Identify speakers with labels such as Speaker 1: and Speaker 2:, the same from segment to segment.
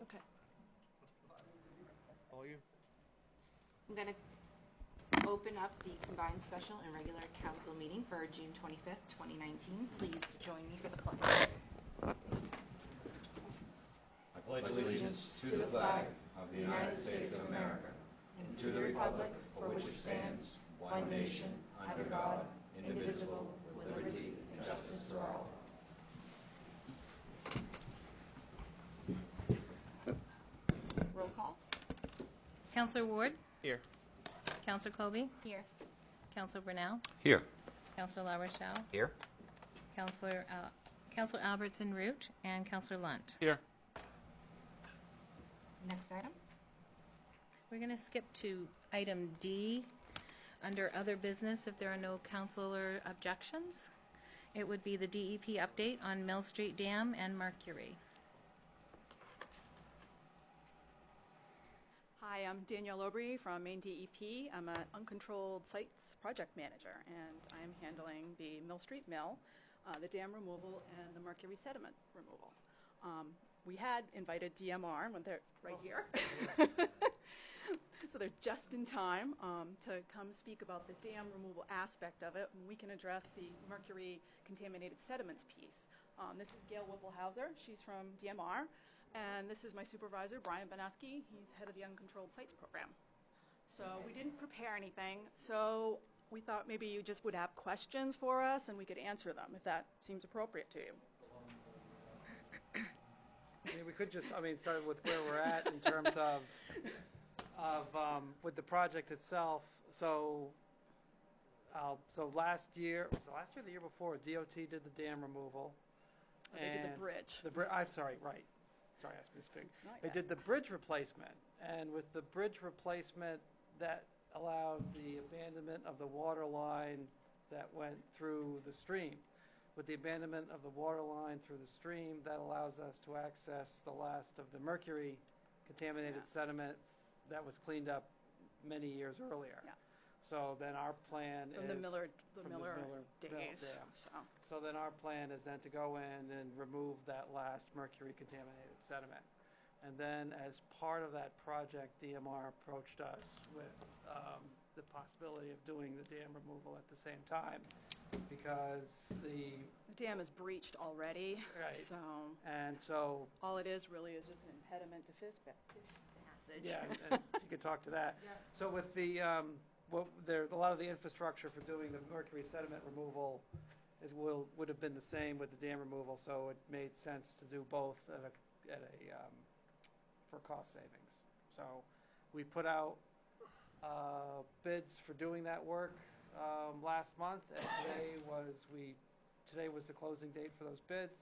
Speaker 1: Okay.
Speaker 2: All you?
Speaker 3: I'm going to open up the combined special and regular council meeting for June 25th, 2019. Please join me for the pledge.
Speaker 4: I pledge allegiance to the flag of the United States of America and to the republic for which it stands, one nation, under God, indivisible, with liberty and justice for all.
Speaker 3: Roll call.
Speaker 5: Councillor Ward?
Speaker 2: Here.
Speaker 5: Councillor Colby?
Speaker 3: Here.
Speaker 5: Councillor Brunel?
Speaker 4: Here.
Speaker 5: Councillor La Rochelle?
Speaker 4: Here.
Speaker 5: Councillor Albertson Root and Councillor Lunt.
Speaker 2: Here.
Speaker 3: Next item.
Speaker 5: We're going to skip to item D under other business if there are no councillor objections. It would be the DEP update on Mill Street Dam and Mercury.
Speaker 1: Hi, I'm Danielle Aubry from Maine DEP. I'm an uncontrolled sites project manager, and I'm handling the Mill Street Mill, the dam removal, and the mercury sediment removal. We had invited DMR when they're right here. So they're just in time to come speak about the dam removal aspect of it, and we can address the mercury contaminated sediments piece. This is Gail Whipplehauser. She's from DMR. And this is my supervisor, Brian Boneski. He's head of the Uncontrolled Sites program. So we didn't prepare anything, so we thought maybe you just would have questions for us and we could answer them, if that seems appropriate to you.
Speaker 6: We could just, start with where we're at in terms of with the project itself. So last year, was it last year or the year before, DOT did the dam removal.
Speaker 1: They did the bridge.
Speaker 6: I'm sorry, right. Sorry, I misspoke. They did the bridge replacement, and with the bridge replacement, that allowed the abandonment of the water line that went through the stream. With the abandonment of the water line through the stream, that allows us to access the last of the mercury contaminated sediment that was cleaned up many years earlier. Yeah. So then our plan
Speaker 1: from
Speaker 6: is...
Speaker 1: the Miller
Speaker 6: days.
Speaker 1: Dam.
Speaker 6: So then our plan is then to go in and remove that last mercury contaminated sediment. And then as part of that project, DMR approached us with the possibility of doing the dam removal at the same time because the
Speaker 1: dam is breached already.
Speaker 6: Right.
Speaker 1: So all it is really is just an impediment to fish passage.
Speaker 6: Yeah, and you could talk to that. Yeah. So with the a lot of the infrastructure for doing the mercury sediment removal would have been the same with the dam removal, so it made sense to do both for cost savings. So we put out bids for doing that work last month, and today was the closing date for those bids.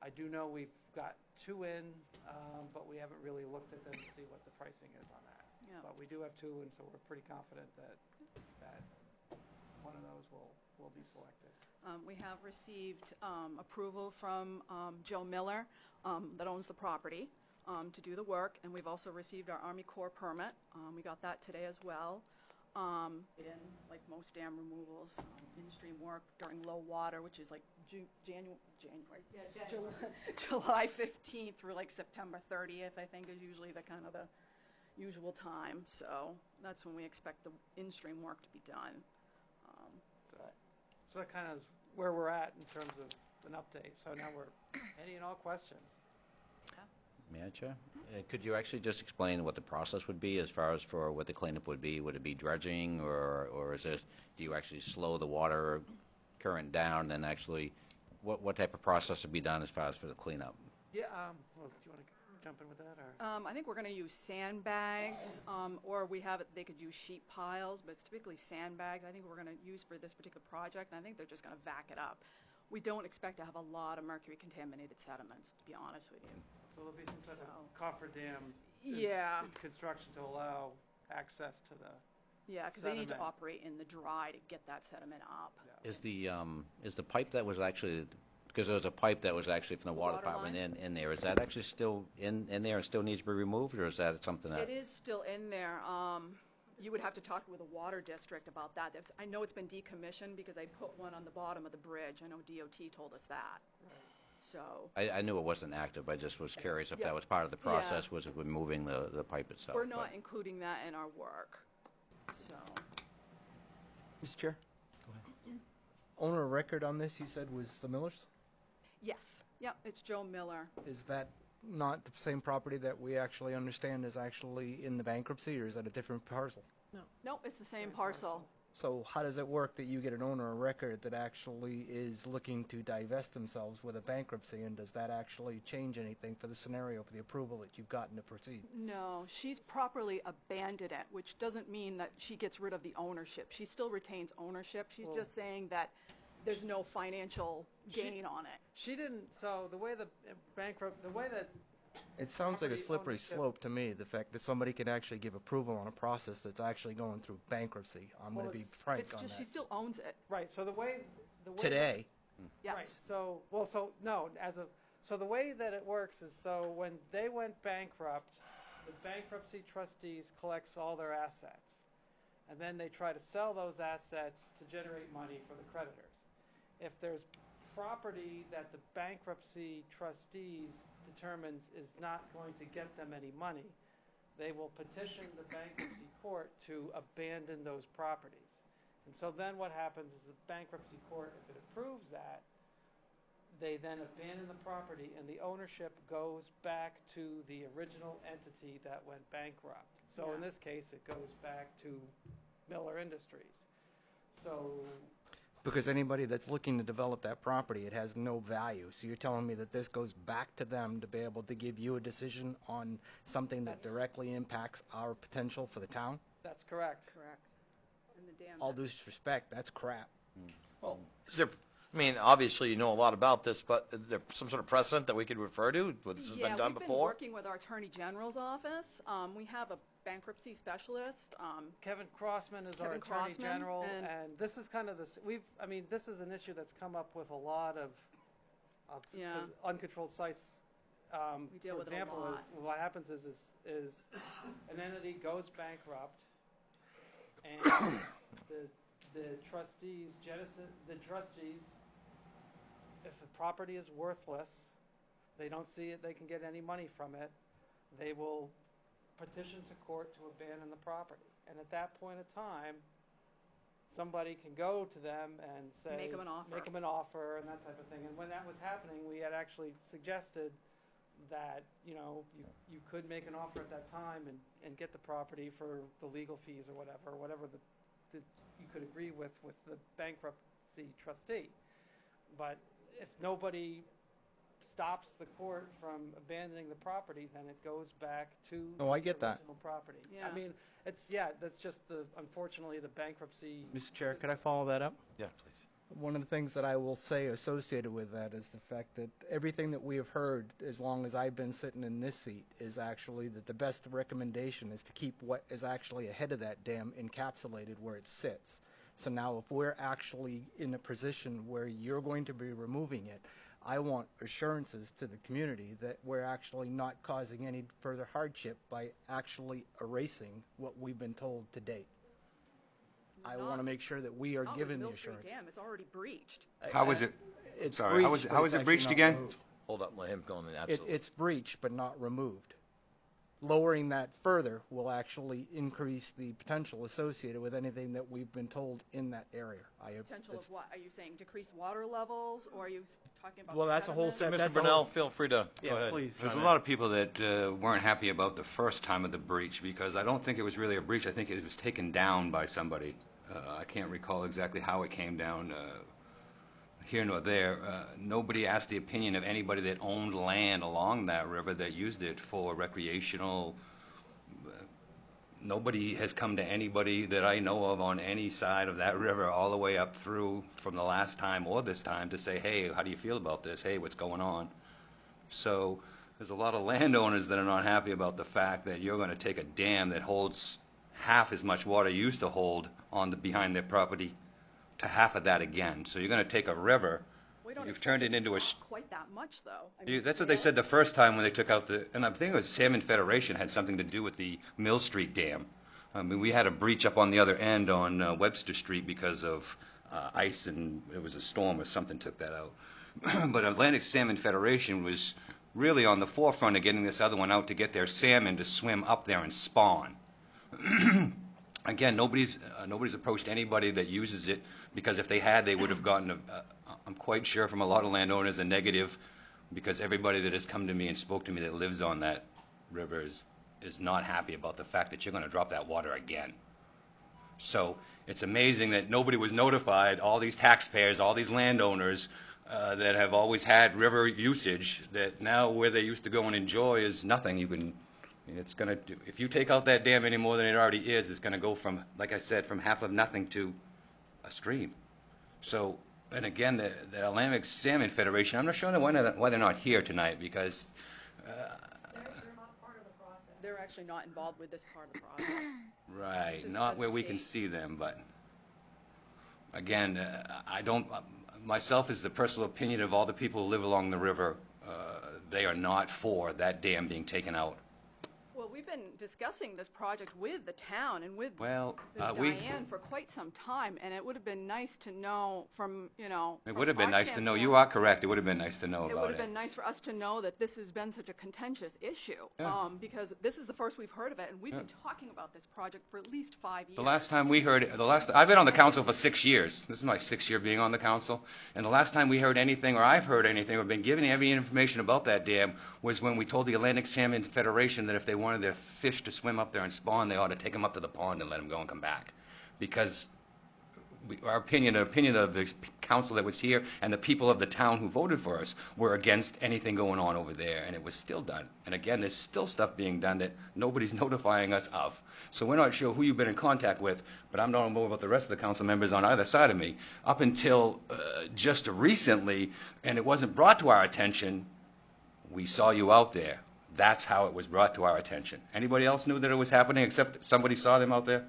Speaker 6: I do know we've got 2 in, but we haven't really looked at them to see what the pricing is on that. Yeah. But we do have 2, and so we're pretty confident that one of those will be selected.
Speaker 1: We have received approval from Joe Miller that owns the property to do the work, and we've also received our Army Corps permit. We got that today as well. Like most dam removals, in-stream work during low water, which is like July 15th through like September 30th, I think is usually the kind of the usual time. So that's when we expect the in-stream work to be done.
Speaker 6: So that kind of is where we're at in terms of an update. So now we're any and all questions.
Speaker 4: Madam Chair, could you actually just explain what the process would be as far as for what the cleanup would be? Would it be dredging, or is it, do you actually slow the water current down, and actually what type of process would be done as far as for the cleanup?
Speaker 6: Yeah, well, do you want to jump in with that? Or?
Speaker 1: I think we're going to use sandbags, or they could use sheet piles, but it's typically sandbags I think we're going to use for this particular project, and I think they're just going to vac it up. We don't expect to have a lot of mercury contaminated sediments, to be honest with you.
Speaker 6: So there'll be some type of cofferdam construction to allow access to the
Speaker 1: because they need to operate in the dry to get that sediment up.
Speaker 4: Yeah. Is the pipe that was actually, because there was a pipe that was actually from the water department in there, is that actually still in there and still needs to be removed, or is that something that...
Speaker 1: It is still in there. You would have to talk with the water district about that. I know it's been decommissioned because I put one on the bottom of the bridge. I know DOT told us that. Right. So,
Speaker 4: I knew it wasn't active, I just was curious if
Speaker 1: Yeah.
Speaker 4: that was part of the
Speaker 1: Yeah.
Speaker 4: process, was it removing the pipe itself?
Speaker 1: we're not
Speaker 4: but-
Speaker 1: including that in our work. So,
Speaker 2: Mr. Chair? Owner of record on this, you said, was the Millers?
Speaker 1: yes, yep, it's Joe Miller.
Speaker 2: Is that not the same property that we actually understand is actually in the bankruptcy, or is that a different parcel?
Speaker 1: Nope, it's the same parcel.
Speaker 2: So how does it work that you get an owner of record that actually is looking to divest themselves with a bankruptcy, and does that actually change anything for the scenario for the approval that you've gotten to proceed?
Speaker 1: No, she's properly abandoned it, which doesn't mean that she gets rid of the ownership. She still retains ownership. She's
Speaker 6: Well-
Speaker 1: just saying that there's no financial gain on it.
Speaker 6: She didn't, so the way the that
Speaker 2: It sounds like a
Speaker 6: Property
Speaker 2: slippery
Speaker 6: ownership.
Speaker 2: slope to me, the fact that somebody can actually give approval on a process that's actually going through bankruptcy. I'm
Speaker 6: Well,
Speaker 2: going to be
Speaker 6: it's-
Speaker 2: frank
Speaker 1: It's
Speaker 2: on
Speaker 1: just, she
Speaker 2: that.
Speaker 1: still owns it,
Speaker 6: right, so the way
Speaker 2: Today,
Speaker 1: yes.
Speaker 6: Right, so the way that it works is, so when they went bankrupt, the bankruptcy trustees collects all their assets. And then they try to sell those assets to generate money for the creditors. If there's property that the bankruptcy trustees determines is not going to get them any money, they will petition the bankruptcy court to abandon those properties. And so then what happens is the bankruptcy court, if it approves that, they then abandon the property and the ownership goes back to the original entity that went bankrupt. So in
Speaker 1: Yeah.
Speaker 6: this case, it goes back to Miller Industries. So
Speaker 2: because anybody that's looking to develop that property, it has no value. So you're telling me that this goes back to them to be able to give you a decision on something that
Speaker 6: That's-
Speaker 2: directly impacts our potential for the town?
Speaker 6: that's correct.
Speaker 1: Correct. And the dam.
Speaker 2: All due respect, that's crap.
Speaker 7: Well, is there, I mean, obviously you know a lot about this, but is there some sort of precedent that we could refer to? What this has been done
Speaker 1: we've been
Speaker 7: before?
Speaker 1: working with our Attorney General's office. We have a bankruptcy specialist.
Speaker 6: Kevin Crossman is our
Speaker 1: Kevin
Speaker 6: Attorney
Speaker 1: Crossman,
Speaker 6: General,
Speaker 1: and-
Speaker 6: and this is kind of this, this is an issue that's come up with a lot of
Speaker 1: Yeah.
Speaker 6: 'cause uncontrolled sites.
Speaker 1: We deal
Speaker 6: For
Speaker 1: with it a
Speaker 6: example,
Speaker 1: lot.
Speaker 6: what happens is an entity goes bankrupt, and the trustees if the property is worthless, they don't see it, they can get any money from it, they will petition to court to abandon the property. And at that point of time, somebody can go to them and say,
Speaker 1: Make 'em an offer.
Speaker 6: make 'em an offer and that type of thing. And when that was happening, we had actually suggested that, you could make an offer at that time and get the property for the legal fees or whatever you could agree with the bankruptcy trustee. But if nobody stops the court from abandoning the property, then it goes back to
Speaker 2: Oh, I get
Speaker 6: the
Speaker 2: that.
Speaker 6: original property.
Speaker 1: Yeah.
Speaker 6: I mean, that's just unfortunately the bankruptcy.
Speaker 2: Mr. Chair, could I follow that up?
Speaker 7: Yeah, please.
Speaker 2: One of the things that I will say associated with that is the fact that everything that we have heard, as long as I've been sitting in this seat, is actually that the best recommendation is to keep what is actually ahead of that dam encapsulated where it sits. So now if we're actually in a position where you're going to be removing it, I want assurances to the community that we're actually not causing any further hardship by actually erasing what we've been told to date. I want to make sure that we are
Speaker 1: Not with
Speaker 2: given the
Speaker 1: Mill Street
Speaker 2: assurance.
Speaker 1: Dam, it's already breached.
Speaker 8: How was it?
Speaker 2: It's
Speaker 8: Sorry, how was
Speaker 2: breached,
Speaker 8: how
Speaker 2: but
Speaker 8: was
Speaker 2: it's
Speaker 8: it breached
Speaker 2: actually not
Speaker 8: again?
Speaker 2: removed.
Speaker 7: Hold up, let him go in. Absolutely.
Speaker 2: It's breached but not removed. Lowering that further will actually increase the potential associated with anything that we've been told in that area.
Speaker 1: Potential of what? Are you saying decreased water levels, or are you talking about
Speaker 2: Well, that's a whole
Speaker 1: sediment?
Speaker 2: set.
Speaker 7: Mr.
Speaker 2: That's a
Speaker 7: Brunel,
Speaker 2: whole-
Speaker 7: feel free to
Speaker 2: Yeah,
Speaker 7: go ahead.
Speaker 2: please.
Speaker 8: There's a lot of people that weren't happy about the first time of the breach because I don't think it was really a breach. I think it was taken down by somebody. I can't recall exactly how it came down. Here nor there, nobody asked the opinion of anybody that owned land along that river that used it for recreational. Nobody has come to anybody that I know of on any side of that river all the way up through from the last time or this time to say, hey, how do you feel about this? Hey, what's going on? So there's a lot of landowners that are not happy about the fact that you're going to take a dam that holds half as much water you used to hold behind their property to half of that again. So you're going to take a river,
Speaker 1: We don't
Speaker 8: you've
Speaker 1: expect
Speaker 8: turned
Speaker 1: it
Speaker 8: it into a...
Speaker 1: to drop quite that much, though. I mean,
Speaker 8: That's what they said the first time when they took out and I think it was Salmon Federation had something to do with the Mill Street Dam. I mean, we had a breach up on the other end on Webster Street because of ice and it was a storm or something took that out. But Atlantic Salmon Federation was really on the forefront of getting this other one out to get their salmon to swim up there and spawn. Again, nobody's approached anybody that uses it, because if they had, they would have gotten, I'm quite sure from a lot of landowners, a negative, because everybody that has come to me and spoke to me that lives on that river is not happy about the fact that you're going to drop that water again. So it's amazing that nobody was notified, all these taxpayers, all these landowners that have always had river usage, that now where they used to go and enjoy is nothing. It's going to, if you take out that dam any more than it already is, it's going to go from, like I said, from half of nothing to a stream. So, and again, the Atlantic Salmon Federation, I'm not sure why they're not here tonight, because
Speaker 1: They're not part of the process. They're actually not involved with this part of the process.
Speaker 8: right,
Speaker 1: This is
Speaker 8: not
Speaker 1: the
Speaker 8: where we can
Speaker 1: state.
Speaker 8: see them, but again, I don't, myself is the personal opinion of all the people who live along the river, they are not for that dam being taken out.
Speaker 1: Well, we've been discussing this project with the town and with
Speaker 8: Well,
Speaker 1: Diane for quite some time, and it would have been nice to know from,
Speaker 8: it
Speaker 1: from
Speaker 8: would have been
Speaker 1: our
Speaker 8: nice to know. You
Speaker 1: standpoint.
Speaker 8: are correct. It would have been nice to know
Speaker 1: It
Speaker 8: about
Speaker 1: would have been nice for us to know that this has been such a contentious issue,
Speaker 8: Yeah.
Speaker 1: because this is the first we've heard of it, and we've been talking about this project for at least 5 years.
Speaker 8: The last time we heard, I've been on the council for 6 years. This is my 6th year being on the council. And the last time we heard anything, or I've heard anything, or been given any information about that dam, was when we told the Atlantic Salmon Federation that if they wanted their fish to swim up there and spawn, they ought to take them up to the pond and let them go and come back. Because our opinion, the opinion of the council that was here, and the people of the town who voted for us, were against anything going on over there, and it was still done. And again, there's still stuff being done that nobody's notifying us of. So we're not sure who you've been in contact with, but I'm not more about the rest of the council members on either side of me. Up until just recently, and it wasn't brought to our attention, we saw you out there. That's how it was brought to our attention. Anybody else knew that it was happening except somebody saw them out there?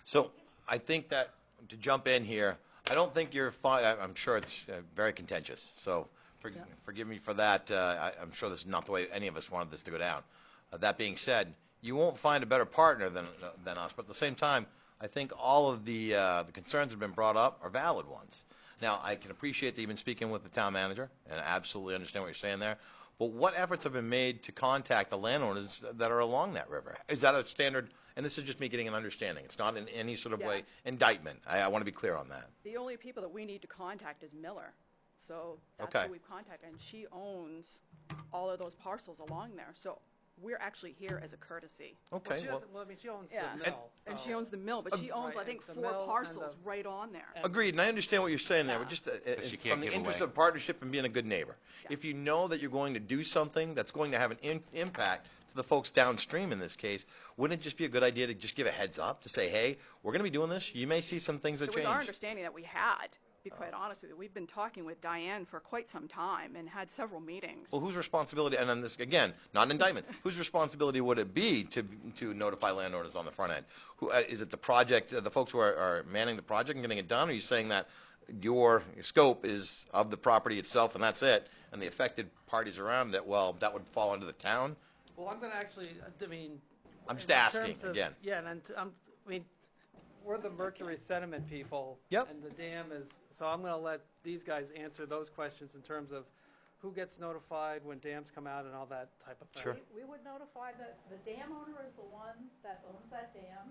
Speaker 7: So I think that, to jump in here, I don't think you're fine. I'm sure it's very contentious. So forgive me for that. I'm sure this is not the way any of us wanted this to go down. That being said, you won't find a better partner than us. But at the same time, I think all of the concerns that have been brought up are valid ones. Now, I can appreciate that you've been speaking with the town manager, and I absolutely understand what you're saying there. But what efforts have been made to contact the landowners that are along that river? Is that a standard? And this is just me getting an understanding. It's not in any sort of way indictment. I want to be clear on that.
Speaker 1: The only people that we need to contact is Miller. So that's
Speaker 7: Okay.
Speaker 1: who we've contacted, and she owns all of those parcels along there. So we're actually here as a courtesy.
Speaker 7: Okay.
Speaker 6: She doesn't, well, I mean, she owns
Speaker 1: Yeah.
Speaker 6: the mill.
Speaker 1: And
Speaker 6: so-
Speaker 1: she owns the mill, but she owns, I
Speaker 6: Right,
Speaker 1: think,
Speaker 6: the
Speaker 1: 4
Speaker 6: mill and
Speaker 1: parcels
Speaker 6: the-
Speaker 1: right on there.
Speaker 7: Agreed, and I understand what you're saying there,
Speaker 1: Yeah.
Speaker 7: but just
Speaker 8: she can't
Speaker 7: from the
Speaker 8: give
Speaker 7: interest
Speaker 8: away.
Speaker 7: of partnership and being a good neighbor.
Speaker 1: Yeah.
Speaker 7: If you know that you're going to do something that's going to have an impact to the folks downstream in this case, wouldn't it just be a good idea to just give a heads up to say, hey, we're going to be doing this. You may see some things that
Speaker 1: It was
Speaker 7: change.
Speaker 1: our understanding that we had, to be quite honest with you. We've been talking with Diane for quite some time and had several meetings.
Speaker 7: Well, whose responsibility, and on this, again, not an indictment, whose responsibility would it be to notify landowners on the front end? Who, is it the project, the folks who are manning the project and getting it done? Or are you saying that your scope is of the property itself and that's it, and the affected parties around it, well, that would fall under the town?
Speaker 6: Well, I'm going to actually, I mean.
Speaker 7: I'm just
Speaker 6: in
Speaker 7: asking,
Speaker 6: terms of-
Speaker 7: again.
Speaker 6: Yeah, and I mean, we're the mercury sediment people.
Speaker 7: Yep.
Speaker 6: And the dam is, so I'm going to let these guys answer those questions in terms of who gets notified when dams come out and all that type of thing.
Speaker 7: Sure.
Speaker 9: We would notify the dam owner is the one that owns that dam.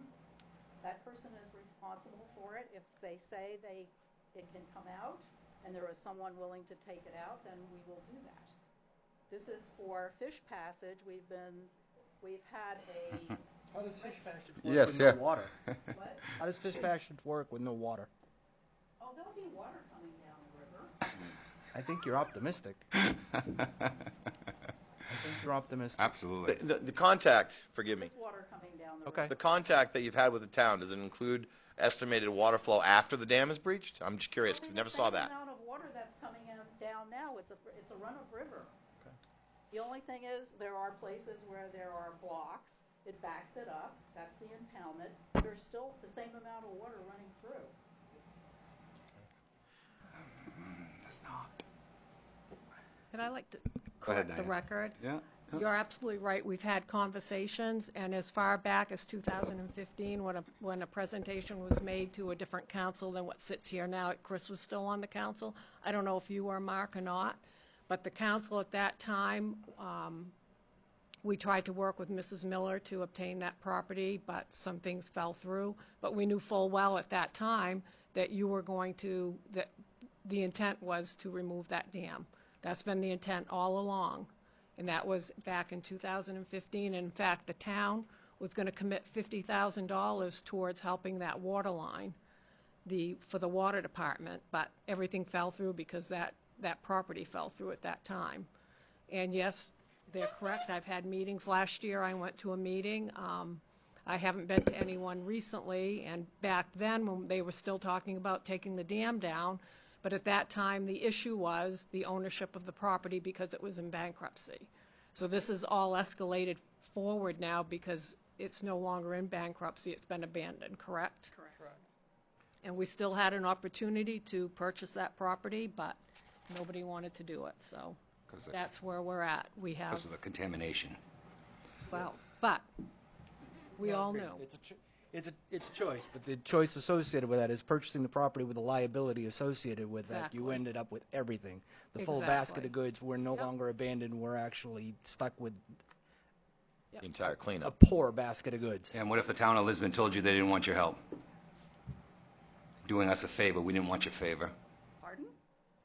Speaker 9: That person is responsible for it. If they say it can come out and there is someone willing to take it out, then we will do that. This is for fish passage. We've had a,
Speaker 2: How does fish passage work
Speaker 8: Yes,
Speaker 2: with
Speaker 8: yeah.
Speaker 2: no water?
Speaker 9: what?
Speaker 2: How does fish passage work with no water?
Speaker 9: Oh, there'll be water coming down the river.
Speaker 2: I think you're optimistic. I think you're optimistic.
Speaker 8: Absolutely.
Speaker 7: The contact, forgive me,
Speaker 9: There's water coming down the
Speaker 2: Okay.
Speaker 9: river.
Speaker 7: the contact that you've had with the town, does it include estimated water flow after the dam is breached? I'm just curious, because I never saw that.
Speaker 9: The amount of water that's coming down now, it's a run-of-river. The only thing is, there are places where there are blocks, it backs it up, that's the impoundment. There's still the same amount of water running through.
Speaker 5: But I like to
Speaker 8: Go ahead,
Speaker 5: correct the
Speaker 8: Diane.
Speaker 5: record.
Speaker 8: Yeah.
Speaker 10: You're absolutely right. We've had conversations, and as far back as 2015, when a presentation was made to a different council than what sits here now, Chris was still on the council. I don't know if you were, Mark, or not, but the council at that time, we tried to work with Mrs. Miller to obtain that property, but some things fell through. But we knew full well at that time that you were going to, that the intent was to remove that dam. That's been the intent all along. And that was back in 2015. And in fact, the town was going to commit $50,000 towards helping that water line for the water department, but everything fell through because that property fell through at that time. And yes, they're correct. I've had meetings. Last year I went to a meeting. I haven't been to anyone recently, and back then when they were still talking about taking the dam down, but at that time the issue was the ownership of the property because it was in bankruptcy. So this is all escalated forward now because it's no longer in bankruptcy. It's been abandoned, correct?
Speaker 6: Correct.
Speaker 10: And we still had an opportunity to purchase that property, but nobody wanted to do it. So that's where we're at. We have,
Speaker 8: Because of the contamination.
Speaker 10: well, but we all knew.
Speaker 2: It's a choice, but the choice associated with that is purchasing the property with the liability associated with that. You
Speaker 10: Exactly.
Speaker 2: ended up with everything. The full basket
Speaker 10: Exactly.
Speaker 2: of goods were no
Speaker 10: Yep.
Speaker 2: longer abandoned. We're actually stuck with
Speaker 7: The entire
Speaker 2: a
Speaker 7: cleanup.
Speaker 2: poor basket of goods.
Speaker 8: And what if the town of Lisbon told you they didn't want your help? Doing us a favor, we didn't want your favor.
Speaker 1: Pardon?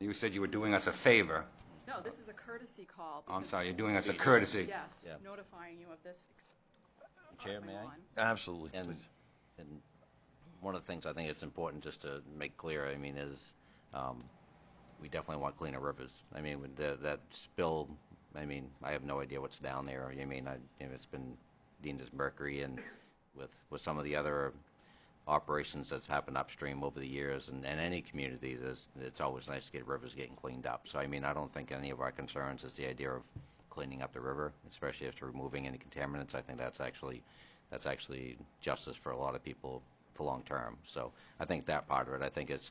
Speaker 8: You said you were doing us a favor.
Speaker 1: No, this is a courtesy call.
Speaker 8: Oh, I'm
Speaker 1: because-
Speaker 8: sorry, you're doing us a courtesy.
Speaker 1: Yes,
Speaker 4: Yeah.
Speaker 1: notifying you of this.
Speaker 4: Chair, may I?
Speaker 1: on.
Speaker 7: Absolutely,
Speaker 4: And,
Speaker 7: please.
Speaker 4: and one of the things I think it's important just to make clear, I mean, is we definitely want cleaner rivers. I mean, with that spill, I mean, I have no idea what's down there. I mean, it's been deemed as mercury, and with some of the other operations that's happened upstream over the years, and any community, it's always nice to get rivers getting cleaned up. So, I mean, I don't think any of our concerns is the idea of cleaning up the river, especially if it's removing any contaminants. I think that's actually justice for a lot of people for long term. So I think that part of it, I think it's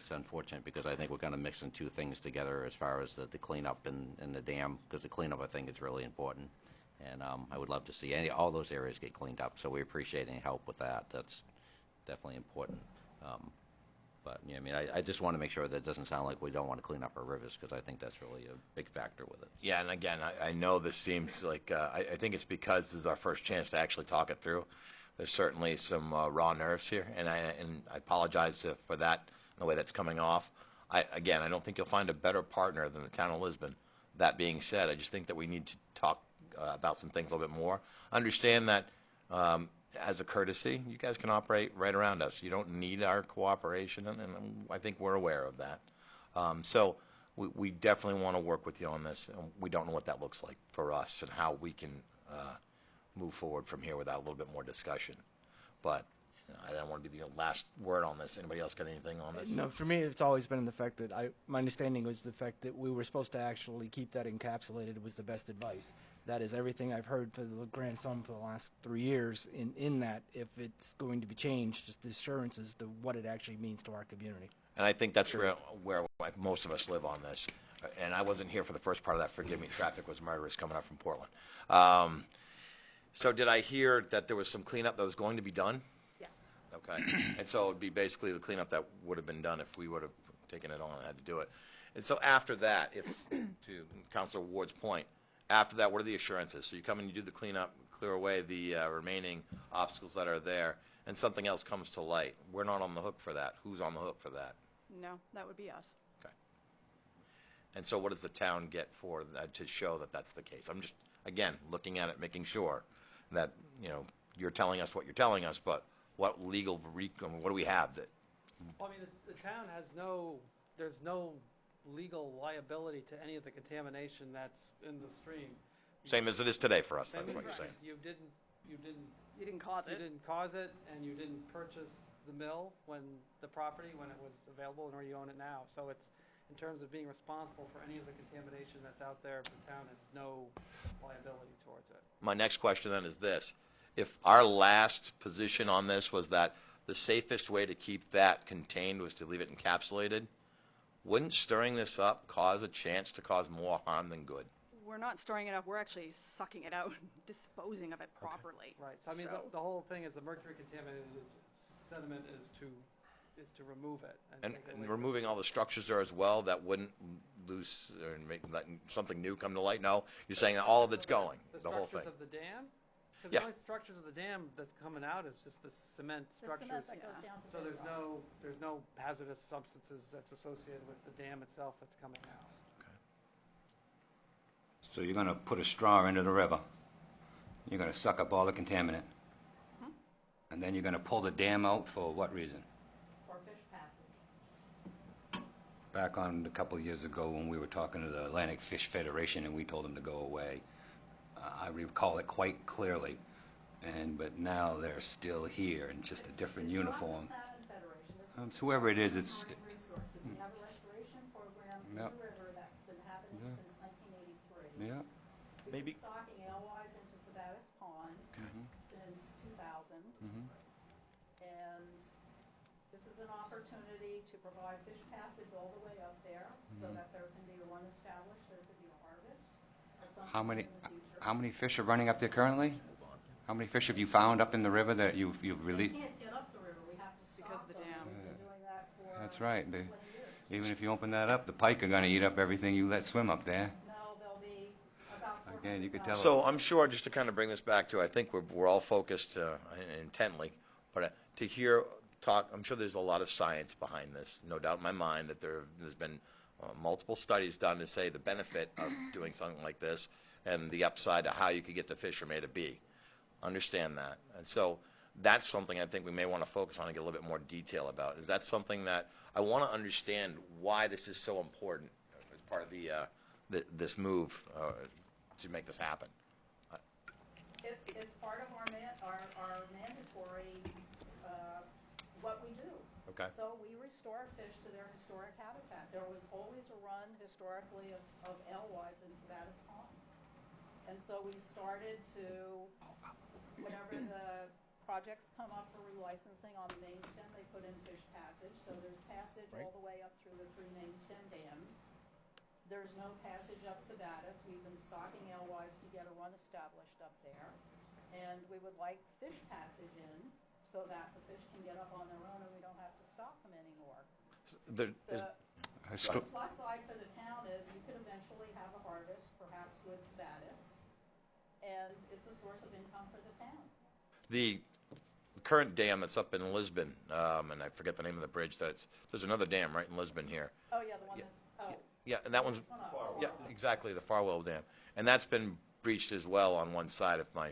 Speaker 4: unfortunate because I think we're kind of mixing two things together as far as the cleanup and the dam, because the cleanup I think is really important. And I would love to see all those areas get cleaned up. So we appreciate any help with that. That's definitely important. But yeah, I mean, I just want to make sure that it doesn't sound like we don't want to clean up our rivers, because I think that's really a big factor with it.
Speaker 7: Yeah, and again, I know this seems like, I think it's because this is our first chance to actually talk it through. There's certainly some raw nerves here, and I apologize for that, the way that's coming off. I don't think you'll find a better partner than the town of Lisbon. That being said, I just think that we need to talk about some things a little bit more. Understand that as a courtesy, you guys can operate right around us. You don't need our cooperation, and I think we're aware of that. So we definitely want to work with you on this. And we don't know what that looks like for us and how we can move forward from here without a little bit more discussion. But I don't want to be the last word on this. Anybody else got anything on this?
Speaker 2: No, for me, it's always been the fact that my understanding was the fact that we were supposed to actually keep that encapsulated was the best advice. That is everything I've heard for the grand sum for the last 3 years. In that, if it's going to be changed, just the assurances to what it actually means to our community.
Speaker 7: And I think that's where most of us live on this. And I wasn't here for the first part of that. Forgive me. Traffic was murderous coming up from Portland. So did I hear that there was some cleanup that was going to be done?
Speaker 1: Yes.
Speaker 7: Okay. And so it would be basically the cleanup that would have been done if we would have taken it on and had to do it. And so after that, to Councilor Ward's point, after that, what are the assurances? So you come and you do the cleanup, clear away the remaining obstacles that are there, and something else comes to light. We're not on the hook for that. Who's on the hook for that?
Speaker 1: No, that would be us.
Speaker 7: Okay. And so what does the town get for that to show that that's the case? I'm just, again, looking at it, making sure that, you're telling us what you're telling us, but what legal, what do we have that?
Speaker 6: Well, I mean, the town has there's no legal liability to any of the contamination that's in the stream.
Speaker 7: Same as it is today for us, that's
Speaker 6: Same
Speaker 7: what
Speaker 6: as
Speaker 7: you're saying.
Speaker 6: You didn't
Speaker 1: You didn't cause
Speaker 6: You
Speaker 1: it.
Speaker 6: didn't cause it, and you didn't purchase the mill when it was available, nor you own it now. So it's, in terms of being responsible for any of the contamination that's out there, the town has no liability towards it.
Speaker 7: My next question then is this. If our last position on this was that the safest way to keep that contained was to leave it encapsulated, wouldn't stirring this up cause a chance to cause more harm than good?
Speaker 1: we're not storing it up, we're actually sucking it out, disposing of it properly.
Speaker 6: Right, so I mean, the whole thing is the mercury contaminated sediment is to remove it.
Speaker 7: And
Speaker 6: take it away from
Speaker 7: removing all the structures there as well, that wouldn't lose or let something new come to light? No? You're saying that all of it's going, the whole thing?
Speaker 6: structures of the dam? Because
Speaker 7: Yeah.
Speaker 6: the only structures of the dam that's coming out is just the cement
Speaker 9: The
Speaker 6: structures.
Speaker 9: cement that goes down to
Speaker 6: So
Speaker 9: bedrock.
Speaker 6: there's no hazardous substances that's associated with the dam itself that's coming out.
Speaker 8: So you're going to put a straw into the river. You're going to suck up all the contaminant. And then you're going to pull the dam out for what reason?
Speaker 9: For fish passage.
Speaker 8: Back on a couple of years ago when we were talking to the Atlantic Fish Federation and we told them to go away, I recall it quite clearly. But now they're still here in just a different uniform.
Speaker 9: It's not the Salmon Federation. This
Speaker 8: It's whoever it is, it's...
Speaker 9: Marine Resources. We have a restoration program in
Speaker 8: Yep.
Speaker 9: the river that's been happening
Speaker 8: Yeah.
Speaker 9: since 1983.
Speaker 8: Yeah.
Speaker 9: We've
Speaker 7: Maybe-
Speaker 9: been stocking alewives into Sabattis Pond since 2000. And this is an opportunity to provide fish passage all the way up there so that there can be a run established, there could be a harvest at some
Speaker 8: How
Speaker 9: point
Speaker 8: many,
Speaker 9: in the future.
Speaker 8: how many fish are running up there currently? How many fish have you found up in the river that you've
Speaker 9: We
Speaker 8: released?
Speaker 9: can't get up the river, we have to
Speaker 1: Because
Speaker 9: stop
Speaker 1: of the
Speaker 9: them.
Speaker 1: dam.
Speaker 9: We've been doing that for
Speaker 8: That's right.
Speaker 9: 20 years.
Speaker 8: Even if you open that up, the pike are going to eat up everything you let swim up there.
Speaker 9: No, there'll be about 400,000.
Speaker 8: Again, you could tell-
Speaker 7: So I'm sure, just to kind of bring this back to, I think we're all focused intently, but to hear talk, I'm sure there's a lot of science behind this. No doubt in my mind that there's been multiple studies done to say the benefit of doing something like this and the upside of how you could get the fish from A to B. Understand that. And so that's something I think we may want to focus on and get a little bit more detail about. Is that something that I want to understand why this is so important as part of this move to make this happen?
Speaker 9: It's part of our mandatory, what we do.
Speaker 7: Okay.
Speaker 9: So we restore fish to their historic habitat. There was always a run historically of alewives in Sabattis Pond. And so we started to, whenever the projects come up for relicensing on the main stem, they put in fish passage. So there's passage all the way up through the 3 main stem dams. There's no passage up Sabattis. We've been stocking alewives to get a run established up there. And we would like fish passage in so that the fish can get up on their own and we don't have to stock them anymore. The plus side for the town is you could eventually have a harvest, perhaps with Sabattis, and it's a source of income for the town.
Speaker 7: The current dam that's up in Lisbon, and I forget the name of the bridge, there's another dam right in Lisbon here.
Speaker 9: Oh, yeah, the one that's,
Speaker 7: Yeah, and that one's, yeah, exactly, the Farwell Dam. And that's been breached as well on one side, if my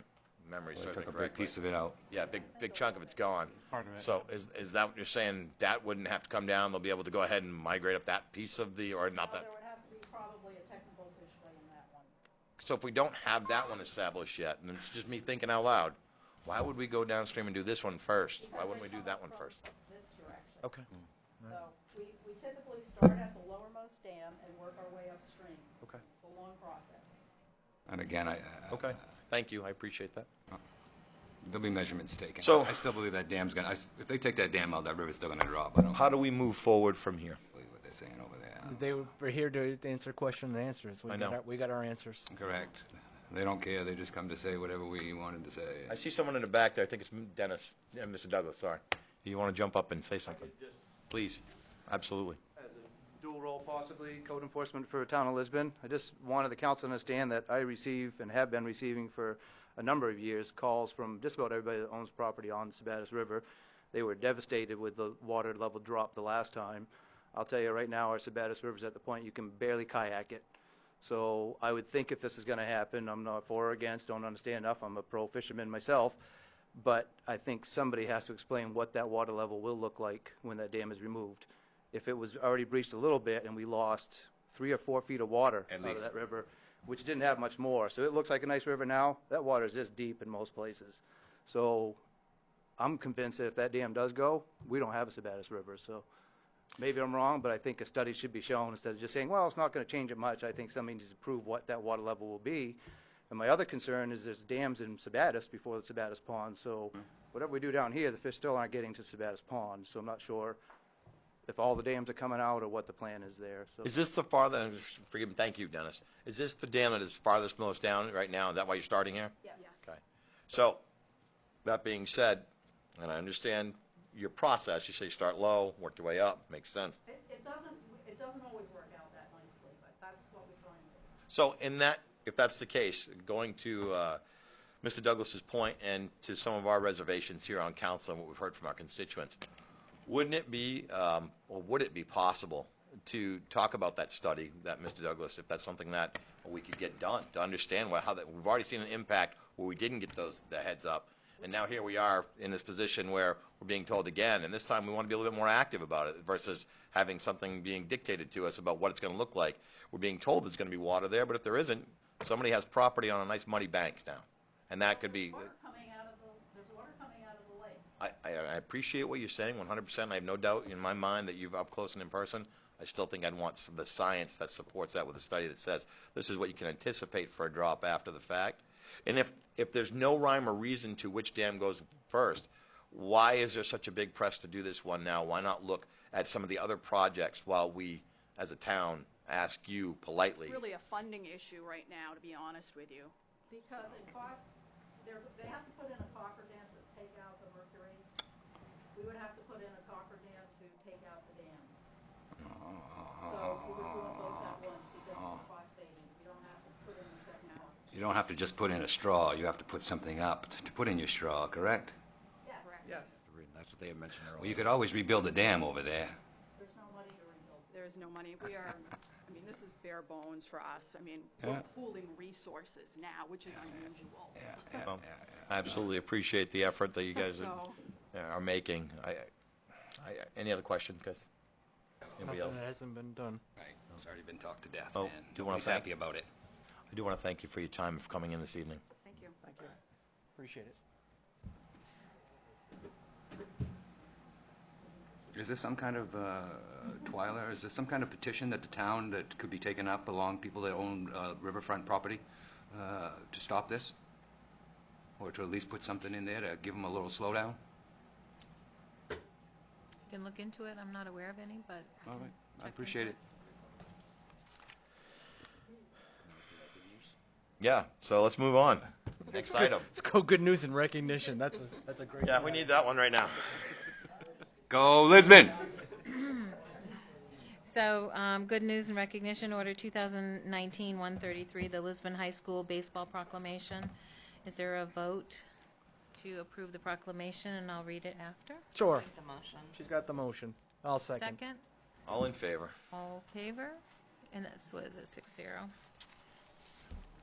Speaker 7: memory
Speaker 8: They
Speaker 7: serves me
Speaker 8: took a
Speaker 7: correctly.
Speaker 8: big piece of it out.
Speaker 7: Yeah, big chunk of it's gone.
Speaker 11: Part of it.
Speaker 7: So is that what you're saying? That wouldn't have to come down? They'll be able to go ahead and migrate up that piece of or not
Speaker 9: No,
Speaker 7: that?
Speaker 9: there would have to be probably a technical fishway in that one.
Speaker 7: So if we don't have that one established yet, and it's just me thinking out loud, why would we go downstream and do this one first? Why wouldn't we do that one first?
Speaker 9: This direction.
Speaker 7: Okay.
Speaker 9: So we typically start at the lowermost dam and work our way upstream.
Speaker 7: Okay.
Speaker 9: It's a long process.
Speaker 8: And again,
Speaker 7: Okay. Thank you. I appreciate that.
Speaker 8: there'll be measurements taken.
Speaker 7: So-
Speaker 8: I still believe that dam's going to, if they take that dam out, that river's still going to drop. I don't
Speaker 7: How do we move forward from here?
Speaker 8: believe what they're saying over there.
Speaker 2: We're here to answer question and answers.
Speaker 7: I know.
Speaker 2: We got our answers.
Speaker 8: Correct. They don't care. They just come to say whatever we wanted to say.
Speaker 7: I see someone in the back there. I think it's Dennis. Yeah, Mr. Douglas, sorry. You want to jump up and say something? Please. Absolutely.
Speaker 12: As a dual role possibly, code enforcement for town of Lisbon. I just wanted the council to understand that I receive and have been receiving for a number of years calls from just about everybody that owns property on the Sabattis River. They were devastated with the water level drop the last time. I'll tell you right now, our Sabattis River's at the point you can barely kayak it. So I would think if this is going to happen, I'm not for or against, don't understand enough. I'm a pro fisherman myself. But I think somebody has to explain what that water level will look like when that dam is removed. If it was already breached a little bit and we lost 3 or 4 feet of water
Speaker 7: At
Speaker 12: out
Speaker 7: least.
Speaker 12: of that river, which didn't have much more, so it looks like a nice river now, that water is this deep in most places. So I'm convinced that if that dam does go, we don't have a Sabattis River. So maybe I'm wrong, but I think a study should be shown instead of just saying, well, it's not going to change it much. I think somebody needs to prove what that water level will be. And my other concern is there's dams in Sabattis before the Sabattis Pond. So whatever we do down here, the fish still aren't getting to Sabattis Pond. So I'm not sure if all the dams are coming out or what the plan is there. So
Speaker 7: Is this the farthest, forgive me, thank you, Dennis. Is this the dam that is farthest most down right now? Is that why you're starting here?
Speaker 9: Yes.
Speaker 7: Okay. So, that being said, and I understand your process, you say start low, work your way up, makes sense.
Speaker 9: It doesn't always work out that nicely, but that's what we're trying to do.
Speaker 7: So in that, if that's the case, going to Mr. Douglas's point and to some of our reservations here on council and what we've heard from our constituents, wouldn't it be, or would it be possible to talk about that study, that Mr. Douglas, if that's something that we could get done, to understand how that, we've already seen an impact where we didn't get the heads up, and now here we are in this position where we're being told again, and this time we want to be a little bit more active about it versus having something being dictated to us about what it's going to look like. We're being told there's going to be water there, but if there isn't, somebody has property on a nice muddy bank now, and that could be.
Speaker 9: There's water coming out of the lake.
Speaker 7: I appreciate what you're saying 100%. I have no doubt in my mind that you've up close and in person. I still think I'd want the science that supports that with a study that says this is what you can anticipate for a drop after the fact. And if there's no rhyme or reason to which dam goes first, why is there such a big press to do this one now? Why not look at some of the other projects while we, as a town, ask you politely?
Speaker 1: It's really a funding issue right now, to be honest with you.
Speaker 9: Because it costs, they have to put in a cofferdam to take out the mercury. We would have to put in a cofferdam to take out the dam. So we were doing both at once because it's cost saving. You don't have to put in the second one.
Speaker 8: You don't have to just put in a straw, you have to put something up to put in your straw, correct?
Speaker 9: Yes.
Speaker 6: Yes.
Speaker 4: That's what they had mentioned earlier.
Speaker 8: Well, you could always rebuild the dam over there.
Speaker 9: There's no money to rebuild.
Speaker 1: There is no money. This is bare bones for us. We're pooling resources now, which is unusual.
Speaker 7: I absolutely appreciate the effort that you guys
Speaker 1: So,
Speaker 7: are making. Any other questions, guys? Anybody else?
Speaker 2: Nothing that hasn't been done.
Speaker 8: Right, it's already been talked to death,
Speaker 7: Oh,
Speaker 8: man.
Speaker 7: do you wanna
Speaker 8: Nobody's
Speaker 7: thank-
Speaker 8: happy about it.
Speaker 7: I do want to thank you for your time for coming in this evening.
Speaker 1: thank you.
Speaker 6: Thank you.
Speaker 2: Appreciate it.
Speaker 8: Is this some kind of, Twyla, is this some kind of petition that the town that could be taken up along people that own riverfront property to stop this? Or to at least put something in there to give them a little slowdown?
Speaker 5: You can look into it. I'm not aware of any, but
Speaker 8: All right, I
Speaker 5: check
Speaker 8: appreciate
Speaker 5: into
Speaker 8: it.
Speaker 7: Yeah, so let's move on. Next item.
Speaker 2: Let's go good news and recognition. That's a great.
Speaker 7: Yeah, we need that one right now.
Speaker 8: Go Lisbon!
Speaker 5: So, good news and recognition, Order 2019-133, the Lisbon High School Baseball Proclamation. Is there a vote to approve the proclamation, and I'll read it after?
Speaker 2: Sure.
Speaker 3: The motion.
Speaker 2: She's got the motion. I'll second.
Speaker 5: Second,
Speaker 7: All in favor?
Speaker 5: all in favor? And that's, what is it, 6-0?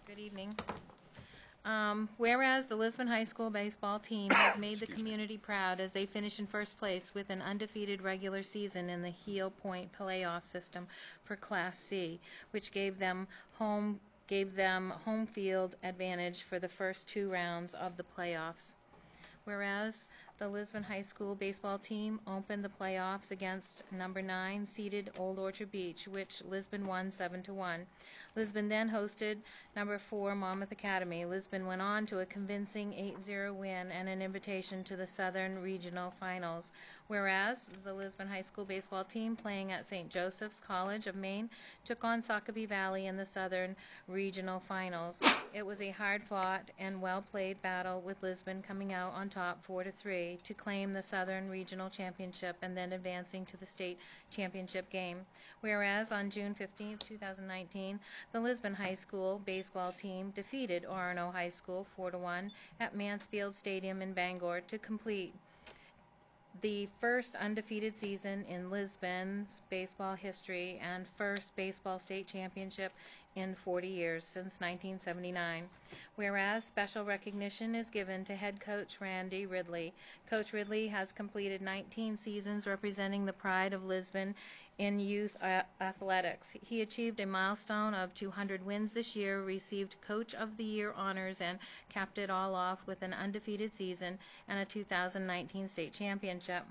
Speaker 5: Good evening. Whereas the Lisbon High School baseball team has made the community proud as they finish in first place with an undefeated regular season in the Heel Point playoff system for Class C, which gave them home field advantage for the first 2 rounds of the playoffs. Whereas the Lisbon High School baseball team opened the playoffs against number 9 seeded Old Orchard Beach, which Lisbon won 7-1. Lisbon then hosted number 4 Monmouth Academy. Lisbon went on to a convincing 8-0 win and an invitation to the Southern Regional Finals. Whereas the Lisbon High School baseball team playing at St. Joseph's College of Maine took on Sockabee Valley in the Southern Regional Finals. It was a hard-fought and well-played battle, with Lisbon coming out on top 4-3 to claim the Southern Regional Championship and then advancing to the state championship game. Whereas on June 15, 2019, the Lisbon High School baseball team defeated Orono High School 4-1 at Mansfield Stadium in Bangor to complete the first undefeated season in Lisbon's baseball history and first baseball state championship in 40 years, since 1979. Whereas special recognition is given to head coach Randy Ridley. Coach Ridley has completed 19 seasons representing the pride of Lisbon in youth athletics. He achieved a milestone of 200 wins this year, received Coach of the Year honors, and capped it all off with an undefeated season and a 2019 state championship.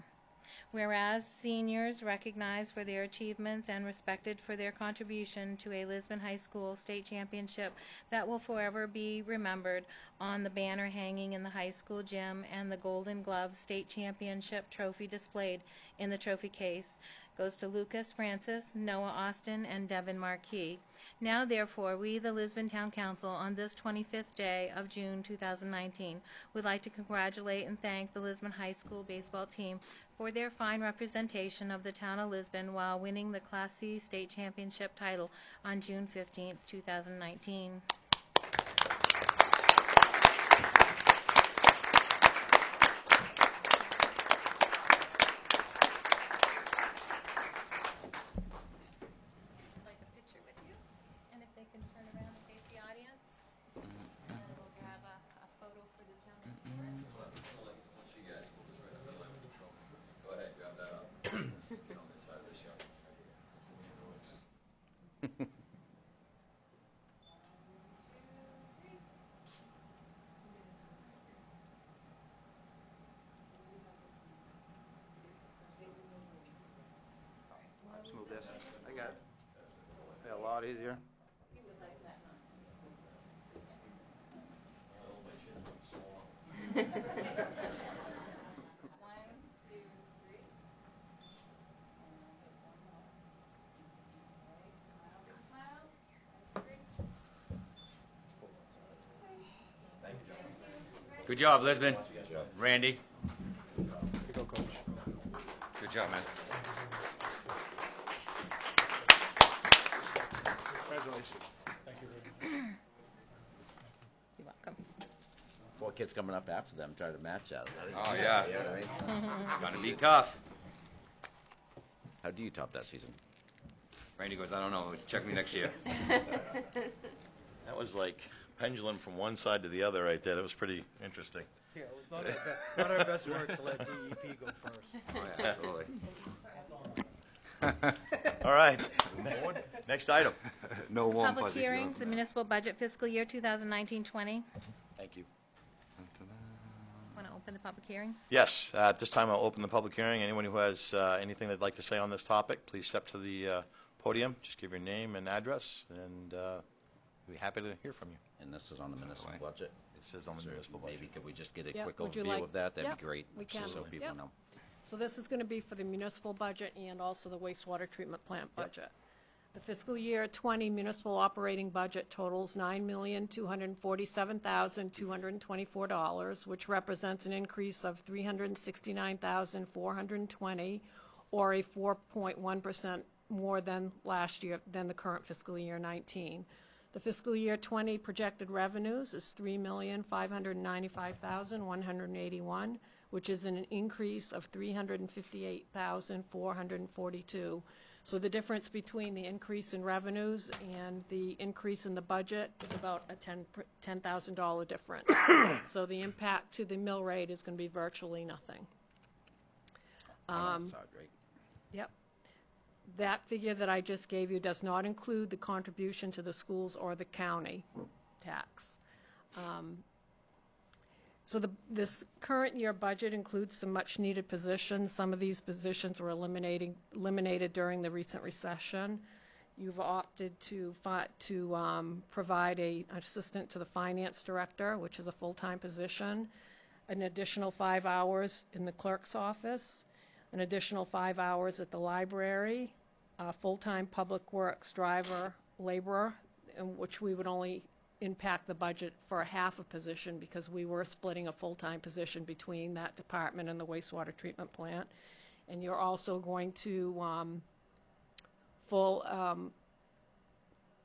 Speaker 5: Whereas seniors recognized for their achievements and respected for their contribution to a Lisbon High School state championship that will forever be remembered on the banner hanging in the high school gym and the Golden Glove state championship trophy displayed in the trophy case. goes to Lucas Francis, Noah Austin, and Devin Marquis. Now, therefore, we, the Lisbon Town Council, on this 25th day of June 2019, would like to congratulate and thank the Lisbon High School baseball team for their fine representation of the town of Lisbon while winning the Class C state championship title on June 15th, 2019.
Speaker 12: Just move this. I got it. Yeah, a lot easier.
Speaker 8: Good job, Lisbon. Randy.
Speaker 12: Here you go, Coach.
Speaker 8: Good job, man.
Speaker 12: Congratulations.
Speaker 10: Thank you very much.
Speaker 5: You're welcome.
Speaker 4: 4 kids coming up after them trying to match that.
Speaker 8: Oh, yeah.
Speaker 4: You know what I mean?
Speaker 8: Gonna be tough.
Speaker 4: How do you top that season?
Speaker 8: Randy goes, I don't know. Check me next year.
Speaker 7: That was like pendulum from one side to the other right there. That was pretty interesting.
Speaker 2: Yeah, it was not our best work to let DEP go first.
Speaker 8: Oh, yeah, absolutely.
Speaker 7: All right. Next item.
Speaker 8: No warm
Speaker 5: Public
Speaker 8: fuzzies.
Speaker 5: hearings, the municipal budget fiscal year 2019-20.
Speaker 7: Thank you.
Speaker 5: Want to open the public hearing?
Speaker 7: Yes, at this time I'll open the public hearing. Anyone who has anything they'd like to say on this topic, please step to the podium. Just give your name and address, and we'll be happy to hear from you.
Speaker 4: And this is on the municipal budget.
Speaker 7: It says on the municipal budget.
Speaker 4: Maybe could we just get a
Speaker 10: Yep,
Speaker 4: quick
Speaker 10: would you
Speaker 4: overview
Speaker 10: like-
Speaker 4: of that? That'd
Speaker 10: yep,
Speaker 4: be great.
Speaker 10: we can.
Speaker 4: So people
Speaker 10: Yep.
Speaker 4: know.
Speaker 10: So this is going to be for the municipal budget and also the wastewater treatment plant budget. The fiscal year 20 municipal operating budget totals $9,247,224, which represents an increase of $369,420, or a 4.1% more than last year, than the current fiscal year 19. The fiscal year 20 projected revenues is $3,595,181, which is an increase of $358,442. So the difference between the increase in revenues and the increase in the budget is about a $10,000 difference. So the impact to the mill rate is going to be virtually nothing.
Speaker 4: Sorry, great.
Speaker 10: Yep. That figure that I just gave you does not include the contribution to the schools or the county tax. So this current year budget includes some much-needed positions. Some of these positions were eliminated during the recent recession. You've opted to provide an assistant to the finance director, which is a full-time position, an additional 5 hours in the clerk's office, an additional 5 hours at the library, a full-time public works driver, laborer, in which we would only impact the budget for a half a position because we were splitting a full-time position between that department and the wastewater treatment plant. And you're also going to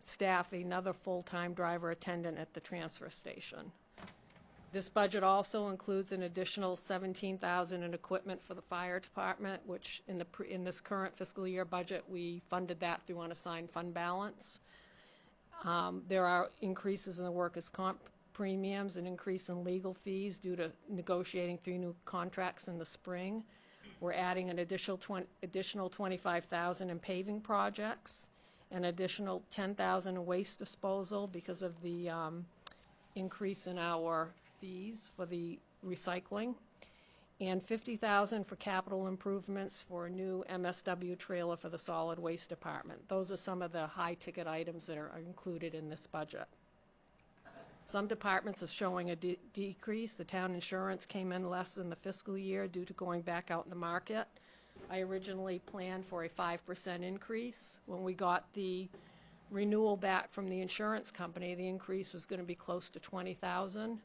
Speaker 10: staff another full-time driver attendant at the transfer station. This budget also includes an additional $17,000 in equipment for the fire department, which in this current fiscal year budget, we funded that through unassigned fund balance. There are increases in the workers' comp premiums, an increase in legal fees due to negotiating 3 new contracts in the spring. We're adding an additional $25,000 in paving projects, an additional $10,000 in waste disposal because of the increase in our fees for the recycling, and $50,000 for capital improvements for a new MSW trailer for the solid waste department. Those are some of the high-ticket items that are included in this budget. Some departments are showing a decrease. The town insurance came in less than the fiscal year due to going back out in the market. I originally planned for a 5% increase. When we got the renewal back from the insurance company, the increase was going to be close to $20,000.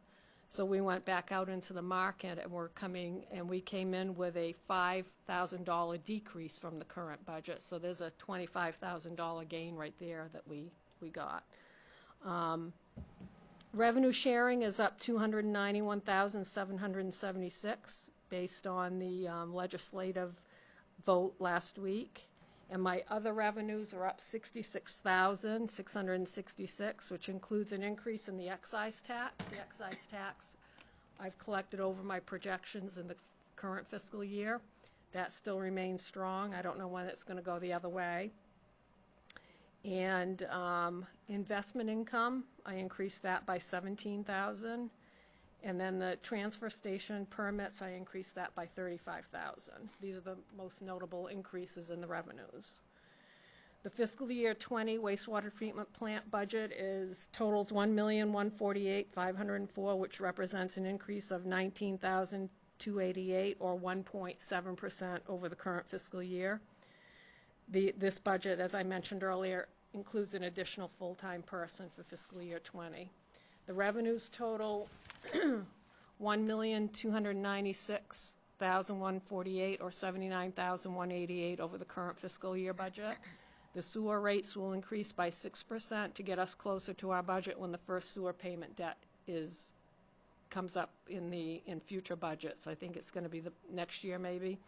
Speaker 10: So we went back out into the market and we came in with a $5,000 decrease from the current budget. So there's a $25,000 gain right there that we got. Revenue sharing is up $291,776 based on the legislative vote last week. And my other revenues are up $66,666, which includes an increase in the excise tax. The excise tax I've collected over my projections in the current fiscal year. That still remains strong. I don't know when it's going to go the other way. And investment income, I increased that by $17,000. And then the transfer station permits, I increased that by $35,000. These are the most notable increases in the revenues. The fiscal year 20 wastewater treatment plant budget totals $1,148,504, which represents an increase of $19,288 or 1.7% over the current fiscal year. This budget, as I mentioned earlier, includes an additional full-time person for fiscal year 20. The revenues total $1,296,148 or $79,188 over the current fiscal year budget. The sewer rates will increase by 6% to get us closer to our budget when the first sewer payment debt comes up in future budgets. I think it's going to be the next year maybe.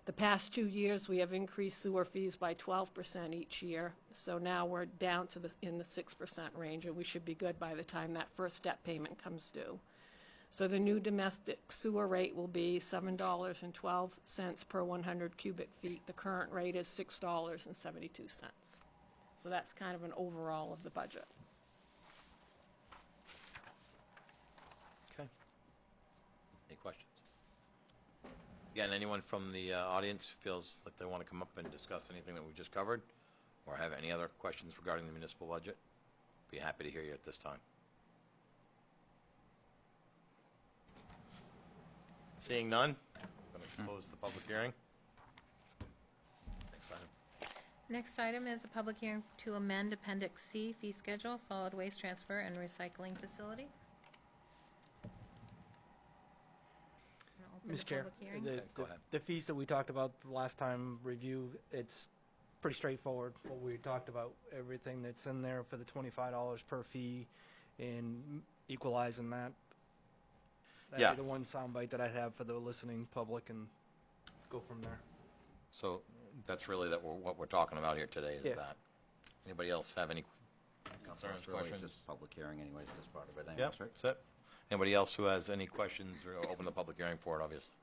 Speaker 10: The past 2 years we have increased sewer fees by 12% each year, so now we're down to in the 6% range, and we should be good by the time that first debt payment comes due. So the new domestic sewer rate will be $7.12 per 100 cubic feet. The current rate is $6.72. So that's kind of an overall of the budget.
Speaker 7: Okay. Any questions? Again, anyone from the audience feels like they want to come up and discuss anything that we've just covered or have any other questions regarding the municipal budget, be happy to hear you at this time. Seeing none, I'm going to close the public hearing. Next item.
Speaker 5: Next item is a public hearing to amend Appendix C, fee schedule, solid waste transfer and recycling facility.
Speaker 2: Ms. Chair,
Speaker 7: Go ahead.
Speaker 2: the fees that we talked about the last time review, it's pretty straightforward. What we talked about, everything that's in there for the $25 per fee and equalizing that. That'd be the one soundbite that I'd have for the listening public and go from there.
Speaker 7: So that's really what we're talking about here today is that. Anybody else have any concerns,
Speaker 4: Really
Speaker 7: questions?
Speaker 4: just public hearing anyways, this part of it anyways,
Speaker 7: Yep,
Speaker 4: right?
Speaker 7: that's it. Anybody else who has any questions, or open the public hearing for it, obviously.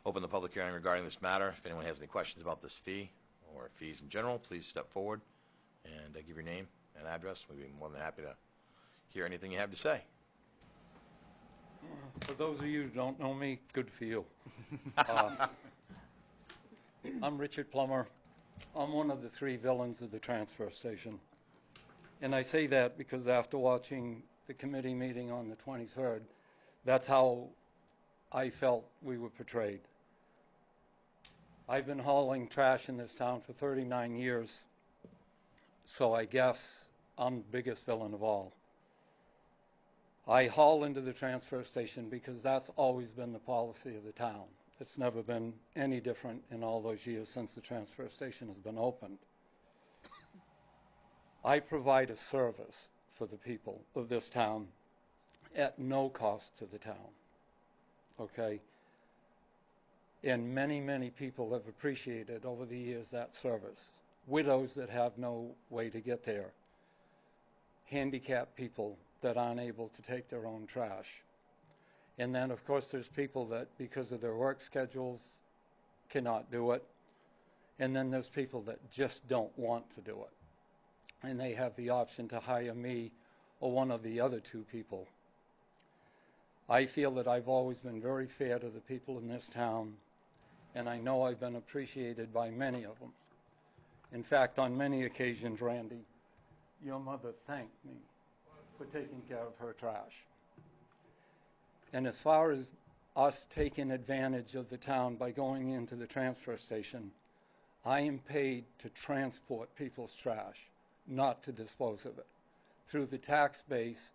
Speaker 7: Open the public hearing regarding this matter. If anyone has any questions about this fee or fees in general, please step forward and give your name and address. We'd be more than happy to hear anything you have to say.
Speaker 11: For those of you who don't know me, good for you. I'm Richard Plummer. I'm one of the three villains of the transfer station. And I say that because after watching the committee meeting on the 23rd, that's how I felt we were portrayed. I've been hauling trash in this town for 39 years, so I guess I'm the biggest villain of all. I haul into the transfer station because that's always been the policy of the town. It's never been any different in all those years since the transfer station has been opened. I provide a service for the people of this town at no cost to the town, okay? And many, many people have appreciated over the years that service. Widows that have no way to get there, handicapped people that aren't able to take their own trash. And then, of course, there's people that, because of their work schedules, cannot do it. And then there's people that just don't want to do it. And they have the option to hire me or one of the other two people. I feel that I've always been very fair to the people in this town, and I know I've been appreciated by many of them. In fact, on many occasions, Randy, your mother thanked me for taking care of her trash. And as far as us taking advantage of the town by going into the transfer station, I am paid to transport people's trash, not to dispose of it. Through the tax base,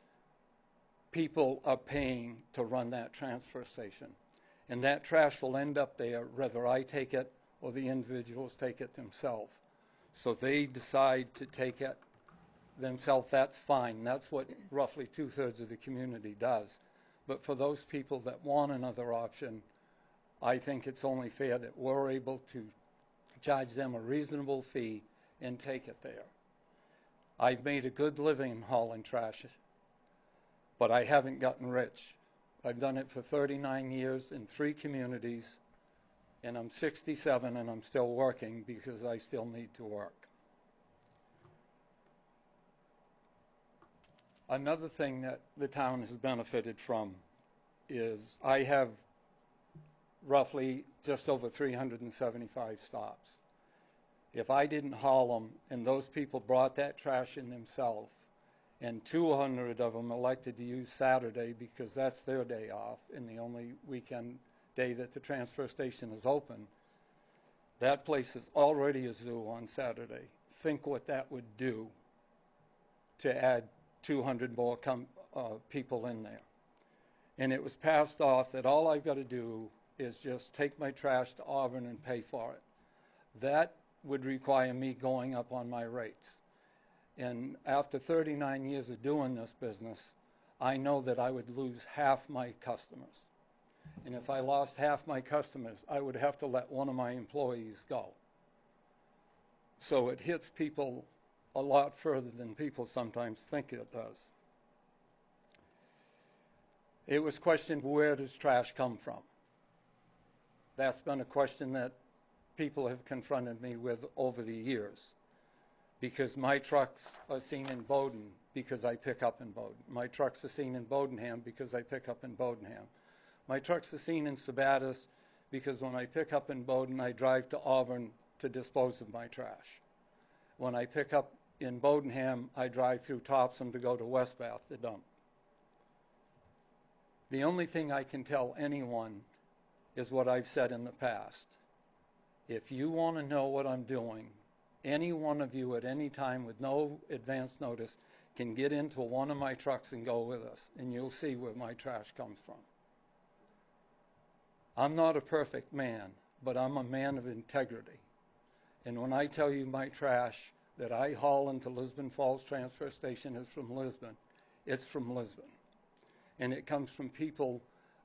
Speaker 11: people are paying to run that transfer station. And that trash will end up there whether I take it or the individuals take it themselves. So they decide to take it themselves, that's fine. That's what roughly 2/3 of the community does. But for those people that want another option, I think it's only fair that we're able to charge them a reasonable fee and take it there. I've made a good living hauling trash, but I haven't gotten rich. I've done it for 39 years in 3 communities, and I'm 67 and I'm still working because I still need to work. Another thing that the town has benefited from is I have roughly just over 375 stops. If I didn't haul them and those people brought that trash in themselves, and 200 of them elected to use Saturday because that's their day off and the only weekend day that the transfer station is open, that place is already a zoo on Saturday. Think what that would do to add 200 more people in there. And it was passed off that all I've got to do is just take my trash to Auburn and pay for it. That would require me going up on my rates. And after 39 years of doing this business, I know that I would lose half my customers. And if I lost half my customers, I would have to let one of my employees go. So it hits people a lot further than people sometimes think it does. It was questioned, where does trash come from? That's been a question that people have confronted me with over the years, because my trucks are seen in Bowdoin because I pick up in Bowdoin. My trucks are seen in Bowdenham because I pick up in Bowdenham. My trucks are seen in Sabattis because when I pick up in Bowdoin, I drive to Auburn to dispose of my trash. When I pick up in Bowdenham, I drive through Topsom to go to West Bath to dump. The only thing I can tell anyone is what I've said in the past. If you want to know what I'm doing, any one of you at any time with no advance notice can get into one of my trucks and go with us, and you'll see where my trash comes from. I'm not a perfect man, but I'm a man of integrity. And when I tell you my trash that I haul into Lisbon Falls Transfer Station is from Lisbon, it's from Lisbon. And it comes from people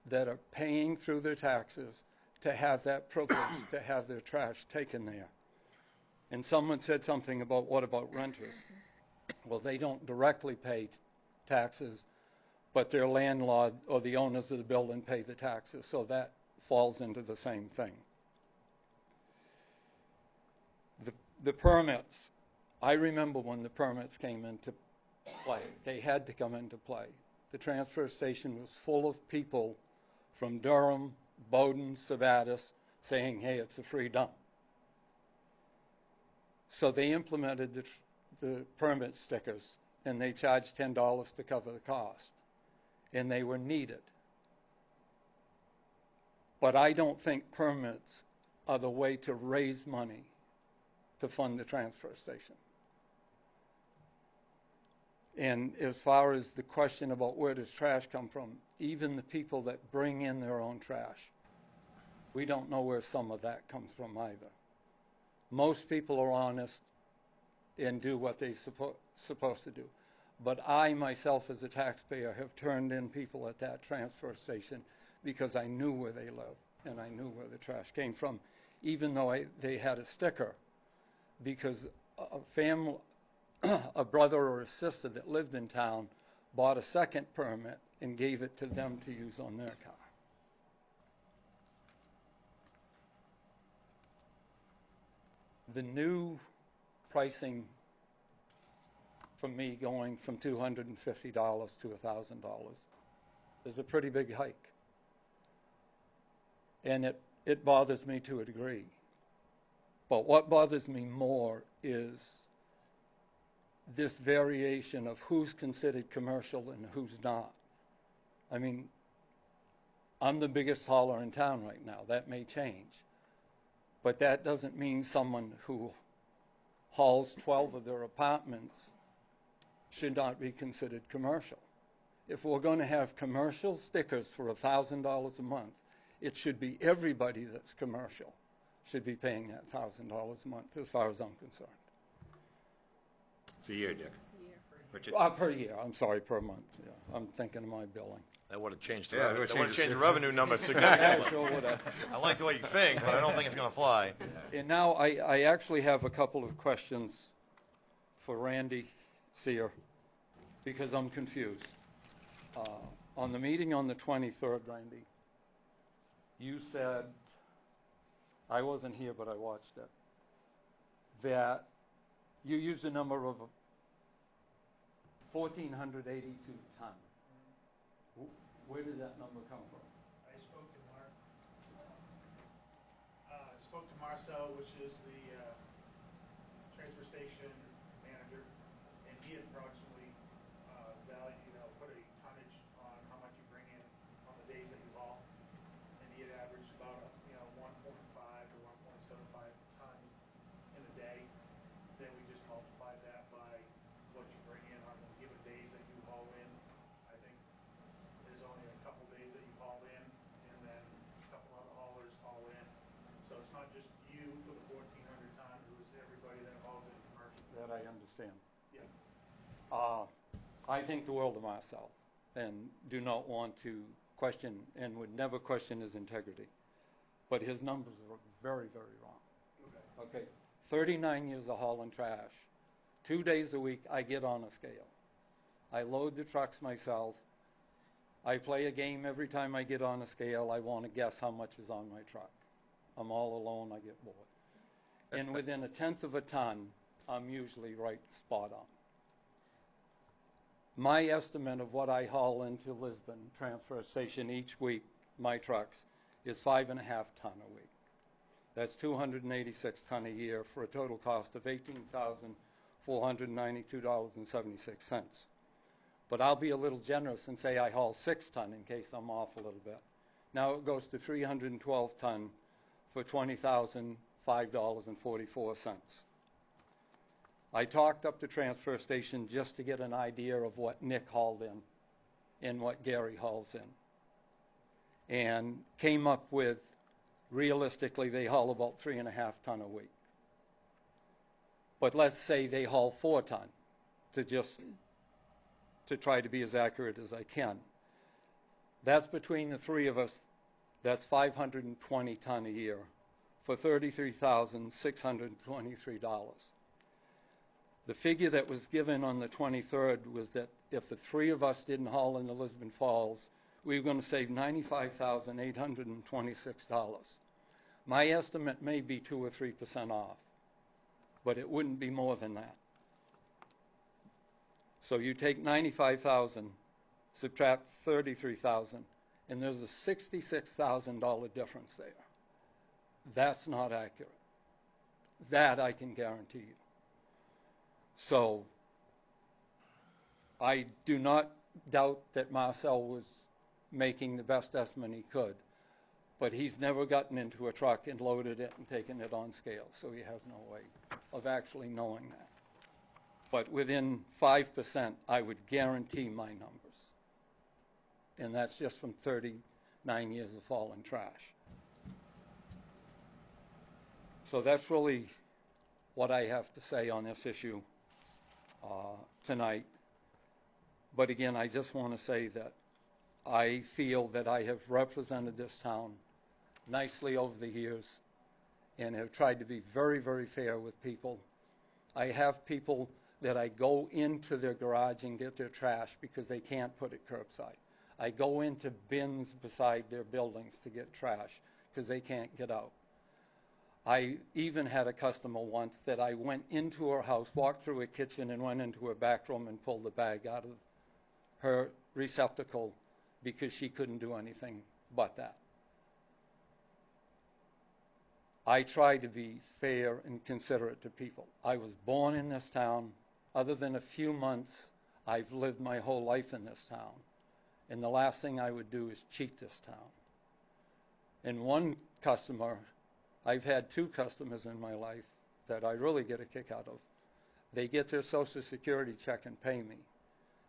Speaker 11: that are paying through their taxes to have that privilege to have their trash taken there. And someone said something about, what about renters? Well, they don't directly pay taxes, but their landlord or the owners of the building pay the taxes, so that falls into the same thing. The permits, I remember when the permits came into play. They had to come into play. The transfer station was full of people from Durham, Bowdoin, Sabattis, saying, hey, it's a free dump. So they implemented the permit stickers, and they charged $10 to cover the cost. And they were needed. But I don't think permits are the way to raise money to fund the transfer station. And as far as the question about where does trash come from, even the people that bring in their own trash, we don't know where some of that comes from either. Most people are honest and do what they're supposed to do. But I, myself, as a taxpayer, have turned in people at that transfer station because I knew where they lived and I knew where the trash came from, even though they had a sticker, because a brother or a sister that lived in town bought a second permit and gave it to them to use on their car. The new pricing for me going from $250 to $1,000 is a pretty big hike. And it bothers me to a degree. But what bothers me more is this variation of who's considered commercial and who's not. I mean, I'm the biggest hauler in town right now. That may change. But that doesn't mean someone who hauls 12 of their apartments should not be considered commercial. If we're going to have commercial stickers for $1,000 a month, it should be everybody that's commercial should be paying that $1,000 a month, as far as I'm concerned.
Speaker 8: It's a year, Dick.
Speaker 1: It's a year.
Speaker 8: Richard?
Speaker 11: Per year, I'm sorry, per month. Yeah, I'm thinking of my billing.
Speaker 7: That would have changed the
Speaker 8: Yeah,
Speaker 7: revenue.
Speaker 8: it
Speaker 7: That
Speaker 8: would've
Speaker 7: would have
Speaker 8: changed
Speaker 7: changed the
Speaker 8: the-
Speaker 7: revenue number
Speaker 11: Yeah,
Speaker 7: significantly.
Speaker 11: sure would have.
Speaker 7: I like the way you think, but I don't think it's going to fly.
Speaker 11: And now I actually have a couple of questions for Randy Sear, because I'm confused. On the meeting on the 23rd, Randy, you said, I wasn't here, but I watched it, that you used a number of 1,482 tons. Where did that number come from?
Speaker 13: I spoke to Marcel, which is the transfer station manager, and he had approximately put a tonnage on how much you bring in on the days that you haul, and he had averaged about 1.5 to 1.75 ton in a day. Then we just multiplied that by what you bring in on the given days that you haul in. I think there's only a couple days that you haul in, and then a couple other haulers haul in. So it's not just you for the 1,400 ton, it was everybody that hauls in commercial.
Speaker 11: That I understand.
Speaker 13: Yeah.
Speaker 11: I think the world of myself and do not want to question and would never question his integrity. But his numbers are very, very wrong. Okay. 39 years of hauling trash. 2 days a week I get on a scale. I load the trucks myself. I play a game every time I get on a scale. I want to guess how much is on my truck. I'm all alone. I get bored. And within 1/10 of a ton, I'm usually right spot on. My estimate of what I haul into Lisbon transfer station each week, my trucks, is 5.5 ton a week. That's 286 ton a year for a total cost of $18,492.76. But I'll be a little generous and say I haul 6 ton in case I'm off a little bit. Now it goes to 312 ton for $20,005.44. I talked up the transfer station just to get an idea of what Nick hauled in and what Gary hauls in, and came up with, realistically, they haul about 3.5 ton a week. But let's say they haul 4 ton to try to be as accurate as I can. That's between the three of us, that's 520 ton a year for $33,623. The figure that was given on the 23rd was that if the three of us didn't haul into Lisbon Falls, we were going to save $95,826. My estimate may be 2 or 3% off, but it wouldn't be more than that. So you take 95,000, subtract 33,000, and there's a $66,000 difference there. That's not accurate. That I can guarantee you. So I do not doubt that Marcel was making the best estimate he could, but he's never gotten into a truck and loaded it and taken it on scale, so he has no way of actually knowing that. But within 5%, I would guarantee my numbers. And that's just from 39 years of hauling trash. So that's really what I have to say on this issue tonight. But again, I just want to say that I feel that I have represented this town nicely over the years and have tried to be very, very fair with people. I have people that I go into their garage and get their trash because they can't put it curbside. I go into bins beside their buildings to get trash because they can't get out. I even had a customer once that I went into her house, walked through her kitchen, and went into her back room and pulled the bag out of her receptacle because she couldn't do anything but that. I try to be fair and considerate to people. I was born in this town. Other than a few months, I've lived my whole life in this town. And the last thing I would do is cheat this town. And one customer, I've had two customers in my life that I really get a kick out of. They get their Social Security check and pay me.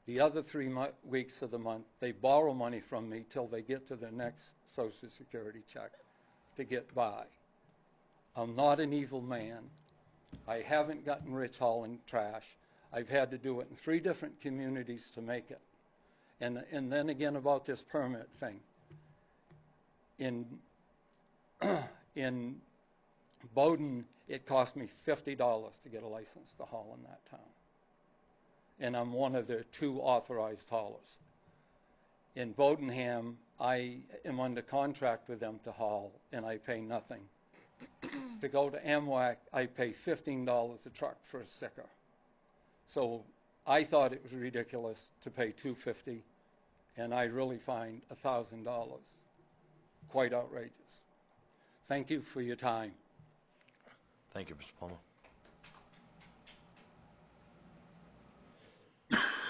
Speaker 11: The other 3 weeks of the month, they borrow money from me till they get to their next Social Security check to get by. I'm not an evil man. I haven't gotten rich hauling trash. I've had to do it in 3 different communities to make it. And then again about this permit thing. In Bowdoin, it cost me $50 to get a license to haul in that town. And I'm one of their 2 authorized haulers. In Bowdenham, I am under contract with them to haul, and I pay nothing. To go to Amway, I pay $15 a truck for a sticker. So I thought it was ridiculous to pay $250, and I really find $1,000 quite outrageous. Thank you for your time.
Speaker 7: Thank you, Mr. Plummer.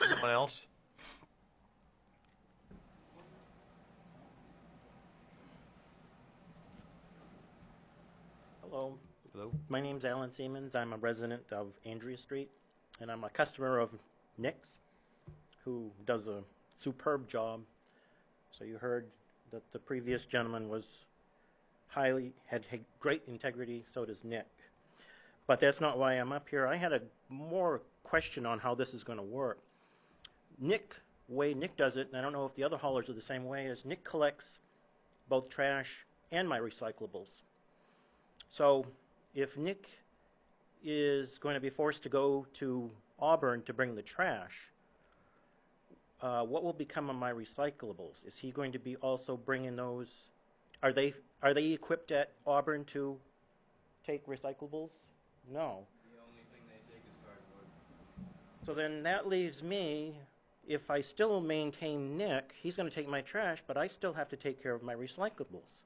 Speaker 7: Anyone else?
Speaker 14: Hello.
Speaker 7: Hello.
Speaker 14: My name's Alan Siemens. I'm a resident of Andrea Street, and I'm a customer of Nick's, who does a superb job. So you heard that the previous gentleman had great integrity, so does Nick. But that's not why I'm up here. I had a more question on how this is going to work. Way Nick does it, and I don't know if the other haulers are the same way, is Nick collects both trash and my recyclables. So if Nick is going to be forced to go to Auburn to bring the trash, what will become of my recyclables? Is he going to be also bringing those? Are they equipped at Auburn to take recyclables? No.
Speaker 8: The only thing they take is cardboard.
Speaker 14: So then that leaves me, if I still maintain Nick, he's going to take my trash, but I still have to take care of my recyclables.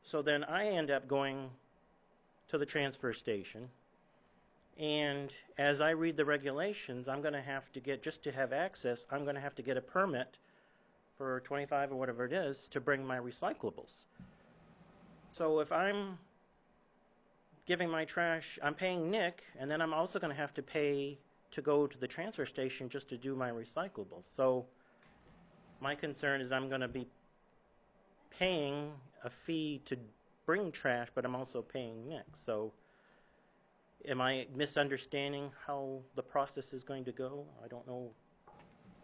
Speaker 14: So then I end up going to the transfer station, and as I read the regulations, I'm going to have to get, just to have access, I'm going to have to get a permit for $25 or whatever it is to bring my recyclables. So if I'm giving my trash, I'm paying Nick, and then I'm also going to have to pay to go to the transfer station just to do my recyclables. So my concern is I'm going to be paying a fee to bring trash, but I'm also paying Nick. So am I misunderstanding how the process is going to go? I don't know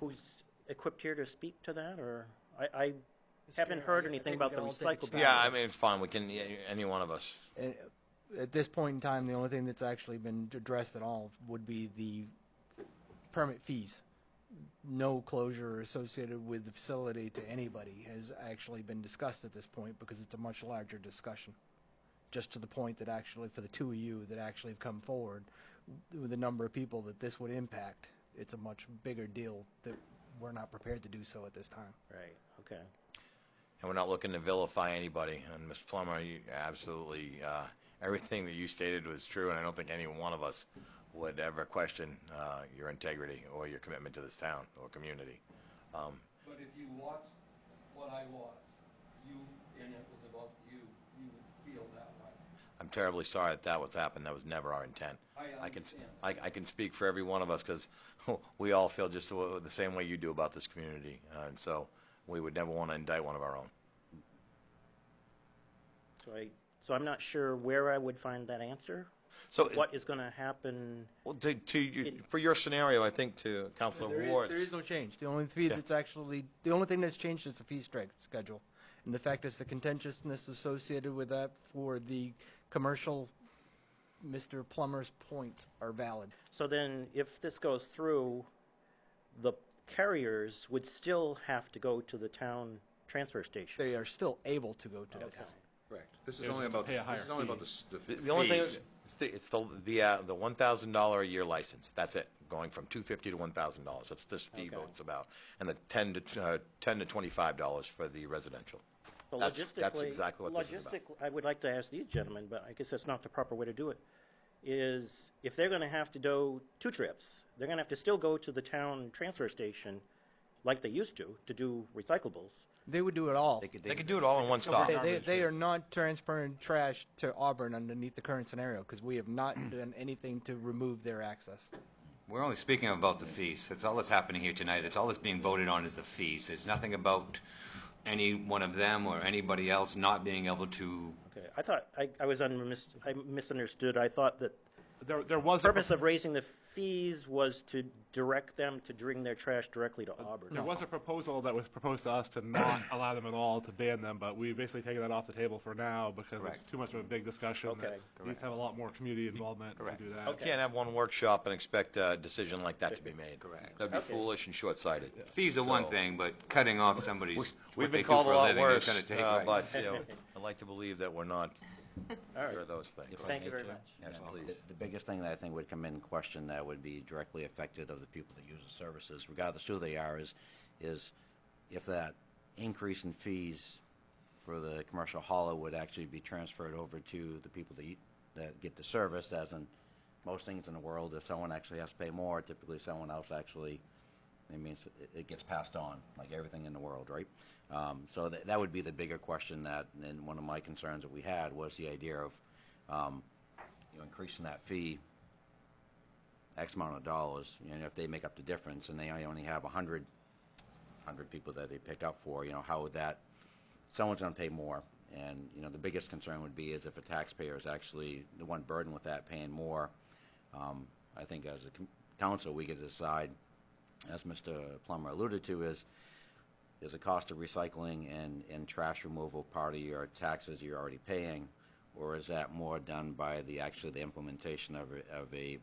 Speaker 14: who's equipped here to speak to that, or I haven't heard anything about the recyclables.
Speaker 7: Yeah, I mean, it's fine. We can, any one of us.
Speaker 2: At this point in time, the only thing that's actually been addressed at all would be the permit fees. No closure associated with the facility to anybody has actually been discussed at this point, because it's a much larger discussion. Just to the point that actually, for the 2 of you that actually have come forward, with the number of people that this would impact, it's a much bigger deal that we're not prepared to do so at this time.
Speaker 14: Right, okay.
Speaker 7: And we're not looking to vilify anybody. And Mr. Plummer, you absolutely, everything that you stated was true, and I don't think any one of us would ever question your integrity or your commitment to this town or community.
Speaker 11: But if you watched what I watched, and it was about you would feel that way.
Speaker 7: I'm terribly sorry that was happened. That was never our intent. I can speak for every one of us, because we all feel just the same way you do about this community, and so we would never want to indict one of our own.
Speaker 14: So I'm not sure where I would find that answer.
Speaker 7: So
Speaker 14: what is going to happen?
Speaker 7: Well, for your scenario, I think to Councilor Ward,
Speaker 2: there is no change. The only fee that's the only thing that's changed is the fee schedule, and the fact is the contentiousness associated with that for the commercial. Mr. Plummer's points are valid.
Speaker 14: So then, if this goes through, the carriers would still have to go to the town transfer station.
Speaker 2: They are still able to go to the town.
Speaker 15: Correct. This is only about the fees.
Speaker 7: The only thing it's the $1,000 a year license. That's it. Going from $250 to $1,000. That's this fee vote's about, and the $10 to $25 for the residential.
Speaker 14: So
Speaker 7: that's exactly what this is about.
Speaker 14: I would like to ask these gentlemen, but I guess that's not the proper way to do it, is if they're going to have to do 2 trips, they're going to have to still go to the town transfer station like they used to do recyclables,
Speaker 2: They would do it all.
Speaker 7: They could do it all in one stop.
Speaker 2: They are not transferring trash to Auburn underneath the current scenario because we have not done anything to remove their access.
Speaker 8: We're only speaking about the fees. That's all that's happening here tonight. That's all that's being voted on is the fees. There's nothing about any one of them or anybody else not being able to.
Speaker 14: Okay, I thought I misunderstood. I thought that
Speaker 16: there was
Speaker 14: the purpose of raising the fees was to direct them to bring their trash directly to Auburn.
Speaker 16: There was a proposal that was proposed to us to not allow them at all, to ban them, but we've basically taken that off the table for now because it's too much of a big discussion.
Speaker 14: Okay.
Speaker 16: That needs to have a lot more community involvement to do that.
Speaker 7: You can't have one workshop and expect a decision like that to be made.
Speaker 8: Correct.
Speaker 7: That'd be foolish and short-sighted.
Speaker 8: Fees are one thing, but cutting off somebody's
Speaker 7: We've
Speaker 8: what they
Speaker 7: been
Speaker 8: do
Speaker 7: called
Speaker 8: for
Speaker 7: a lot
Speaker 8: living
Speaker 7: worse,
Speaker 8: is going to take.
Speaker 7: but I'd like to believe that we're not sure of those things.
Speaker 14: Thank you very much.
Speaker 7: Yes,
Speaker 4: You know,
Speaker 7: please.
Speaker 4: The biggest thing that I think would come in question that would be directly affected of the people that use the services, regardless who they are, is if that increase in fees for the commercial hauler would actually be transferred over to the people that get the service, as in most things in the world, if someone actually has to pay more, typically someone else actually, it gets passed on, like everything in the world, right? So that would be the bigger question and one of my concerns that we had was the idea of increasing that fee X amount of dollars, if they make up the difference and they only have 100 people that they pick up for, how would that, someone's going to pay more. And, the biggest concern would be is if a taxpayer is actually the one burdened with that paying more. I think as a council, we get to decide, as Mr. Plummer alluded to, is the cost of recycling and trash removal part of your taxes you're already paying, or is that more done by the implementation of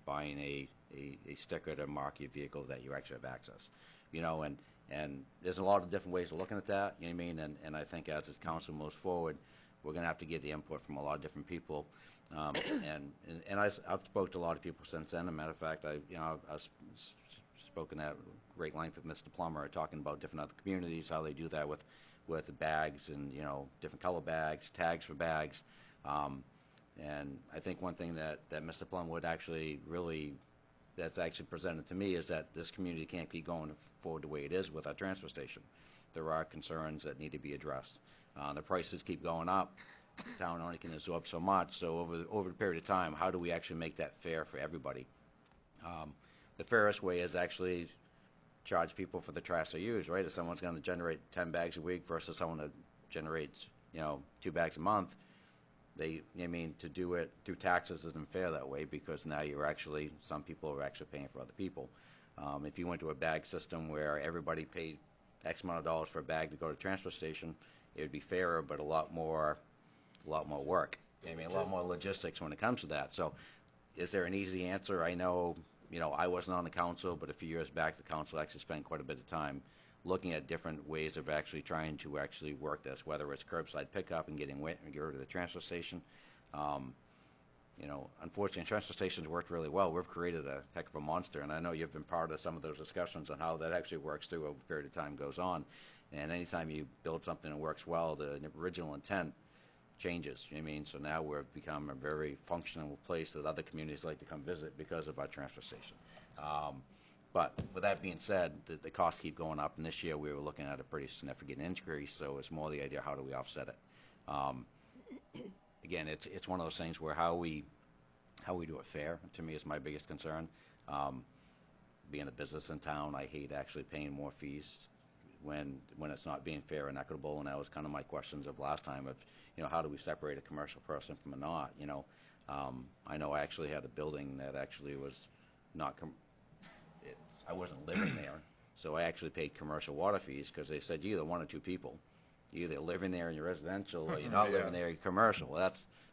Speaker 4: buying a sticker to mark your vehicle that you actually have access, and there's a lot of different ways of looking at that, you know what I mean, and I think as this council moves forward, we're going to have to get the input from a lot of different people, and I've spoke to a lot of people since then. As a matter of fact, I've spoken at great length with Mr. Plummer, talking about different other communities, how they do that with the bags and different color bags, tags for bags. And I think one thing that Mr. Plum would actually that's actually presented to me is that this community can't keep going forward the way it is with our transfer station. There are concerns that need to be addressed. The prices keep going up. The town only can absorb so much. So over the period of time, how do we actually make that fair for everybody? The fairest way is actually charge people for the trash they use, right? If someone's going to generate 10 bags a week versus someone that generates 2 bags a month, to do it through taxes isn't fair that way, because now some people are actually paying for other people. If you went to a bag system where everybody paid X amount of dollars for a bag to go to the transfer station, it would be fairer, but a lot more work. A lot more logistics when it comes to that. So is there an easy answer? I know, I wasn't on the council, but a few years back, the council actually spent quite a bit of time looking at different ways of actually trying to actually work this, whether it's curbside pickup and getting rid of the transfer station. Unfortunately, transfer stations worked really well. We've created a heck of a monster, and I know you've been part of some of those discussions on how that actually works through over a period of time goes on. And anytime you build something that works well, the original intent changes. So now we've become a very functional place that other communities like to come visit because of our transfer station. But with that being said, the costs keep going up, and this year we were looking at a pretty significant increase, so it's more the idea, how do we offset it? Again, it's one of those things where how we do it fair, to me, is my biggest concern. Being a business in town, I hate actually paying more fees when it's not being fair and equitable, and that was kind of my questions of last time of, how do we separate a commercial person from a not, I know I actually had a building that actually was not, I wasn't living there, so I actually paid commercial water fees because they said you're either one or two people. You're either living there and you're residential, or you're not living there, you're commercial.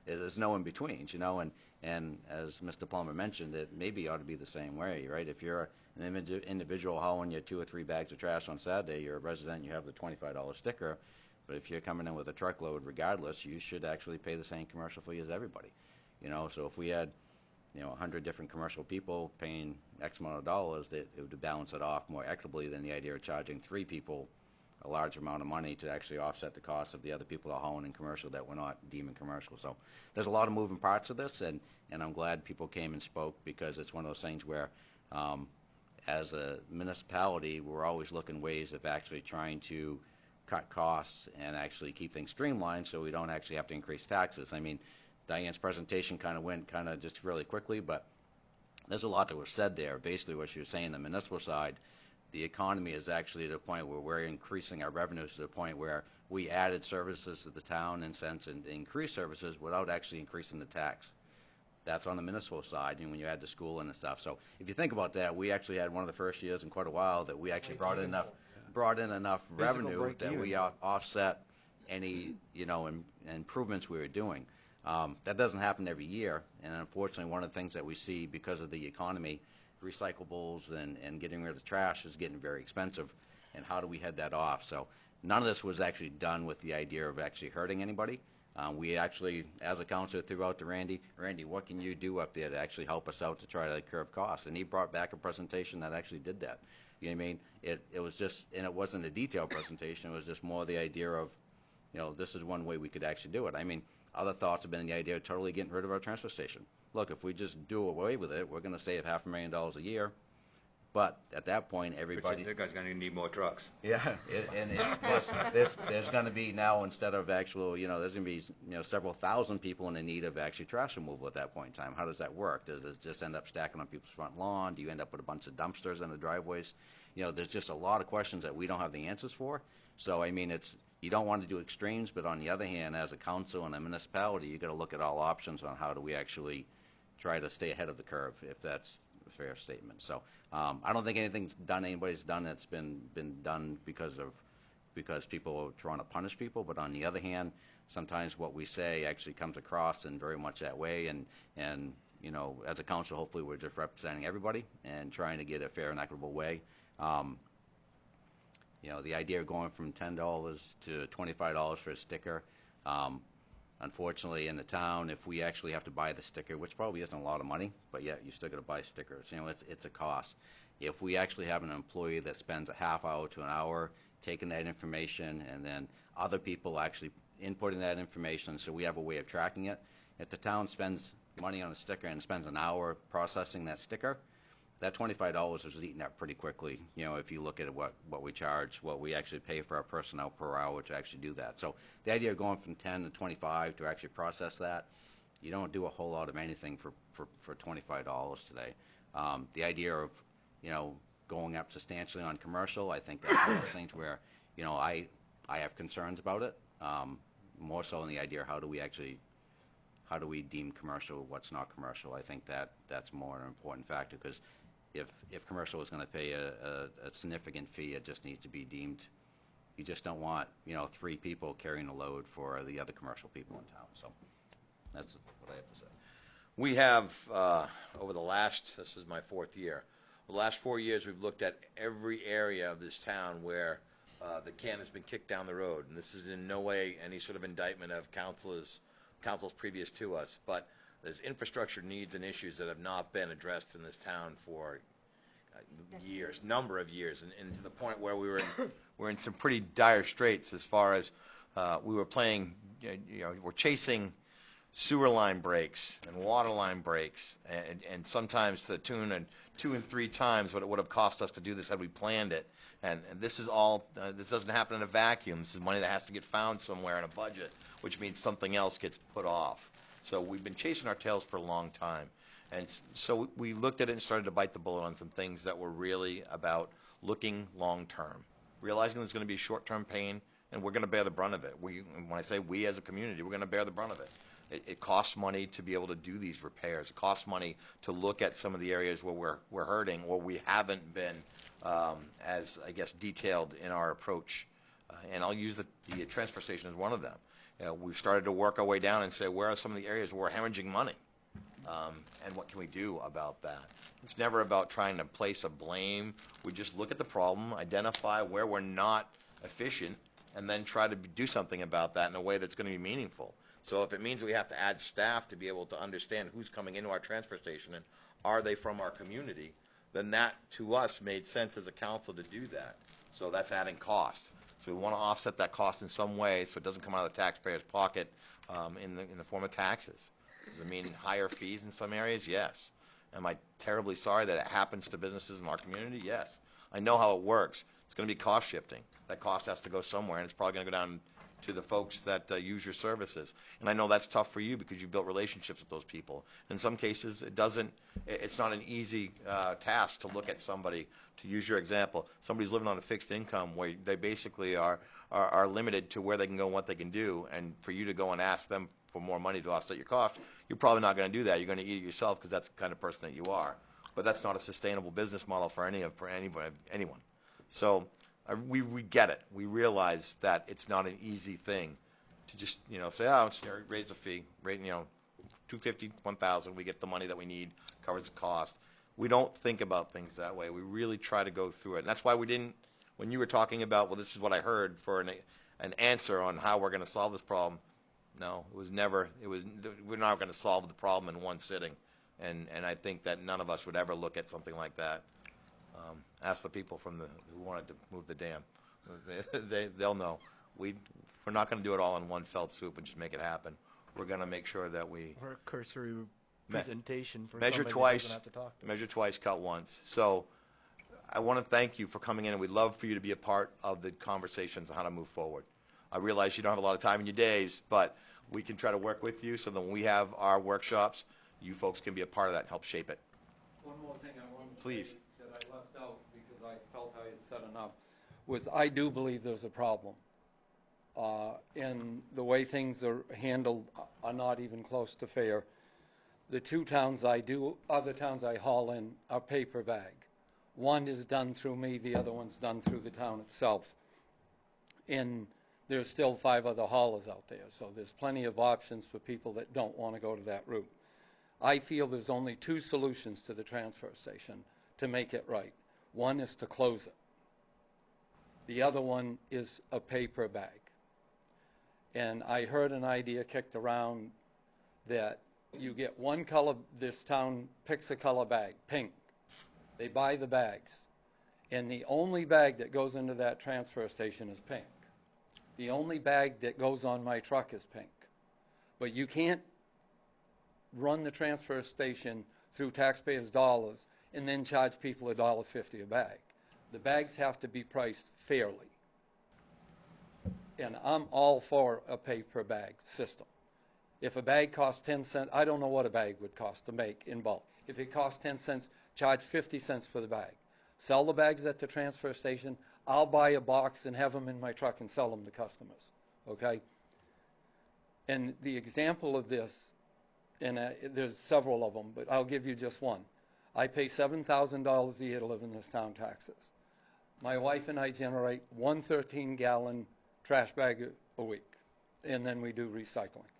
Speaker 4: There's no in betweens, and as Mr. Plummer mentioned, it maybe ought to be the same way, right? If you're an individual hauling your 2 or 3 bags of trash on Saturday, you're a resident, you have the $25 sticker, but if you're coming in with a truckload, regardless, you should actually pay the same commercial fee as everybody. So if we had 100 different commercial people paying X amount of dollars, that it would balance it off more equitably than the idea of charging 3 people a large amount of money to actually offset the cost of the other people that are hauling in commercial that we're not deeming commercial. So there's a lot of moving parts of this, and I'm glad people came and spoke, because it's one of those things where as a municipality, we're always looking ways of actually trying to cut costs and actually keep things streamlined so we don't actually have to increase taxes. I mean, Diane's presentation kind of went just really quickly, but there's a lot that was said there. Basically what she was saying, the municipal side, the economy is actually at a point where we're increasing our revenues to the point where we added services to the town in sense and increased services without actually increasing the tax. That's on the municipal side, and when you add the school and stuff. So if you think about that, we actually had one of the first years in quite a while that we actually brought in enough revenue that we offset any improvements we were doing. That doesn't happen every year, and unfortunately, one of the things that we see because of the economy, recyclables and getting rid of trash is getting very expensive. And how do we head that off? So none of this was actually done with the idea of actually hurting anybody. We actually, as a council, threw out to Randy, what can you do up there to actually help us out to try to curb costs? And he brought back a presentation that actually did that. You know what I mean? It was just, and it wasn't a detailed presentation, it was just more the idea of, this is one way we could actually do it. I mean, other thoughts have been the idea of totally getting rid of our transfer station. Look, if we just do away with it, we're going to save $500,000 a year. But at that point, everybody...
Speaker 8: That guy's going to need more trucks.
Speaker 4: Yeah, there's going to be now, instead of actual, there's going to be several thousand people in the need of actually trash removal at that point in time. How does that work? Does it just end up stacking on people's front lawn? Do you end up with a bunch of dumpsters in the driveways? There's just a lot of questions that we don't have the answers for. So, I mean, you don't want to do extremes, but on the other hand, as a council and a municipality, you got to look at all options on how do we actually try to stay ahead of the curve, if that's a fair statement. So I don't think anybody's done that's been done because people are trying to punish people. But on the other hand, sometimes what we say actually comes across in very much that way. And as a council, hopefully we're just representing everybody and trying to get a fair and equitable way. The idea of going from $10 to $25 for a sticker. Unfortunately, in the town, if we actually have to buy the sticker, which probably isn't a lot of money, but yet you still got to buy stickers. It's a cost. If we actually have an employee that spends a half hour to an hour taking that information, and then other people actually inputting that information, so we have a way of tracking it. If the town spends money on a sticker and spends an hour processing that sticker, that $25 is eaten up pretty quickly. If you look at what we charge, what we actually pay for our personnel per hour to actually do that. So the idea of going from 10 to 25 to actually process that, you don't do a whole lot of anything for $25 today. The idea of going up substantially on commercial, I think that's one of those things where I have concerns about it. More so in the idea of how do we deem commercial what's not commercial. I think that's more an important factor, because if commercial is going to pay a significant fee, it just needs to be deemed. You just don't want 3 people carrying a load for the other commercial people in town. So that's what I have to say.
Speaker 7: We have over this is my 4th year. The last 4 years, we've looked at every area of this town where the can has been kicked down the road, and this is in no way any sort of indictment of councils previous to us, but there's infrastructure needs and issues that have not been addressed in this town for number of years, and to the point where we're in some pretty dire straits as far as we're chasing sewer line breaks and water line breaks, and sometimes the tune of 2 and 3 times what it would have cost us to do this had we planned it. And this is all, this doesn't happen in a vacuum. This is money that has to get found somewhere in a budget, which means something else gets put off. So we've been chasing our tails for a long time. And so we looked at it and started to bite the bullet on some things that were really about looking long term, realizing there's going to be short-term pain, and we're going to bear the brunt of it. When I say we as a community, we're going to bear the brunt of it. It costs money to be able to do these repairs. It costs money to look at some of the areas where we're hurting, or we haven't been as, I guess, detailed in our approach. And I'll use the transfer station as one of them. We've started to work our way down and say, where are some of the areas where we're hemorrhaging money? And what can we do about that? It's never about trying to place a blame. We just look at the problem, identify where we're not efficient, and then try to do something about that in a way that's going to be meaningful. So if it means we have to add staff to be able to understand who's coming into our transfer station and are they from our community, then that, to us, made sense as a council to do that. So that's adding cost. So we want to offset that cost in some way so it doesn't come out of the taxpayer's pocket in the form of taxes. Does it mean higher fees in some areas? Yes. Am I terribly sorry that it happens to businesses in our community? Yes. I know how it works. It's going to be cost shifting. That cost has to go somewhere, and it's probably going to go down to the folks that use your services. And I know that's tough for you because you built relationships with those people. In some cases, it's not an easy task to look at somebody, to use your example. Somebody's living on a fixed income where they basically are limited to where they can go and what they can do. And for you to go and ask them for more money to offset your cost, you're probably not going to do that. You're going to eat it yourself because that's the kind of person that you are. But that's not a sustainable business model for anyone. So we get it. We realize that it's not an easy thing to just say, oh, it's raise the fee, rate $250, $1,000. We get the money that we need, covers the cost. We don't think about things that way. We really try to go through it. And that's why we didn't. When you were talking about, well, this is what I heard for an answer on how we're going to solve this problem. No, it was never. We're not going to solve the problem in one sitting. And I think that none of us would ever look at something like that. Ask the people who wanted to move the dam. They'll know. We're not going to do it all in one fell swoop and just make it happen. We're going to make sure that we
Speaker 2: Or a cursory presentation for
Speaker 7: measure
Speaker 2: somebody
Speaker 7: twice,
Speaker 2: who doesn't have to talk to.
Speaker 7: measure twice, cut once. So I want to thank you for coming in, and we'd love for you to be a part of the conversations on how to move forward. I realize you don't have a lot of time in your days, but we can try to work with you so that when we have our workshops, you folks can be a part of that and help shape it.
Speaker 11: One more thing I wanted to
Speaker 7: Please.
Speaker 11: say that I left out because I felt I had said enough was I do believe there's a problem. And the way things are handled are not even close to fair. The other towns I haul in are paper bag. One is done through me, the other one's done through the town itself. And there's still 5 other haulers out there, so there's plenty of options for people that don't want to go to that route. I feel there's only 2 solutions to the transfer station to make it right. One is to close it. The other one is a paper bag. And I heard an idea kicked around that you get one color, this town picks a color bag, pink. They buy the bags. And the only bag that goes into that transfer station is pink. The only bag that goes on my truck is pink. But you can't run the transfer station through taxpayers' dollars and then charge people $1.50 a bag. The bags have to be priced fairly. And I'm all for a pay-per-bag system. If a bag costs 10 cents, I don't know what a bag would cost to make in bulk. If it costs 10 cents, charge 50 cents for the bag. Sell the bags at the transfer station. I'll buy a box and have them in my truck and sell them to customers, okay? And the example of this, and there's several of them, but I'll give you just one. I pay $7,000 a year to live in this town taxes. My wife and I generate 1 13-gallon trash bag a week, and then we do recycling.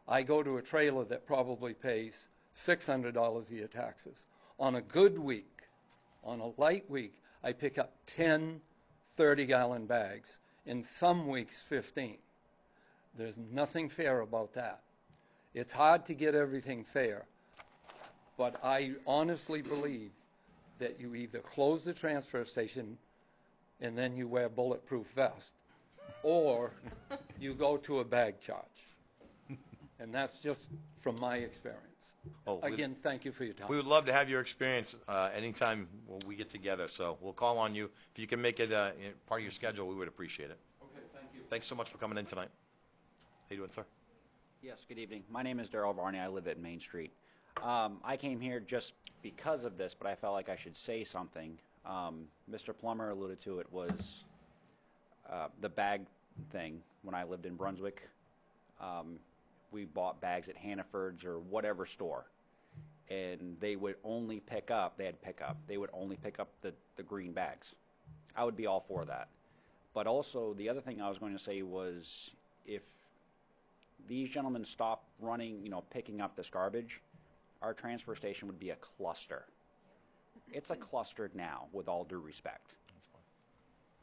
Speaker 11: I go to a trailer that probably pays $600 a year taxes. On a good week, on a light week, I pick up 10 30-gallon bags, in some weeks 15. There's nothing fair about that. It's hard to get everything fair, but I honestly believe that you either close the transfer station and then you wear bulletproof vest, or you go to a bag charge. And that's just from my experience. Again, thank you for your time.
Speaker 7: We would love to have your experience anytime we get together, so we'll call on you. If you can make it part of your schedule, we would appreciate it.
Speaker 11: Okay, thank you.
Speaker 7: Thanks so much for coming in tonight. How you doing, sir?
Speaker 17: Yes, good evening. My name is Darrell Varney. I live at Main Street. I came here just because of this, but I felt like I should say something. Mr. Plummer alluded to it, was the bag thing. When I lived in Brunswick, we bought bags at Hannaford's or whatever store, and they would only pick up, they would only pick up the green bags. I would be all for that. But also, the other thing I was going to say was, if these gentlemen stop running, picking up this garbage, our transfer station would be a cluster. It's a cluster now, with all due respect.
Speaker 7: That's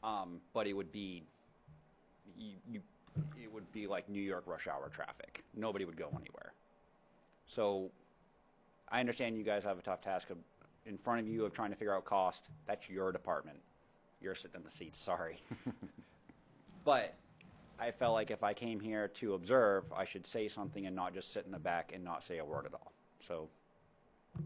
Speaker 7: fine.
Speaker 17: But it would be, it would be like New York rush hour traffic. Nobody would go anywhere. So I understand you guys have a tough task in front of you of trying to figure out cost. That's your department. You're sitting in the seats, sorry. But I felt like if I came here to observe, I should say something and not just sit in the back and not say a word at all. So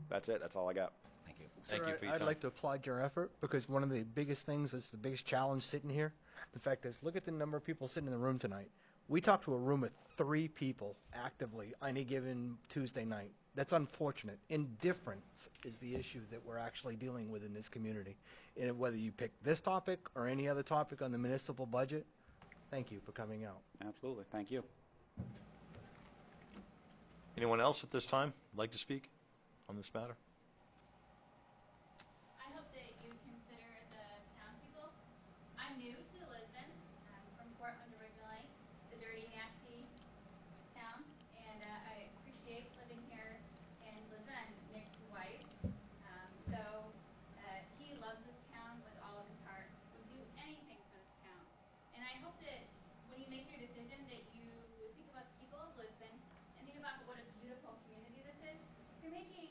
Speaker 17: that's it. That's all I got.
Speaker 4: Thank you.
Speaker 7: Thank you for your
Speaker 2: I'd
Speaker 7: time.
Speaker 2: like to applaud your effort, because one of the biggest things that's the biggest challenge sitting here, the fact is, look at the number of people sitting in the room tonight. We talked to a room of 3 people actively on any given Tuesday night. That's unfortunate. Indifference is the issue that we're actually dealing with in this community. And whether you pick this topic or any other topic on the municipal budget, thank you for coming out.
Speaker 17: Absolutely. Thank you.
Speaker 7: Anyone else at this time like to speak on this matter?
Speaker 18: I hope that you consider the townspeople. I'm new to Lisbon. I'm from Portland originally, the dirty, nasty town, and I appreciate living here in Lisbon. I'm Nick's wife, he loves this town with all of his heart, would do anything for this town. And I hope that when you make your decision that you think about the people of Lisbon and think about what a beautiful community this is. They're making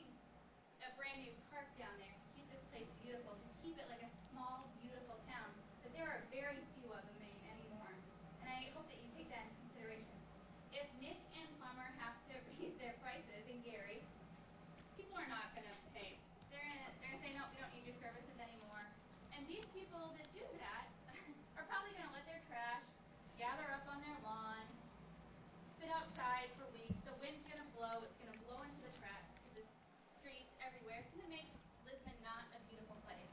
Speaker 18: a brand new park down there to keep this place beautiful, to keep it like a small, beautiful town that there are very few of in Maine anymore. And I hope that you take that into consideration. If Nick and Plummer have to raise their prices, and Gary, people are not going to pay. They're going to say, no, we don't need your services anymore. And these people that do that are probably going to let their trash gather up on their lawn, sit outside for weeks. The wind's going to blow. It's going to blow into the streets everywhere. It's going to make Lisbon not a beautiful place.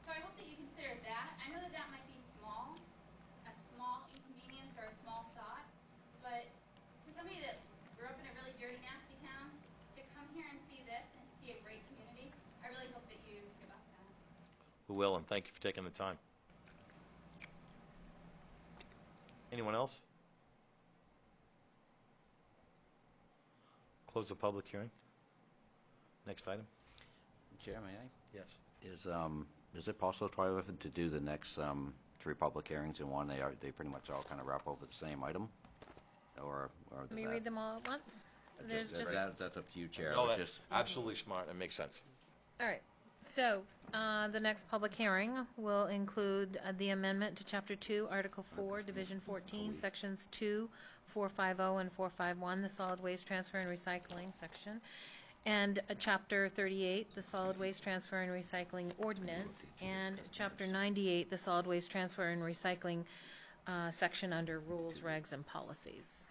Speaker 18: So I hope that you consider that. I know that that might be small, a small inconvenience or a small thought, but to somebody that grew up in a really dirty, nasty town, to come here and see this and to see a great community, I really hope that you think about that.
Speaker 7: We will, and thank you for taking the time. Anyone else? Close the public hearing. Next item.
Speaker 4: Chair, may I?
Speaker 7: Yes.
Speaker 4: Is it possible to do the next 3 public hearings in one? They pretty much all kind of wrap over the same item? Or
Speaker 5: Let me read them all at once. There's just
Speaker 4: That's up to you, Chair.
Speaker 7: No, that's absolutely smart. It makes sense.
Speaker 5: All right. So, the next public hearing will include the amendment to Chapter 2, Article 4, Division 14, Sections 2, 450, and 451, the Solid Waste Transfer and Recycling section, and Chapter 38, the Solid Waste Transfer and Recycling Ordinance, and Chapter 98, the Solid Waste Transfer and Recycling section under Rules, Regs, and Policies.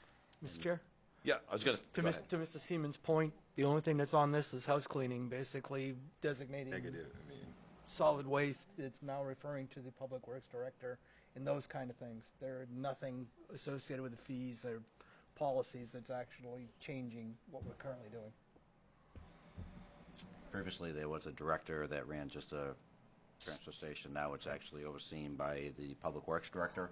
Speaker 2: Mr. Chair?
Speaker 7: Yeah, I was going
Speaker 2: to Mr. Seaman's point, the only thing that's on this is house cleaning, basically designating solid waste. It's now referring to the Public Works Director and those kind of things. There's nothing associated with the fees or policies that's actually changing what we're currently doing.
Speaker 4: Previously, there was a director that ran just a transfer station. Now it's actually overseen by the Public Works Director.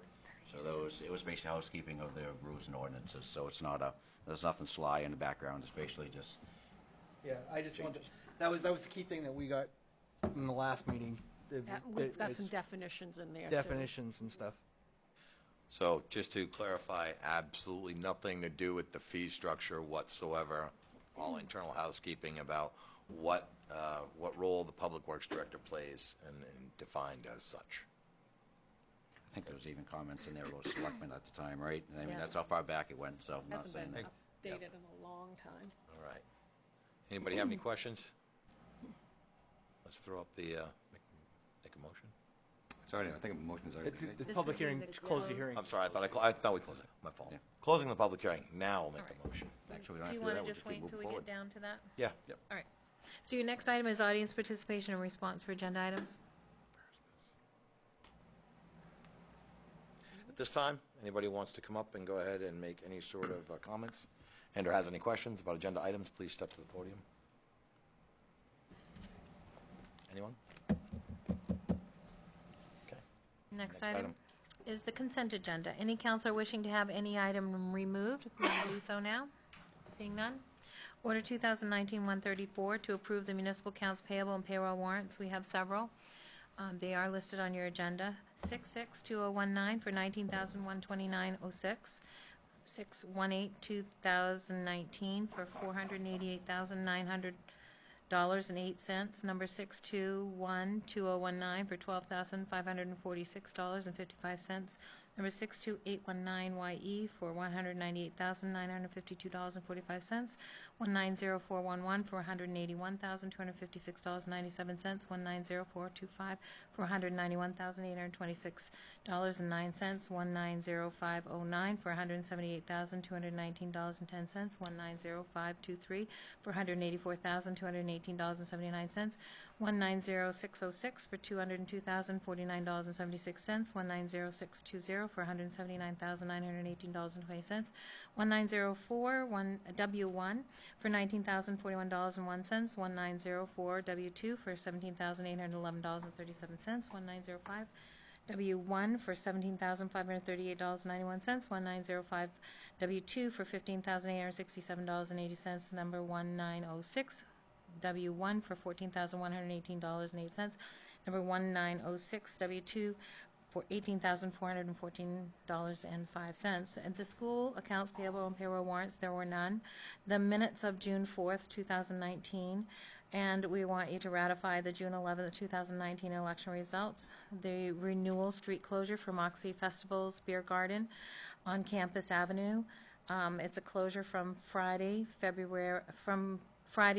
Speaker 4: So it was basically housekeeping of the rules and ordinances. So it's not there's nothing sly in the background. It's basically just
Speaker 2: Yeah, I just wanted, that was the key thing that we got in the last meeting.
Speaker 10: We've got some definitions in there,
Speaker 2: definitions and stuff.
Speaker 7: So just to clarify, absolutely nothing to do with the fee structure whatsoever. All internal housekeeping about what role the Public Works Director plays and defined as such.
Speaker 4: I think there was even comments in there about selectmen at the time, right? I mean,
Speaker 10: Yes.
Speaker 4: that's how far back it went, so I'm not
Speaker 10: Hasn't
Speaker 4: saying
Speaker 10: been
Speaker 4: that.
Speaker 10: updated in a long time.
Speaker 7: All right. Anybody have any questions? Let's throw up the, make a motion.
Speaker 8: Sorry, I think a motion is already
Speaker 2: It's
Speaker 8: made.
Speaker 2: the public hearing, close the hearing.
Speaker 7: I'm sorry, I thought we closed it. My fault.
Speaker 4: Yeah.
Speaker 7: Closing the public hearing. Now we'll make the motion.
Speaker 4: Actually, we don't
Speaker 5: Do you
Speaker 4: have to
Speaker 5: want
Speaker 4: do
Speaker 5: to
Speaker 4: that. We'll
Speaker 5: just wait
Speaker 4: keep
Speaker 5: until we
Speaker 4: moving
Speaker 5: get down to that?
Speaker 7: Yeah.
Speaker 4: Yep.
Speaker 5: All right. So your next item is audience participation and response for agenda items.
Speaker 7: At this time, anybody wants to come up and go ahead and make any sort of comments and or has any questions about agenda items, please step to the podium. Anyone? Okay.
Speaker 5: Next item is the consent agenda. Any counselor wishing to have any item removed may do so now. Seeing none. Order 2019-134 to approve the municipal accounts payable and payroll warrants. We have several. They are listed on your agenda. 662019 for $19,129.06. 618-2019 for $488,900.08. Number 6212019 for $12,546.55. Number 62819YE for $198,952.45. 190411 for $181,256.97. 190425 for $191,826.09. 190509 for $178,219.10. 190523 for $184,218.79. 190606 for $202,049.76. 190620 for $179,918.20. 1904 W1 for $19,041.01. 1904 W2 for $17,811.37. 1905 W1 for $17,538.91. 1905 W2 for $15,867.80. Number 1906 W1 for $14,118.08. Number 1906 W2 for $18,414.05. At the school accounts payable and payroll warrants, there were none. The minutes of June 4th, 2019, and we want you to ratify the June 11th, 2019 election results. The renewal street closure for Moxie Festival's Beer Garden on Campus Avenue. It's a closure from Friday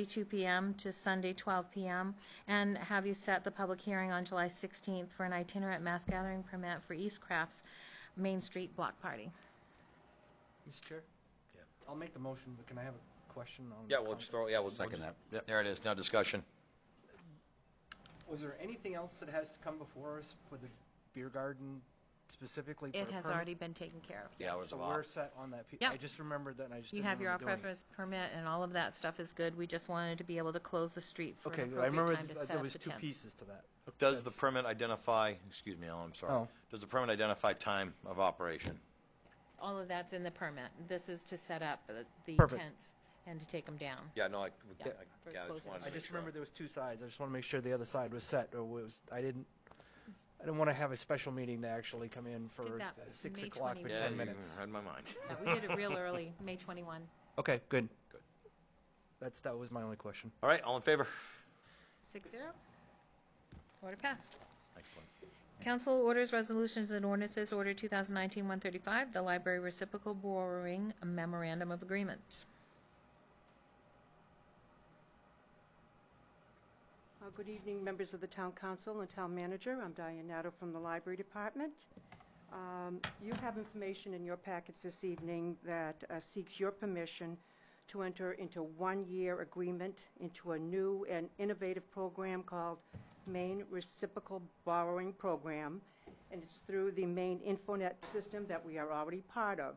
Speaker 5: 2 p.m. to Sunday 12 p.m. and have you set the public hearing on July 16th for an itinerant mass gathering permit for East Crafts Main Street Block Party.
Speaker 2: Mr. Chair? Yeah. I'll make the motion, but can I have a question on?
Speaker 7: Yeah, we'll just throw, we'll second that. Yep. There it is, now discussion.
Speaker 2: Was there anything else that has to come before us for the beer garden specifically?
Speaker 5: It has already been taken care of.
Speaker 7: Yeah, it was
Speaker 2: so we're set on that.
Speaker 5: Yep.
Speaker 2: I just remembered that, and I just
Speaker 5: You
Speaker 2: didn't
Speaker 5: have your
Speaker 2: remember doing
Speaker 5: off-premise permit, and all of that stuff is good. We just wanted to be able to close the street for
Speaker 2: Okay,
Speaker 5: an
Speaker 2: I remember
Speaker 5: appropriate time to set
Speaker 2: there
Speaker 5: up
Speaker 2: was
Speaker 5: the
Speaker 2: two
Speaker 5: tent.
Speaker 2: pieces to that.
Speaker 7: Does the permit identify, excuse me, Alan, I'm sorry.
Speaker 2: Oh.
Speaker 7: Does the permit identify time of operation?
Speaker 5: All of that's in the permit. This is to set up the
Speaker 2: Perfect.
Speaker 5: tents and to take them down.
Speaker 7: Yeah, no,
Speaker 5: for
Speaker 7: I just wanted to
Speaker 2: I
Speaker 7: make
Speaker 2: just
Speaker 7: sure.
Speaker 2: remember there was two sides. I just want to make sure the other side was set, or was I didn't want to have a special meeting to actually come in for
Speaker 5: Did that
Speaker 2: 6
Speaker 5: May
Speaker 2: o'clock for
Speaker 5: 21.
Speaker 2: 10
Speaker 7: you
Speaker 2: minutes.
Speaker 7: read my mind.
Speaker 5: Yeah, we did it real early, May 21.
Speaker 2: Okay, good. That was my only question.
Speaker 7: All right, all in favor?
Speaker 5: 6-0. Order passed.
Speaker 7: Excellent.
Speaker 5: Council orders, resolutions, and ordinances. Order 2019-135, the Library Reciprocal Borrowing Memorandum of Agreement.
Speaker 19: Good evening, members of the Town Council and Town Manager. I'm Diane Nato from the Library Department. You have information in your packets this evening that seeks your permission to enter into one-year agreement into a new and innovative program called Maine Reciprocal Borrowing Program, and it's through the Maine Infonet system that we are already part of.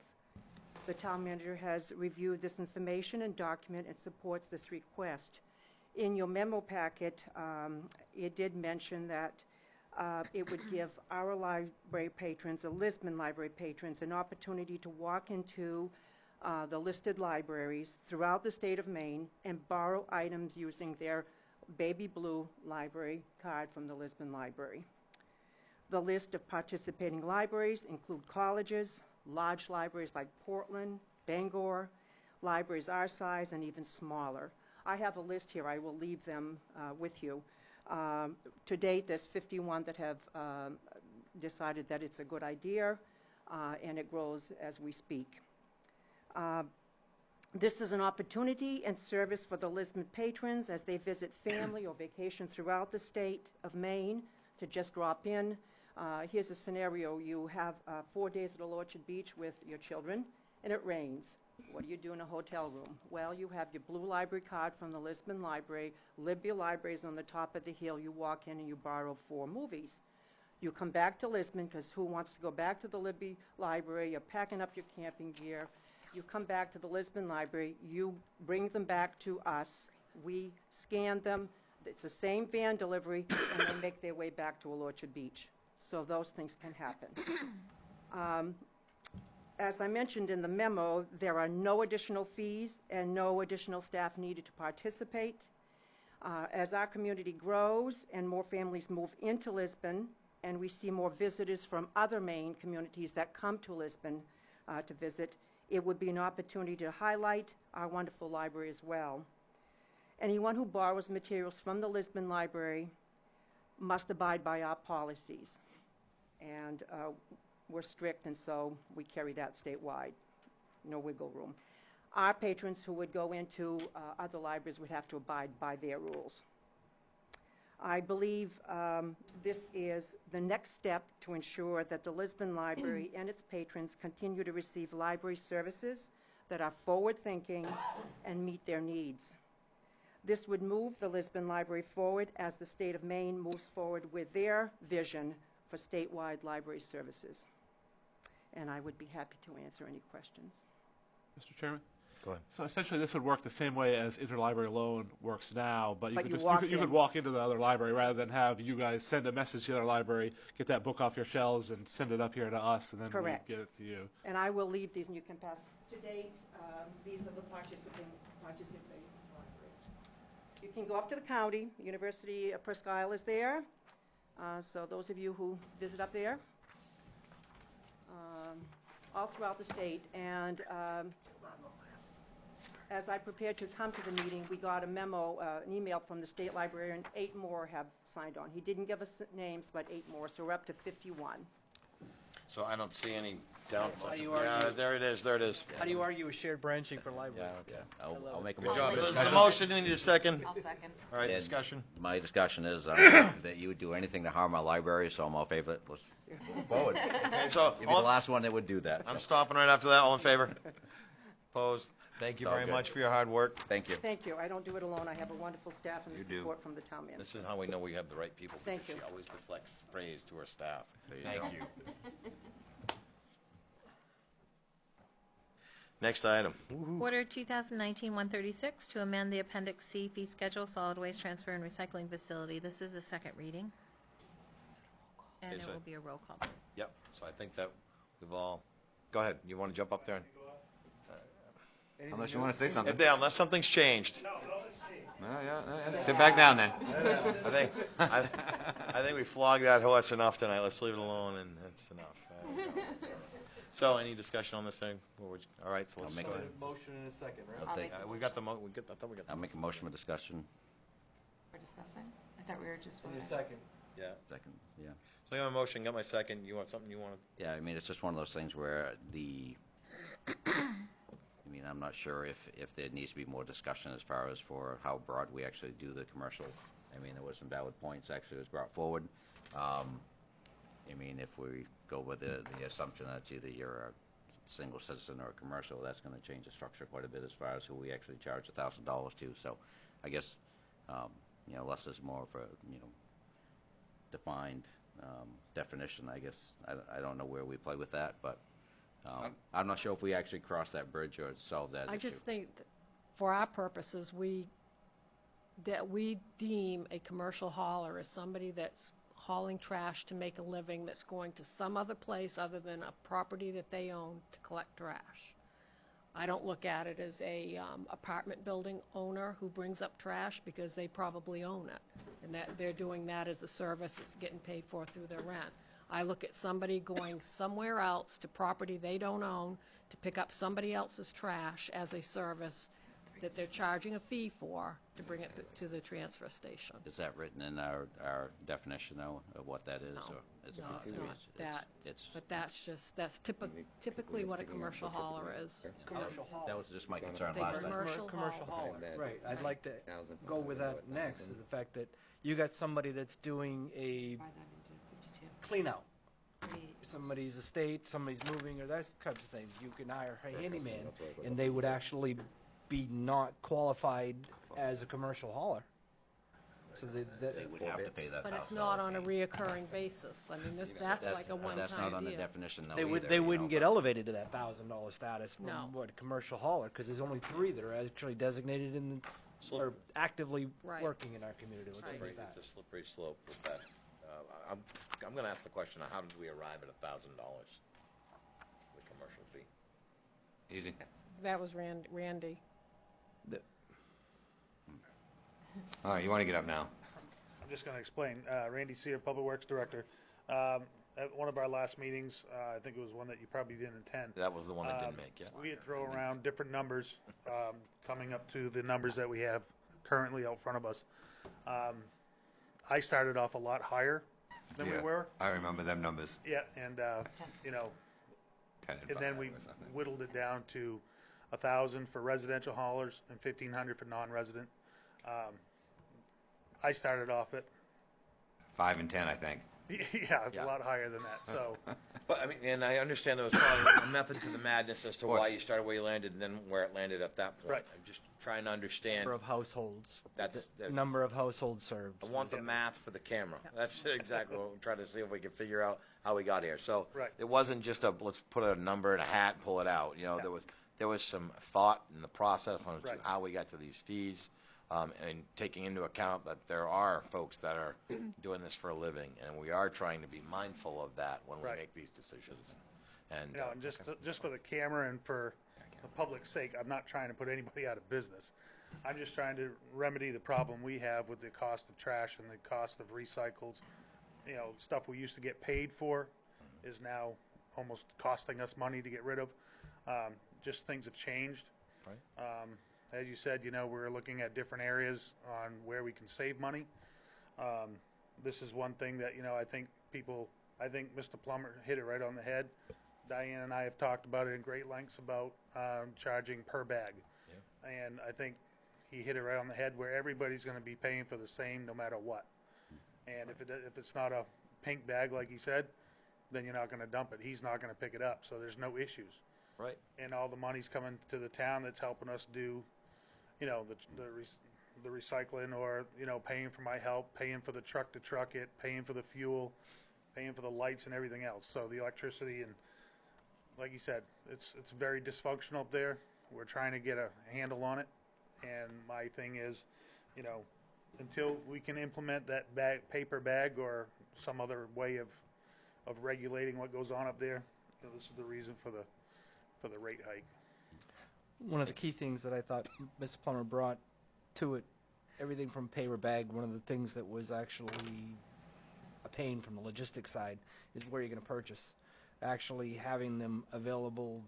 Speaker 19: The Town Manager has reviewed this information and document and supports this request. In your memo packet, it did mention that it would give our library patrons, the Lisbon library patrons, an opportunity to walk into the listed libraries throughout the state of Maine and borrow items using their baby blue library card from the Lisbon Library. The list of participating libraries include colleges, large libraries like Portland, Bangor, libraries our size, and even smaller. I have a list here. I will leave them with you. To date, there's 51 that have decided that it's a good idea, and it grows as we speak. This is an opportunity and service for the Lisbon patrons as they visit family or vacation throughout the state of Maine to just drop in. Here's a scenario. You have 4 days at Orchard Beach with your children, and it rains. What do you do in a hotel room? Well, you have your blue library card from the Lisbon Library. Libya Library is on the top of the hill. You walk in and you borrow 4 movies. You come back to Lisbon, because who wants to go back to the Libby Library? You're packing up your camping gear. You come back to the Lisbon Library. You bring them back to us. We scan them. It's the same van delivery, and they make their way back to Orchard Beach. So those things can happen. As I mentioned in the memo, there are no additional fees and no additional staff needed to participate. As our community grows and more families move into Lisbon, and we see more visitors from other Maine communities that come to Lisbon to visit, it would be an opportunity to highlight our wonderful library as well. Anyone who borrows materials from the Lisbon Library must abide by our policies. And we're strict, and so we carry that statewide. No wiggle room. Our patrons who would go into other libraries would have to abide by their rules. I believe this is the next step to ensure that the Lisbon Library and its patrons continue to receive library services that are forward-thinking and meet their needs. This would move the Lisbon Library forward as the state of Maine moves forward with their vision for statewide library services. And I would be happy to answer any questions.
Speaker 16: Mr. Chairman?
Speaker 7: Go ahead.
Speaker 16: So essentially, this would work the same way as interlibrary loan works now, but you could walk into the other library rather than have you guys send a message to the other library, get that book off your shelves, and send it up here to us, and then
Speaker 19: Correct.
Speaker 16: we get it to you.
Speaker 19: And I will leave these, and you can pass. To date, these are the participating libraries. You can go up to the county. University of Presque Isle is there. So those of you who visit up there, all throughout the state. And as I prepared to come to the meeting, we got a memo, an email from the state librarian. 8 more have signed on. He didn't give us names, but 8 more, so we're up to 51.
Speaker 7: So I don't see any downside.
Speaker 2: Yeah,
Speaker 7: there it is. There it is.
Speaker 2: How do you argue a shared branching for libraries?
Speaker 4: Yeah, okay. I'll make a
Speaker 7: Good
Speaker 4: motion.
Speaker 7: job. This is the motion. We need a second.
Speaker 3: I'll second.
Speaker 7: All right,
Speaker 4: And
Speaker 7: discussion.
Speaker 4: My discussion is that you would do anything to harm our library, so I'm all favor. Let's move forward.
Speaker 7: Okay, so
Speaker 4: You'd be the last one that would do that.
Speaker 7: I'm stopping right after that. All in favor? Opposed? Thank you
Speaker 4: All
Speaker 7: very
Speaker 4: good.
Speaker 7: much for your hard work.
Speaker 4: Thank you.
Speaker 19: Thank you. I don't do it alone. I have a wonderful staff and
Speaker 7: You
Speaker 19: the
Speaker 7: do.
Speaker 19: support from the town manager.
Speaker 7: This is how we know we have the right people.
Speaker 19: Thank
Speaker 7: because
Speaker 19: you.
Speaker 7: She always deflects praise to her staff.
Speaker 4: you
Speaker 7: Thank
Speaker 4: go.
Speaker 7: you. Next item.
Speaker 5: Order 2019-136 to amend the Appendix C fee schedule, solid waste transfer and recycling facility. This is a second reading. And
Speaker 7: Is
Speaker 5: it
Speaker 7: it?
Speaker 5: will be a roll call.
Speaker 7: Yep. So I think that we've all. Go ahead. You want to jump up there?
Speaker 15: Unless you want to say something.
Speaker 7: Unless something's changed.
Speaker 15: Sit back down then.
Speaker 7: I think we flogged that horse enough tonight. Let's leave it alone, and that's enough. So, any discussion on this thing? All right, so let's
Speaker 4: make
Speaker 7: go
Speaker 4: a
Speaker 7: ahead.
Speaker 2: Motion in a second, right?
Speaker 4: I'll take-
Speaker 7: We got the I thought we got.
Speaker 4: I'll make a motion for discussion.
Speaker 3: We're discussing? I thought we were just
Speaker 2: In
Speaker 3: voting.
Speaker 2: a second.
Speaker 7: Yeah.
Speaker 4: Second, yeah.
Speaker 7: So you have a motion. Got my second. You want something? You want?
Speaker 4: Yeah, I mean, it's just one of those things where I mean, I'm not sure if there needs to be more discussion as far as for how broad we actually do the commercial. I mean, there was some valid points actually that was brought forward. I mean, if we go with the assumption that it's either you're a single citizen or a commercial, that's going to change the structure quite a bit as far as who we actually charge $1,000 to. So I guess, less is more of a, defined definition, I guess. I don't know where we play with that, but I'm not sure if we actually cross that bridge or solve that issue.
Speaker 10: I just think that for our purposes, we deem a commercial hauler as somebody that's hauling trash to make a living, that's going to some other place other than a property that they own to collect trash. I don't look at it as a apartment building owner who brings up trash because they probably own it, and that they're doing that as a service that's getting paid for through their rent. I look at somebody going somewhere else to property they don't own to pick up somebody else's trash as a service that they're charging a fee for to bring it to the transfer station.
Speaker 4: Is that written in our definition, though, of what that is?
Speaker 10: No,
Speaker 4: or it's
Speaker 10: no,
Speaker 4: not?
Speaker 10: it's
Speaker 4: I mean,
Speaker 10: not
Speaker 4: it's-
Speaker 10: that. But that's typically what a commercial hauler is.
Speaker 2: Commercial hauler.
Speaker 4: That was just my concern
Speaker 10: It's a
Speaker 4: last time.
Speaker 10: commercial
Speaker 2: hauler. Right. I'd like to go with that next, is the fact that you got somebody that's doing a
Speaker 3: Divide that into 52.
Speaker 2: clean out.
Speaker 3: 38.
Speaker 2: Somebody's estate, somebody's moving, or that types of things. You can hire a handyman, and they would actually be not qualified as a commercial hauler. So
Speaker 4: They would have to pay that.
Speaker 10: But it's not on a reoccurring basis. I mean, that's like a one-time deal.
Speaker 4: That's not on the definition, though.
Speaker 2: They wouldn't get elevated to that $1,000 status from
Speaker 10: No.
Speaker 2: what a commercial hauler, because there's only 3 that are actually designated or actively
Speaker 10: Right.
Speaker 2: working in our community. Let's say that.
Speaker 7: It's a slippery slope with that. I'm going to ask the question: how did we arrive at $1,000? The commercial fee.
Speaker 15: Easy.
Speaker 10: That was Randy.
Speaker 15: All right, you want to get up now?
Speaker 13: I'm just going to explain. Randy Sear, Public Works Director. At one of our last meetings, I think it was one that you probably didn't attend.
Speaker 7: That was the one I didn't make. Yeah.
Speaker 13: We had thrown around different numbers, coming up to the numbers that we have currently out front of us. I started off a lot higher than
Speaker 8: Yeah,
Speaker 13: we were.
Speaker 8: I remember them numbers.
Speaker 13: Yeah, and, you know,
Speaker 8: 10
Speaker 13: and then we
Speaker 8: or something.
Speaker 13: whittled it down to 1,000 for residential haulers and 1,500 for non-resident. I started off at
Speaker 15: 5 and 10, I think.
Speaker 13: yeah, it's a lot higher than that. So,
Speaker 7: But I mean, and I understand there was probably a method to the madness as to why you started where you landed and then where it landed at that point.
Speaker 13: Right.
Speaker 7: I'm just trying to understand.
Speaker 2: Number of households.
Speaker 7: That's
Speaker 2: the number of households served.
Speaker 7: I want the math for the camera. That's exactly what we're trying to see if we can figure out how we got here. So it wasn't just a let's put a number in a hat and pull it out. You know, there was some thought in the process on how we got to these fees. And taking into account that there are folks that are doing this for a living, and we are trying to be mindful of that when we make these decisions. And,
Speaker 13: you know, and just for the camera and for the public's sake, I'm not trying to put anybody out of business. I'm just trying to remedy the problem we have with the cost of trash and the cost of recycles. You know, stuff we used to get paid for is now almost costing us money to get rid of. Just things have changed.
Speaker 7: Right.
Speaker 13: As you said, you know, we're looking at different areas on where we can save money. This is one thing that, you know, I think Mr. Plummer hit it right on the head. Diane and I have talked about it in great lengths about charging per bag. Yeah. And I think he hit it right on the head where everybody's going to be paying for the same no matter what. And if it's not a pink bag, like he said, then you're not going to dump it. He's not going to pick it up. So there's no issues.
Speaker 7: Right.
Speaker 13: And all the money's coming to the town that's helping us do, you know, the recycling, or, you know, paying for my help, paying for the truck to truck it, paying for the fuel, paying for the lights and everything else. So the electricity, and like you said, it's very dysfunctional up there. We're trying to get a handle on it. And my thing is, you know, until we can implement that paper bag or some other way of regulating what goes on up there, you know, this is the reason for the rate hike.
Speaker 2: One of the key things that I thought Mr. Plummer brought to it, everything from paper bag, one of the things that was actually a pain from the logistics side is where you're going to purchase. Actually having them available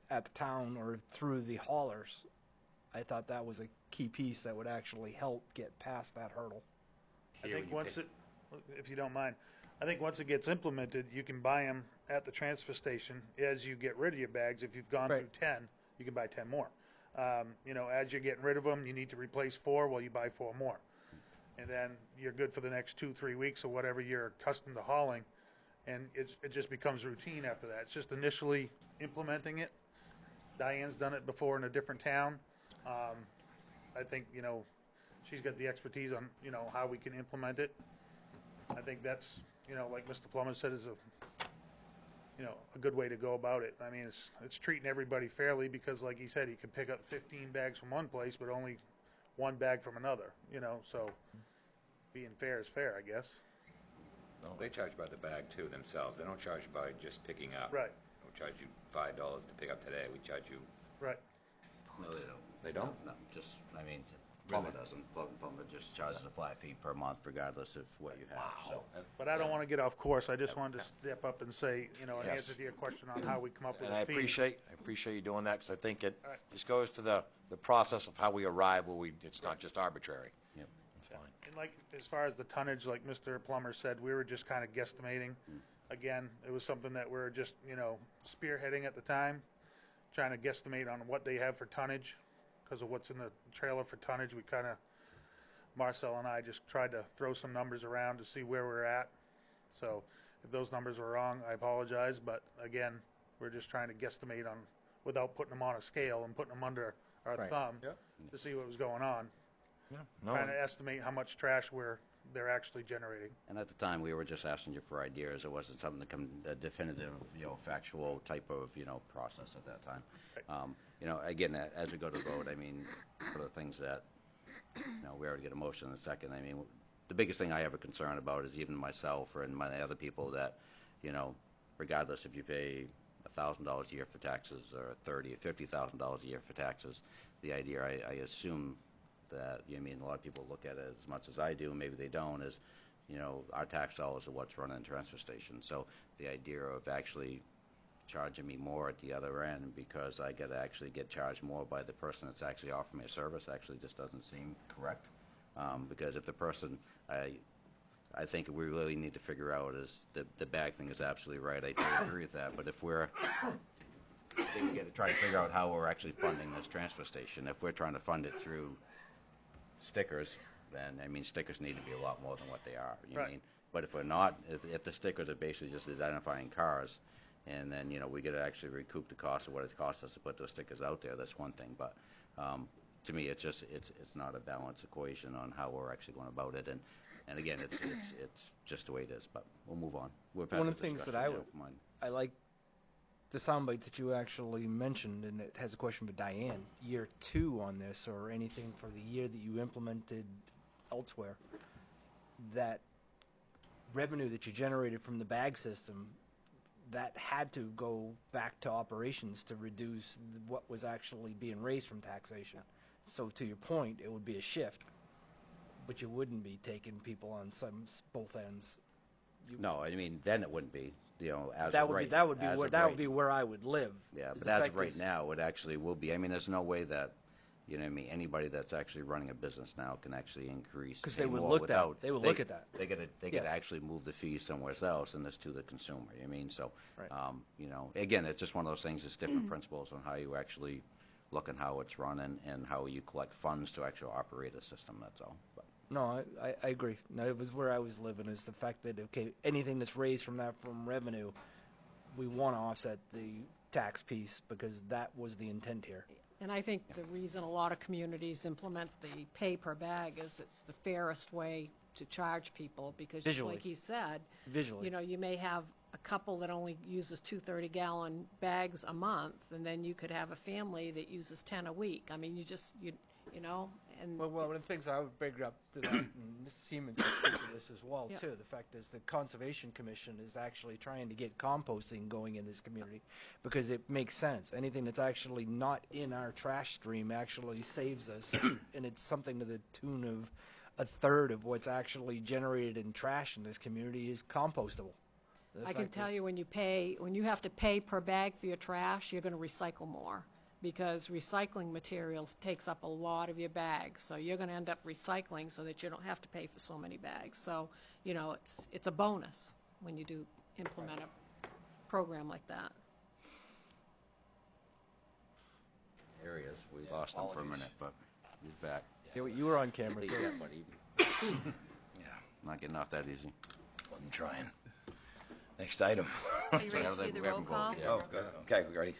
Speaker 2: at the town or through the haulers, I thought that was a key piece that would actually help get past that hurdle.
Speaker 13: I think if you don't mind, I think once it gets implemented, you can buy them at the transfer station as you get rid of your bags. If you've gone through 10, you can buy 10 more. You know, as you're getting rid of them, you need to replace 4, well, you buy 4 more. And then you're good for the next 2-3 weeks or whatever you're accustomed to hauling. And it just becomes routine after that. It's just initially implementing it. Diane's done it before in a different town. I think, you know, she's got the expertise on, you know, how we can implement it. I think that's, you know, like Mr. Plummer said, is a good way to go about it. I mean, it's treating everybody fairly because, like he said, he can pick up 15 bags from one place, but only 1 bag from another, you know, so being fair is fair, I guess.
Speaker 8: No, they charge by the bag, too, themselves. They don't charge by just picking up.
Speaker 13: Right.
Speaker 8: We'll charge you $5 to pick up today. We charge you...
Speaker 13: Right.
Speaker 4: No, they don't.
Speaker 8: They don't?
Speaker 4: No, just, I mean, Plumber doesn't. Plumber just charges a flat fee per month regardless of what you have. So.
Speaker 13: But I don't want to get off course. I just wanted to step up and say, you know, an answer to your question on how we come up with a fee.
Speaker 7: I appreciate you doing that because I think it just goes to the process of how we arrive where it's not just arbitrary.
Speaker 4: Yep.
Speaker 7: It's fine.
Speaker 13: And like, as far as the tonnage, like Mr. Plummer said, we were just kind of guesstimating. Again, it was something that we were just, you know, spearheading at the time, trying to guesstimate on what they have for tonnage because of what's in the trailer for tonnage. We kind of, Marcel and I just tried to throw some numbers around to see where we're at. So if those numbers are wrong, I apologize. But again, we're just trying to guesstimate on, without putting them on a scale and putting them under our thumb to see what was going on.
Speaker 7: Yeah.
Speaker 13: Trying to estimate how much trash they're actually generating.
Speaker 4: And at the time, we were just asking you for ideas. It wasn't something that come a definitive, you know, factual type of, you know, process at that time.
Speaker 13: Right.
Speaker 4: You know, again, as we go to vote, I mean, one of the things that, you know, we already get a motion in a second. I mean, the biggest thing I have a concern about is even myself or and my other people that, you know, regardless if you pay $1,000 a year for taxes or $30,000 or $50,000 a year for taxes, the idea I assume that, you know, I mean, a lot of people look at it as much as I do, maybe they don't, is, you know, our tax dollars are what's running the transfer station. So the idea of actually charging me more at the other end because I got to actually get charged more by the person that's actually offering me a service actually just doesn't seem correct. Because if the person, I think we really need to figure out is the bag thing is absolutely right. I totally agree with that. But if we're then we got to try to figure out how we're actually funding this transfer station. If we're trying to fund it through stickers, then I mean stickers need to be a lot more than what they are. You
Speaker 6: Right.
Speaker 4: mean? But if we're not, if the stickers are basically just identifying cars, and then we got to actually recoup the cost of what it costs us to put those stickers out there. That's one thing. But to me, it's not a balanced equation on how we're actually going about it. And again, it's just the way it is. But we'll move on.
Speaker 2: One of the things that I like the soundbite that you actually mentioned, and it has a question for Diane. Year 2 on this, or anything for the year that you implemented elsewhere, that revenue that you generated from the bag system, that had to go back to operations to reduce what was actually being raised from taxation. So to your point, it would be a shift, but you wouldn't be taking people on both ends.
Speaker 4: No, I mean then it wouldn't be. As
Speaker 2: that
Speaker 4: of
Speaker 2: would
Speaker 4: right,
Speaker 2: would be where I would live.
Speaker 4: Yeah, but as of right now, it actually will be. I mean, there's no way that anybody that's actually running a business now can actually increase.
Speaker 2: Because they would look at that.
Speaker 4: They could actually move the fees somewhere else, and this to the consumer. I mean, so again, it's just one of those things. It's different principles on how you actually look and how it's run, and how you collect funds to actually operate a system. That's all. But.
Speaker 2: No, I agree. No, it was where I was living is the fact that, anything that's raised from revenue, we want to offset the tax piece because that was the intent here.
Speaker 10: And I think the reason a lot of communities implement the pay per bag is it's the fairest way to charge people because,
Speaker 2: Visually.
Speaker 10: like he said,
Speaker 2: Visually.
Speaker 10: You may have a couple that only uses 2 30-gallon bags a month, and then you could have a family that uses 10 a week. I mean, and
Speaker 2: well, one of the things I would bring up to that, and Mrs. Siemens will speak to this as well, too, the fact is the Conservation Commission is actually trying to get composting going in this community because it makes sense. Anything that's actually not in our trash stream actually saves us, and it's something to the tune of a third of what's actually generated in trash in this community is compostable.
Speaker 10: I can tell you when you have to pay per bag for your trash, you're going to recycle more. Because recycling materials takes up a lot of your bags. So you're going to end up recycling so that you don't have to pay for so many bags. So, it's a bonus when you do implement a program like that.
Speaker 4: Areas, we lost him for a minute, but he's back.
Speaker 2: Yeah, you were on camera.
Speaker 4: Yeah, buddy. Yeah, not getting off that easy.
Speaker 7: I'm trying. Next item.
Speaker 5: Are you ready to do the roll call?
Speaker 7: Oh, good. Okay, we ready?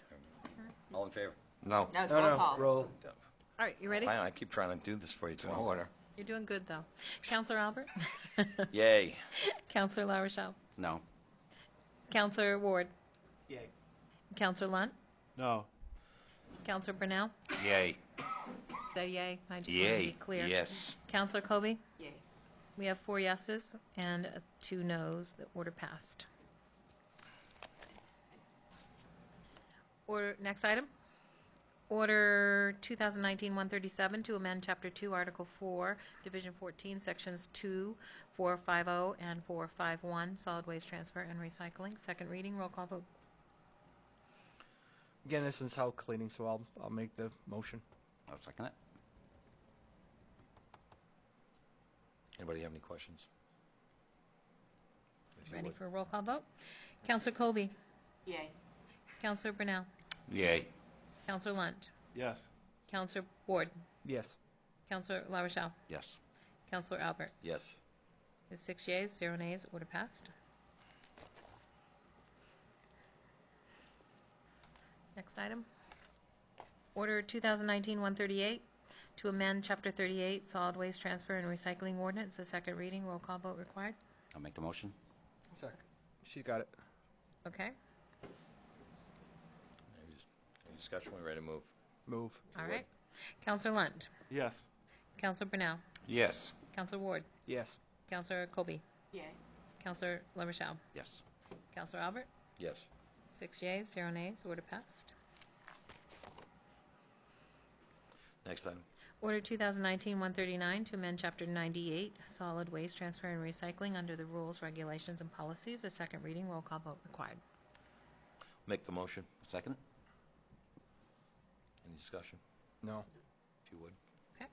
Speaker 7: All in favor?
Speaker 8: No.
Speaker 3: No, it's roll call.
Speaker 2: Roll.
Speaker 5: All right, you ready?
Speaker 7: I keep trying to do this for you, too.
Speaker 8: No order.
Speaker 5: You're doing good, though. Counselor Albert?
Speaker 7: Yay.
Speaker 5: Counselor La Rochelle?
Speaker 4: No.
Speaker 5: Counselor Ward?
Speaker 2: Yay.
Speaker 5: Counselor Lunt?
Speaker 16: No.
Speaker 5: Counselor Brunel?
Speaker 4: Yay.
Speaker 5: Say yay. I just want to be clear.
Speaker 7: Yes.
Speaker 5: Counselor Colby?
Speaker 3: Yay.
Speaker 5: We have 4 yeses and 2 noes. The order passed. Next item. Order 2019-137 to amend Chapter 2, Article 4, Division 14, Sections 2, 450, and 451, Solid Waste Transfer and Recycling. Second reading. Roll call vote.
Speaker 2: Again, this one's house cleaning, so I'll make the motion.
Speaker 4: I'll second it.
Speaker 7: Anybody have any questions?
Speaker 5: Ready for a roll call vote? Counselor Colby?
Speaker 3: Yay.
Speaker 5: Counselor Brunel?
Speaker 4: Yay.
Speaker 5: Counselor Lunt?
Speaker 16: Yes.
Speaker 5: Counselor Ward?
Speaker 2: Yes.
Speaker 5: Counselor La Rochelle?
Speaker 4: Yes.
Speaker 5: Counselor Albert?
Speaker 7: Yes.
Speaker 5: With 6 yeas, 0 nays, order passed. Next item. Order 2019-138 to amend Chapter 38, Solid Waste Transfer and Recycling Ordinance. A second reading. Roll call vote required.
Speaker 4: I'll make the motion.
Speaker 2: Second. She got it.
Speaker 5: Okay.
Speaker 7: Any discussion? We ready to move?
Speaker 2: Move.
Speaker 5: All right. Counselor Lunt?
Speaker 16: Yes.
Speaker 5: Counselor Brunel?
Speaker 8: Yes.
Speaker 5: Counselor Ward?
Speaker 2: Yes.
Speaker 5: Counselor Colby?
Speaker 3: Yay.
Speaker 5: Counselor La Rochelle?
Speaker 4: Yes.
Speaker 5: Counselor Albert?
Speaker 7: Yes.
Speaker 5: 6 yeas, 0 nays, order passed.
Speaker 7: Next item.
Speaker 5: Order 2019-139 to amend Chapter 98, Solid Waste Transfer and Recycling under the rules, regulations, and policies. A second reading. Roll call vote required.
Speaker 7: Make the motion.
Speaker 4: Second.
Speaker 7: Any discussion?
Speaker 2: No.
Speaker 7: If you would.
Speaker 5: Okay.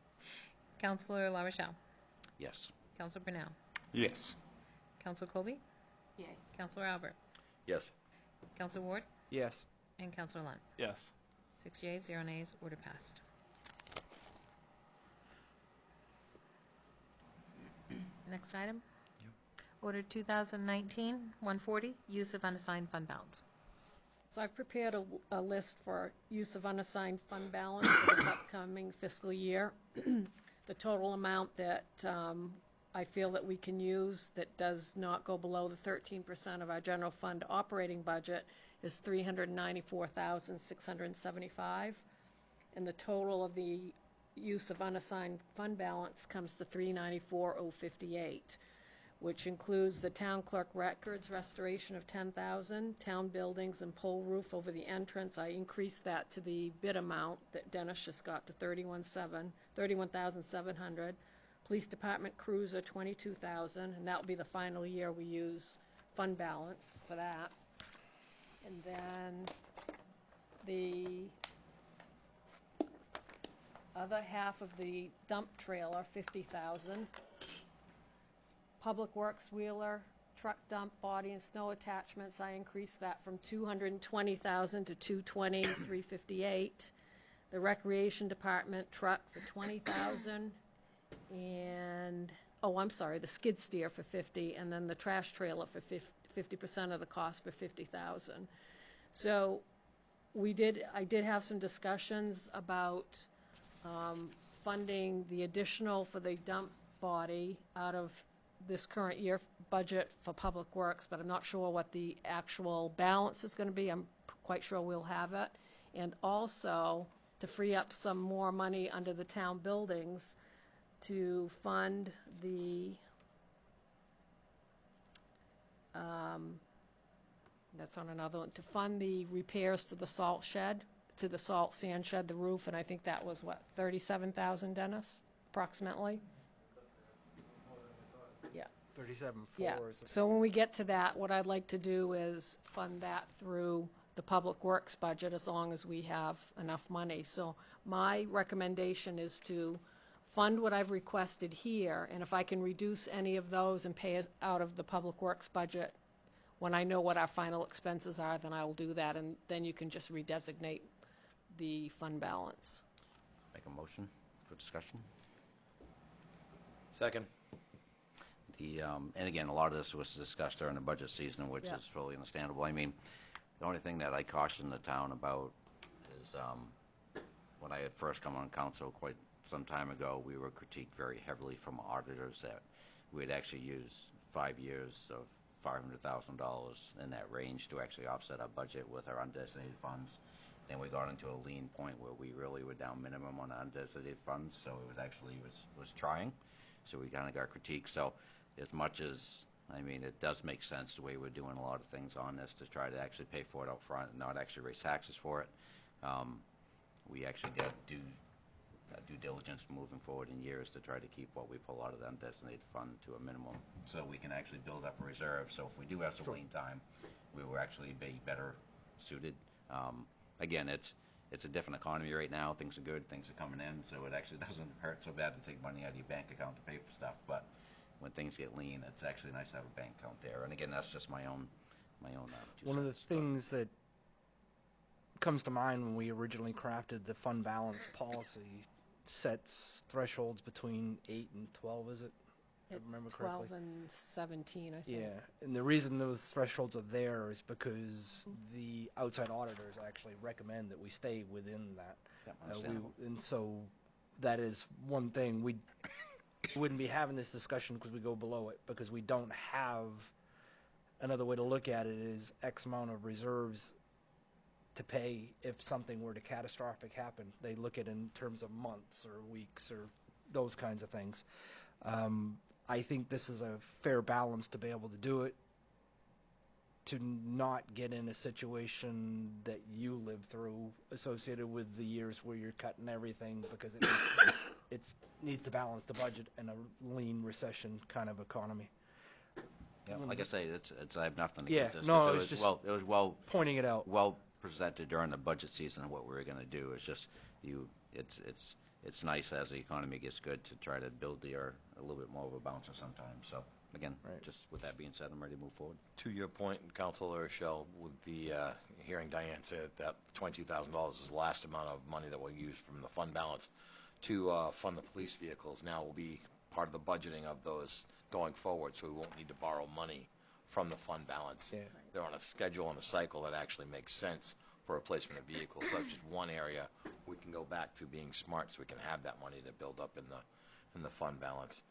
Speaker 5: Counselor La Rochelle?
Speaker 4: Yes.
Speaker 5: Counselor Brunel?
Speaker 8: Yes.
Speaker 5: Councilor Colby?
Speaker 3: Yay.
Speaker 5: Councilor Albert?
Speaker 7: Yes.
Speaker 5: Councilor Ward?
Speaker 2: Yes.
Speaker 5: And Councilor Lund?
Speaker 16: Yes.
Speaker 5: 6 yeas, 0 nays, order passed. Next item. Order 2019-140, use of unassigned fund balance.
Speaker 10: So I've prepared a list for use of unassigned fund balance for this upcoming fiscal year. The total amount that I feel that we can use that does not go below the 13% of our general fund operating budget is $394,675. And the total of the use of unassigned fund balance comes to $394,058. Which includes the town clerk records restoration of $10,000, town buildings and pole roof over the entrance. I increased that to the bid amount that Dennis just got to $31,700. Police department cruiser $22,000, and that will be the final year we use fund balance for that. And then the other half of the dump trailer, $50,000. Public Works wheeler, truck dump, body and snow attachments, I increased that from $220,000 to $220,358. The Recreation Department truck for $20,000, and the skid steer for $50,000, and then the trash trailer for 50% of the cost for $50,000. So I did have some discussions about funding the additional for the dump body out of this current year budget for Public Works, but I'm not sure what the actual balance is going to be. I'm quite sure we'll have it. And also to free up some more money under the town buildings to fund the that's on another one, to fund the repairs to the salt shed, to the salt sand shed, the roof, and I think that was what, $37,000, Dennis, approximately?
Speaker 2: 37.4.
Speaker 10: Yeah, so when we get to that, what I'd like to do is fund that through the Public Works budget as long as we have enough money. So my recommendation is to fund what I've requested here, and if I can reduce any of those and pay it out of the Public Works budget, when I know what our final expenses are, then I will do that, and then you can just redesignate the fund balance.
Speaker 4: Make a motion for discussion.
Speaker 7: Second.
Speaker 4: And again, a lot of this was discussed during the budget season, which is fully understandable. I mean, the only thing that I caution the town about is when I had first come on council quite some time ago, we were critiqued very heavily from auditors that we had actually used 5 years of $500,000 in that range to actually offset our budget with our undesignated funds. Then we got into a lean point where we really were down minimum on undesignated funds, so it was actually was trying. So we kind of got critiqued. So as much as, I mean, it does make sense the way we're doing a lot of things on this to try to actually pay for it up front and not actually raise taxes for it. We actually got due diligence moving forward in years to try to keep what we pull out of the undesignated fund to a minimum so we can actually build up a reserve. So if we do have some lean time, we will actually be better suited. Again, it's a different economy right now. Things are good. Things are coming in. So it actually doesn't hurt so bad to take money out of your bank account to pay for stuff. But when things get lean, it's actually nice to have a bank account there. And again, that's just my own.
Speaker 2: One of the things that comes to mind when we originally crafted the fund balance policy sets thresholds between 8 and 12, is it? If I remember correctly.
Speaker 10: 12 and 17, I think.
Speaker 2: Yeah, and the reason those thresholds are there is because the outside auditors actually recommend that we stay within that. And so that is one thing. We wouldn't be having this discussion because we go below it, because we don't have another way to look at it is X amount of reserves to pay if something were to catastrophic happen. They look at it in terms of months or weeks or those kinds of things. I think this is a fair balance to be able to do it, to not get in a situation that you lived through associated with the years where you're cutting everything because it needs to balance the budget in a lean recession kind of economy.
Speaker 4: Yeah, like I say, I have nothing
Speaker 2: against
Speaker 4: this.
Speaker 2: No,
Speaker 4: it was well
Speaker 2: pointing it out.
Speaker 4: Well presented during the budget season what we were going to do. It's just it's nice as the economy gets good to try to build a little bit more of a bouncer sometimes. So again,
Speaker 2: Right.
Speaker 4: just with that being said, I'm ready to move forward.
Speaker 7: To your point, Councilor Shell, with the hearing Diane said that $22,000 is the last amount of money that we'll use from the fund balance to fund the police vehicles. Now will be part of the budgeting of those going forward, so we won't need to borrow money from the fund balance.
Speaker 2: Yeah.
Speaker 7: They're on a schedule and a cycle that actually makes sense for replacement of vehicles. So that's just one area we can go back to being smart, so we can have that money to build up in the fund balance.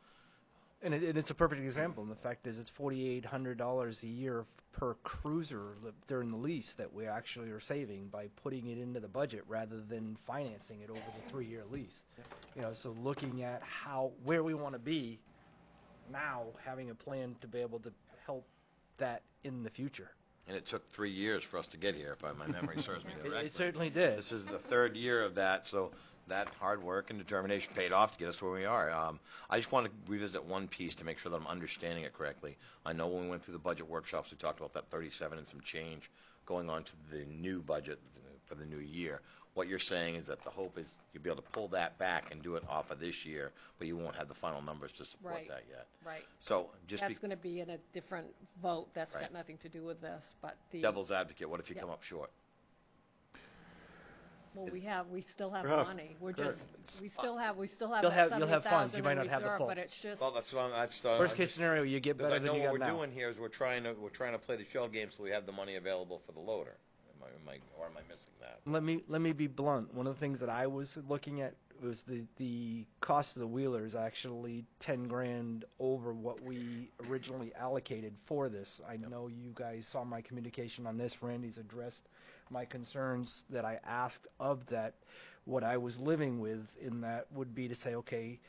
Speaker 2: And it's a perfect example. And the fact is, it's $4,800 a year per cruiser during the lease that we actually are saving by putting it into the budget rather than financing it over the 3-year lease. You know, so looking at where we want to be now, having a plan to be able to help that in the future.
Speaker 7: And it took 3 years for us to get here, if my memory serves me correctly.
Speaker 2: It certainly did.
Speaker 7: This is the 3rd year of that, so that hard work and determination paid off to get us to where we are. I just want to revisit one piece to make sure that I'm understanding it correctly. I know when we went through the budget workshops, we talked about that 37 and some change going on to the new budget for the new year. What you're saying is that the hope is you'll be able to pull that back and do it off of this year, but you won't have the final numbers to support
Speaker 10: Right.
Speaker 7: that yet.
Speaker 10: Right.
Speaker 7: So just
Speaker 10: That's going to be in a different vote. That's
Speaker 7: Right.
Speaker 10: got nothing to do with this, but the.
Speaker 7: devil's advocate, what if you
Speaker 10: Yeah.
Speaker 7: come up short?
Speaker 10: Well, we still have
Speaker 7: Oh,
Speaker 10: money. We're
Speaker 7: good.
Speaker 10: just, we still have
Speaker 2: You'll
Speaker 10: that
Speaker 2: have funds. You
Speaker 10: 70,000
Speaker 2: might
Speaker 10: in
Speaker 2: not have the
Speaker 10: reserve,
Speaker 2: full.
Speaker 10: but it's just.
Speaker 7: Well, that's what that's
Speaker 2: Worst case scenario, you get
Speaker 7: because
Speaker 2: better
Speaker 7: I know
Speaker 2: than you
Speaker 7: what
Speaker 2: got
Speaker 7: we're
Speaker 2: now.
Speaker 7: doing here is we're trying to play the shell game so we have the money available for the loader. Am I missing that?
Speaker 2: Let me be blunt. One of the things that I was looking at was the cost of the wheeler is actually 10 grand over what we originally allocated for this. I know you guys saw my communication on this. Randy's addressed my concerns that I asked of that. What I was living with in that would be to say, okay,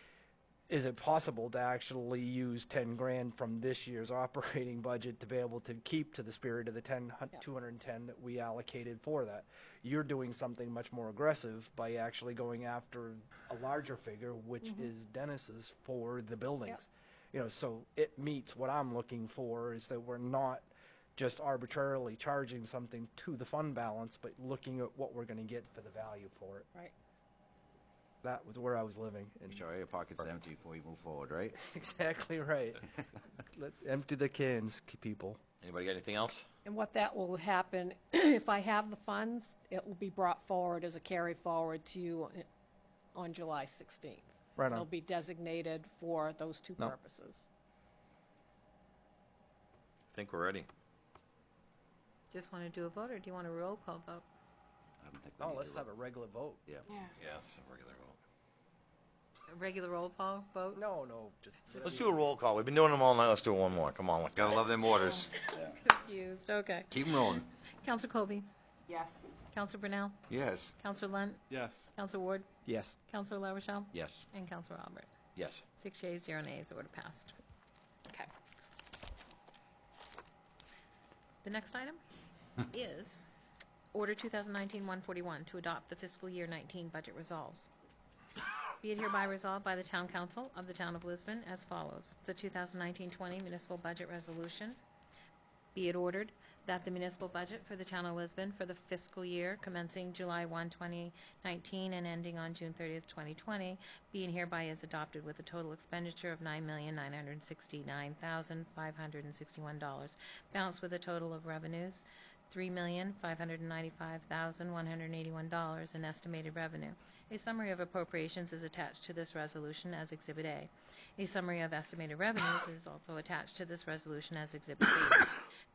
Speaker 2: is it possible to actually use 10 grand from this year's operating budget to be able to keep to the spirit of the 210 that we allocated for that? You're doing something much more aggressive by actually going after a larger figure, which is Dennis's for the buildings. You know, so it meets what I'm looking for is that we're not just arbitrarily charging something to the fund balance, but looking at what we're going to get for the value for it.
Speaker 10: Right.
Speaker 2: That was where I was living.
Speaker 4: Make sure your pocket's empty before you move forward, right?
Speaker 2: Exactly right. Let's empty the cans, people.
Speaker 7: Anybody got anything else?
Speaker 10: And what that will happen, if I have the funds, it will be brought forward as a carry forward to you on July 16th.
Speaker 2: Right on.
Speaker 10: It'll be designated for those two purposes.
Speaker 7: I think we're ready.
Speaker 5: Just want to do a vote, or do you want a roll call vote?
Speaker 4: I don't think
Speaker 2: No, let's have a regular vote.
Speaker 4: Yeah.
Speaker 7: Yes, a regular vote.
Speaker 5: A regular roll call vote?
Speaker 2: No, just
Speaker 7: Let's do a roll call. We've been doing them all night. Let's do one more. Come on.
Speaker 8: Gotta love them waters.
Speaker 5: Confused, okay.
Speaker 8: Keep them rolling.
Speaker 5: Counselor Colby?
Speaker 3: Yes.
Speaker 5: Counselor Brunel?
Speaker 8: Yes.
Speaker 5: Counselor Lunt?
Speaker 16: Yes.
Speaker 5: Counselor Ward?
Speaker 2: Yes.
Speaker 5: Counselor LaRochelle?
Speaker 4: Yes.
Speaker 5: And Counselor Albert?
Speaker 7: Yes.
Speaker 5: 6 yeas, 0 nays, order passed. Okay. The next item is Order 2019-141 to adopt the fiscal year 19 budget resolves. Be it hereby resolved by the Town Council of the Town of Lisbon as follows. The 2019-20 municipal budget resolution. Be it ordered that the municipal budget for the Town of Lisbon for the fiscal year commencing July 1, 2019 and ending on June 30th, 2020, being hereby is adopted with a total expenditure of $9,969,561, balanced with a total of revenues $3,595,181 in estimated revenue. A summary of appropriations is attached to this resolution as Exhibit A. A summary of estimated revenues is also attached to this resolution as Exhibit B.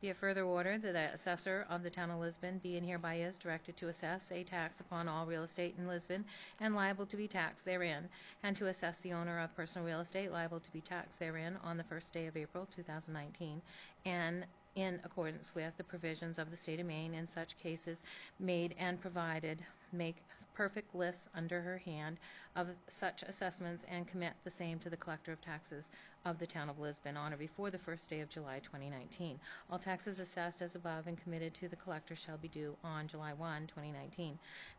Speaker 5: Be it further ordered that the assessor of the Town of Lisbon be and hereby is directed to assess a tax upon all real estate in Lisbon and liable to be taxed therein, and to assess the owner of personal real estate liable to be taxed therein on the first day of April 2019, and in accordance with the provisions of the state of Maine in such cases made and provided, make perfect lists under her hand of such assessments and commit the same to the collector of taxes of the Town of Lisbon on or before the first day of July 2019. All taxes assessed as above and committed to the collector shall be due on July 1, 2019.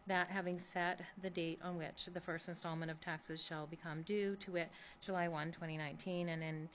Speaker 5: That having set the date on which the first installment of taxes shall become due, to wit, July 1, 2019, and in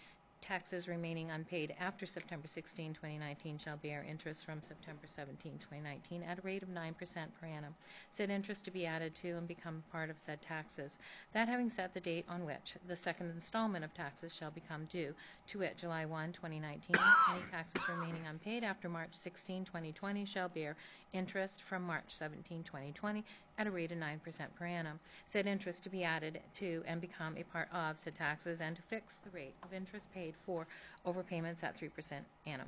Speaker 5: taxes remaining unpaid after September 16, 2019 shall bear interest from September 17, 2019 at a rate of 9% per annum. Said interest to be added to and become part of said taxes. That having set the date on which the second installment of taxes shall become due, to wit, July 1, 2019, any taxes remaining unpaid after March 16, 2020 shall bear interest from March 17, 2020 at a rate of 9% per annum. Said interest to be added to and become a part of said taxes, and to fix the rate of interest paid for overpayments at 3% annum.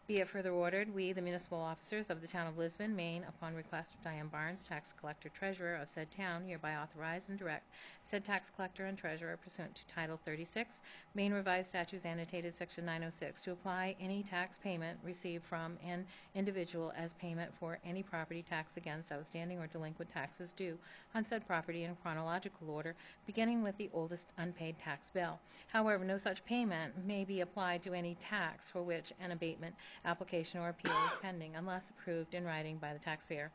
Speaker 5: Be it further ordered, we, the municipal officers of the town of Lisbon, Maine, upon request of Diane Barnes, tax collector treasurer of said town, hereby authorize and direct said tax collector and treasurer pursuant to Title 36, Maine Revised Statutes Annotated Section 906, to apply any tax payment received from an individual as payment for any property tax against outstanding or delinquent taxes due on said property in chronological order, beginning with the oldest unpaid tax bill. However, no such payment may be applied to any tax for which an abatement, application, or appeal is pending unless approved in writing by the taxpayer.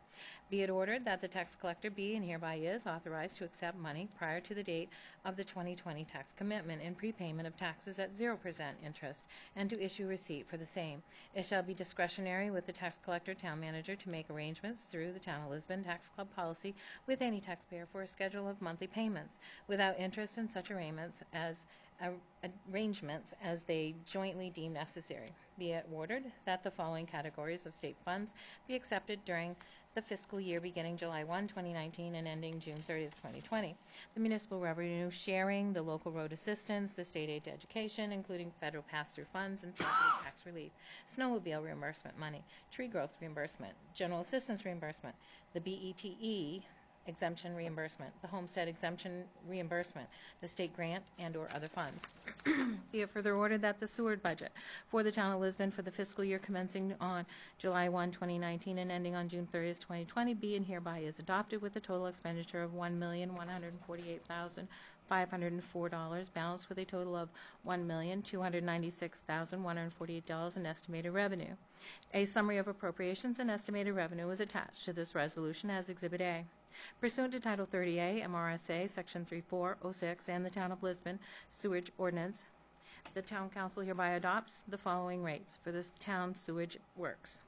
Speaker 5: Be it ordered that the tax collector be and hereby is authorized to accept money prior to the date of the 2020 tax commitment in prepayment of taxes at 0% interest, and to issue receipt for the same. It shall be discretionary with the tax collector, town manager, to make arrangements through the Town of Lisbon Tax Club policy with any taxpayer for a schedule of monthly payments without interest in such arrangements as they jointly deem necessary. Be it ordered that the following categories of state funds be accepted during the fiscal year beginning July 1, 2019 and ending June 30, 2020. The municipal revenue sharing, the local road assistance, the state aid to education, including federal pass-through funds and property tax relief, snowmobile reimbursement money, tree growth reimbursement, general assistance reimbursement, the BETE exemption reimbursement, the homestead exemption reimbursement, the state grant and or other funds. Be it further ordered that the sewer budget for the town of Lisbon for the fiscal year commencing on July 1, 2019 and ending on June 30, 2020 be and hereby is adopted with a total expenditure of $1,148,504, balanced with a total of $1,296,148 in estimated revenue. A summary of appropriations and estimated revenue is attached to this resolution as Exhibit A. Pursuant to Title 30A, MRSA, Section 3406, and the Town of Lisbon Sewage Ordinance, the Town Council hereby adopts the following rates for this town sewage works.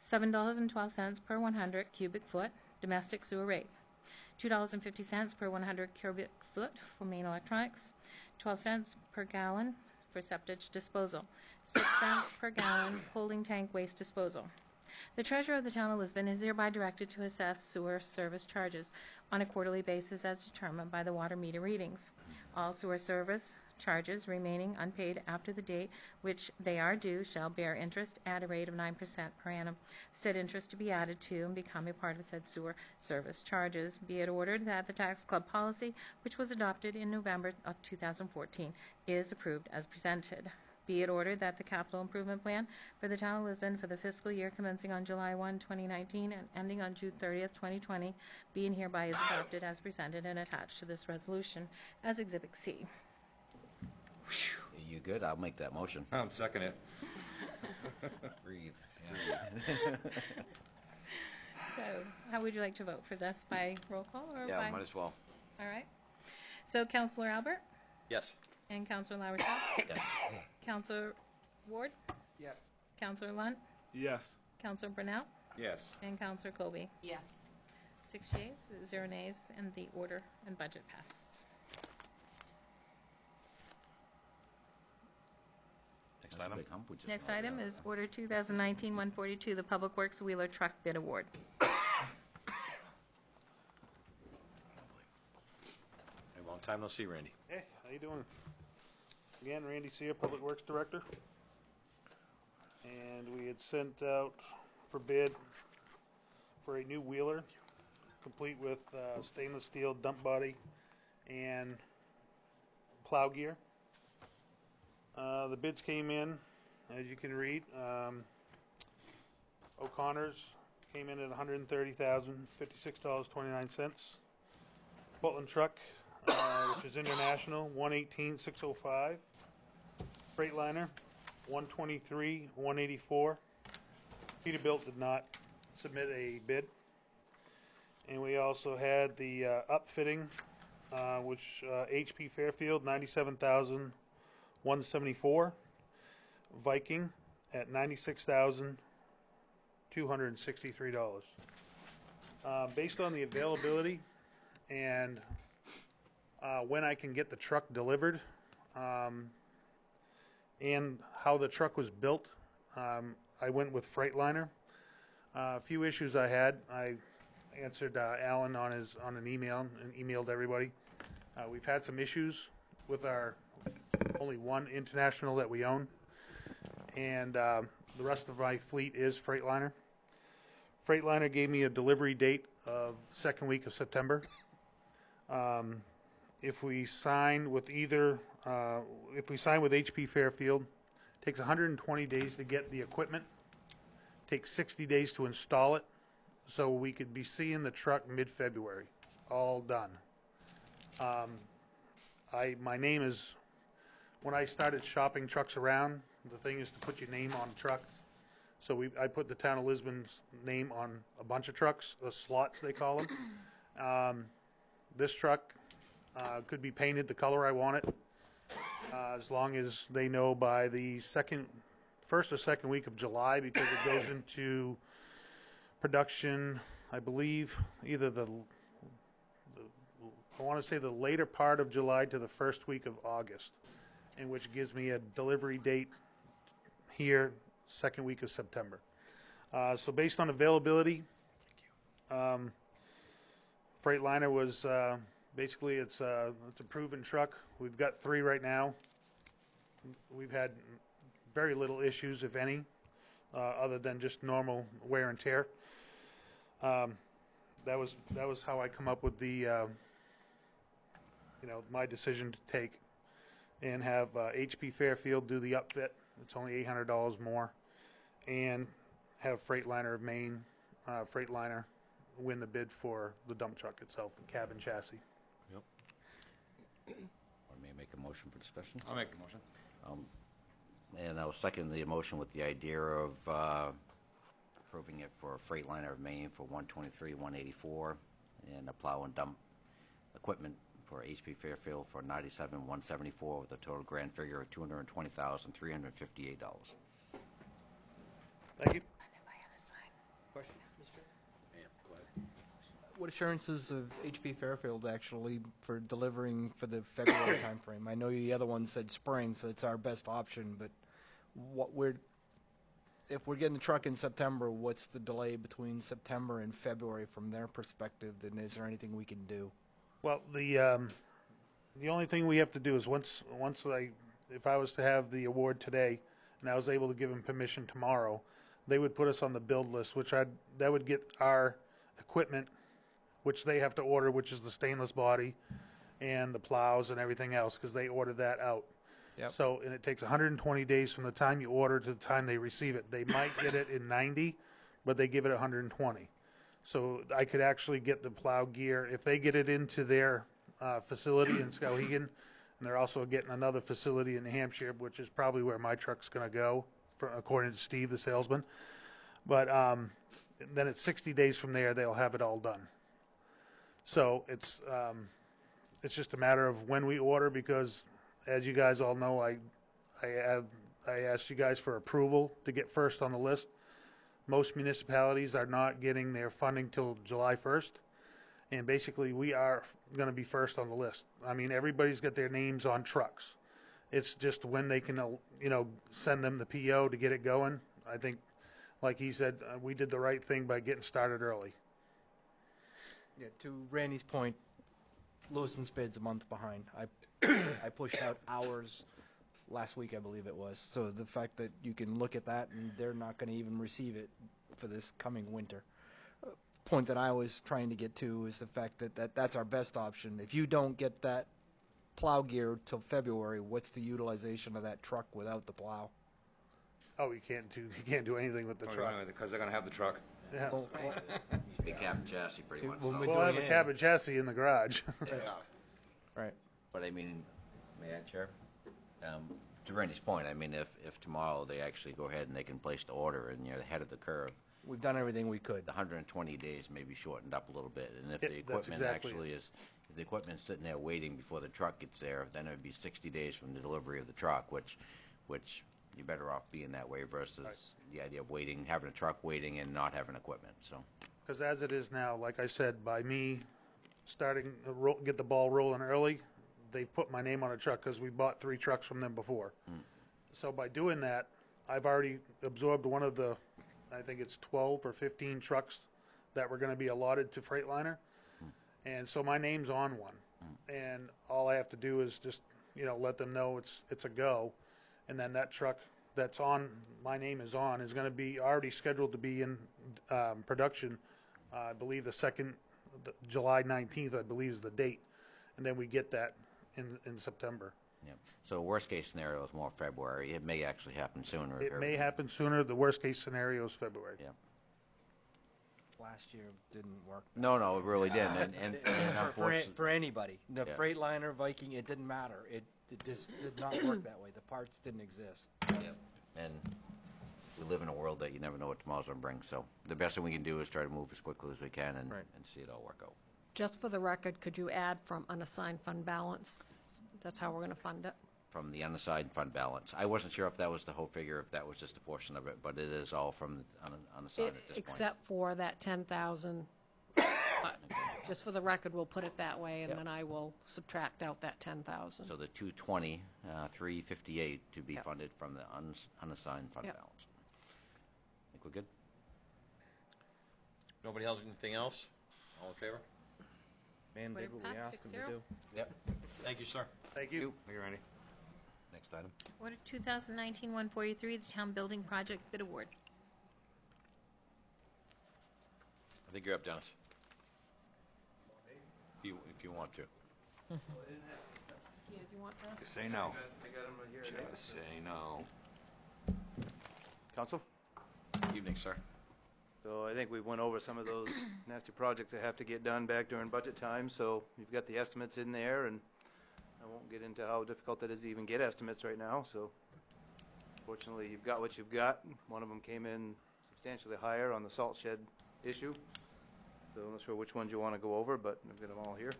Speaker 5: $7.12 per 100 cubic foot, domestic sewer rate. $2.50 per 100 cubic foot for main electronics. 12 cents per gallon for septic disposal. 6 cents per gallon holding tank waste disposal. The Treasurer of the Town of Lisbon is hereby directed to assess sewer service charges on a quarterly basis as determined by the water meter readings. All sewer service charges remaining unpaid after the date which they are due shall bear interest at a rate of 9% per annum. Said interest to be added to and become a part of said sewer service charges. Be it ordered that the tax club policy, which was adopted in November of 2014, is approved as presented. Be it ordered that the capital improvement plan for the Town of Lisbon for the fiscal year commencing on July 1, 2019 and ending on June 30th, 2020 be and hereby is adopted as presented and attached to this resolution as Exhibit C.
Speaker 4: You good? I'll make that motion.
Speaker 7: I'm second it.
Speaker 4: Breathe.
Speaker 5: So, how would you like to vote for this? By roll call or
Speaker 7: Yeah,
Speaker 5: by?
Speaker 7: might as well.
Speaker 5: All right. So, Councilor Albert
Speaker 7: Yes.
Speaker 5: and Councilor Lauertel?
Speaker 4: Yes.
Speaker 5: Councilor Ward?
Speaker 2: Yes.
Speaker 5: Councilor Lunt?
Speaker 16: Yes.
Speaker 5: Councilor Brunel?
Speaker 7: Yes.
Speaker 5: And Councilor Colby?
Speaker 3: Yes.
Speaker 5: 6 yeas, 0 nays, and the order and budget passes.
Speaker 7: Next item.
Speaker 5: Next item is Order 2019-142, the Public Works Wheeler Truck Bid Award.
Speaker 7: A long time no see, Randy.
Speaker 13: Hey, how you doing? Again, Randy Sear, Public Works Director. And we had sent out for bid for a new wheeler, complete with stainless steel dump body and plow gear. The bids came in, as you can read. O'Connor's came in at $130,056.29. Portland Truck, which is international, $118,605. Freightliner, $123,184. Peterbilt did not submit a bid. And we also had the upfitting, which HP Fairfield, $97,100. 174. Viking at $96,263. Based on the availability and when I can get the truck delivered and how the truck was built, I went with Freightliner. A few issues I had, I answered Alan on an email and emailed everybody. We've had some issues with our only one international that we own, and the rest of my fleet is Freightliner. Freightliner gave me a delivery date of second week of September. If we sign with HP Fairfield, it takes 120 days to get the equipment. It takes 60 days to install it, so we could be seeing the truck mid-February, all done. My name is, when I started shopping trucks around, the thing is to put your name on a truck. So I put the town of Lisbon's name on a bunch of trucks, the slots they call them. This truck could be painted the color I want it, as long as they know by the first or second week of July, because it goes into production, I believe, either I want to say the later part of July to the first week of August, and which gives me a delivery date here, second week of September. So based on availability, Freightliner was basically it's a proven truck. We've got 3 right now. We've had very little issues, if any, other than just normal wear and tear. That was how I come up with the my decision to take and have HP Fairfield do the upfit. It's only $800 more, and have Freightliner of Maine, Freightliner win the bid for the dump truck itself, the cabin chassis.
Speaker 4: Yep. Want me to make a motion for discussion?
Speaker 7: I'll make a motion.
Speaker 4: And I'll second the motion with the idea of approving it for Freightliner of Maine for $123,184, and a plow and dump equipment for HP Fairfield for $97,174, with a total grand figure of $220,358.
Speaker 13: Thank you.
Speaker 2: Question, Mr. Yeah, go ahead. What assurances of HP Fairfield actually for delivering for the February timeframe? I know the other one said spring, so it's our best option, but if we're getting the truck in September, what's the delay between September and February from their perspective, and is there anything we can do?
Speaker 13: Well, the only thing we have to do is if I was to have the award today, and I was able to give them permission tomorrow, they would put us on the build list, that would get our equipment, which they have to order, which is the stainless body and the plows and everything else, because they order that out.
Speaker 2: Yep.
Speaker 13: So, and it takes 120 days from the time you order to the time they receive it. They might get it in 90, but they give it 120. So I could actually get the plow gear if they get it into their facility in Skowhegan, and they're also getting another facility in New Hampshire, which is probably where my truck's going to go, according to Steve, the salesman. But then it's 60 days from there, they'll have it all done. So it's just a matter of when we order, because as you guys all know, I asked you guys for approval to get first on the list. Most municipalities are not getting their funding till July 1st, and basically we are going to be first on the list. I mean, everybody's got their names on trucks. It's just when they can, send them the PO to get it going. I think, like he said, we did the right thing by getting started early.
Speaker 2: Yeah, to Randy's point, Lewis and Spid's a month behind. I pushed out hours last week, I believe it was. So the fact that you can look at that and they're not going to even receive it for this coming winter. Point that I was trying to get to is the fact that that's our best option. If you don't get that plow gear till February, what's the utilization of that truck without the plow?
Speaker 13: Oh, you can't do anything with the truck.
Speaker 8: Because they're going to have the truck.
Speaker 13: Yeah.
Speaker 4: Big cabin chassis, pretty much.
Speaker 13: We'll have a cabin chassis in the garage.
Speaker 2: Right.
Speaker 4: But I mean, may I, Chair? To Randy's point, I mean, if tomorrow they actually go ahead and they can place the order and you're ahead of the curve,
Speaker 2: We've done everything we could.
Speaker 4: The 120 days may be shortened up a little bit, and if the
Speaker 6: That's
Speaker 4: equipment
Speaker 6: exactly
Speaker 4: actually is, if the equipment's sitting there waiting before the truck gets there, then it would be 60 days from the delivery of the truck, which you're better off being that way versus the idea of waiting, having a truck waiting and not having equipment, so.
Speaker 13: Because as it is now, like I said, by me starting to get the ball rolling early, they've put my name on a truck because we bought 3 trucks from them before. So by doing that, I've already absorbed one of the, I think it's 12 or 15 trucks that were going to be allotted to Freightliner. And so my name's on one. And all I have to do is just, let them know it's a go. And then that truck that's on, my name is on, is going to be already scheduled to be in production. I believe July 19th, I believe, is the date. And then we get that in September.
Speaker 4: Yep. So worst case scenario is more February. It may actually happen sooner.
Speaker 13: It may happen sooner. The worst case scenario is February.
Speaker 4: Yep.
Speaker 2: Last year didn't work.
Speaker 4: No, it really didn't. And unfortunately,
Speaker 2: for anybody, the
Speaker 4: Yeah.
Speaker 2: Freightliner, Viking, it didn't matter. It just did not work that way. The parts didn't exist.
Speaker 4: Yep. And we live in a world that you never know what tomorrow's going to bring. So the best thing we can do is try to move as quickly as we can and see it all work out.
Speaker 10: Just for the record, could you add from unassigned fund balance? That's how we're going to fund it.
Speaker 4: From the unassigned fund balance. I wasn't sure if that was the whole figure, if that was just a portion of it, but it is all from the unassigned at this point.
Speaker 10: Except for that 10,000. Just for the record, we'll put it that way, and then I will subtract out that 10,000.
Speaker 4: So the 220, 358 to be funded from the unassigned fund balance. Think we're good?
Speaker 7: Nobody else, anything else? All in favor?
Speaker 2: Man did what we asked him to do.
Speaker 7: Yep. Thank you, sir.
Speaker 6: Thank you.
Speaker 7: Thank you, Randy. Next item.
Speaker 5: Order 2019-143, the town building project bid award.
Speaker 7: I think you're up, Dennis. If you want to.
Speaker 10: Yeah, do you want this?
Speaker 8: Say no.
Speaker 12: I got them right here.
Speaker 8: Just say no.
Speaker 12: Council?
Speaker 4: Evening, sir.
Speaker 12: So I think we went over some of those nasty projects that have to get done back during budget time, so you've got the estimates in there, and I won't get into how difficult it is to even get estimates right now, so fortunately you've got what you've got. One of them came in substantially higher on the salt shed issue, so I'm not sure which ones you want to go over, but I've got them all here.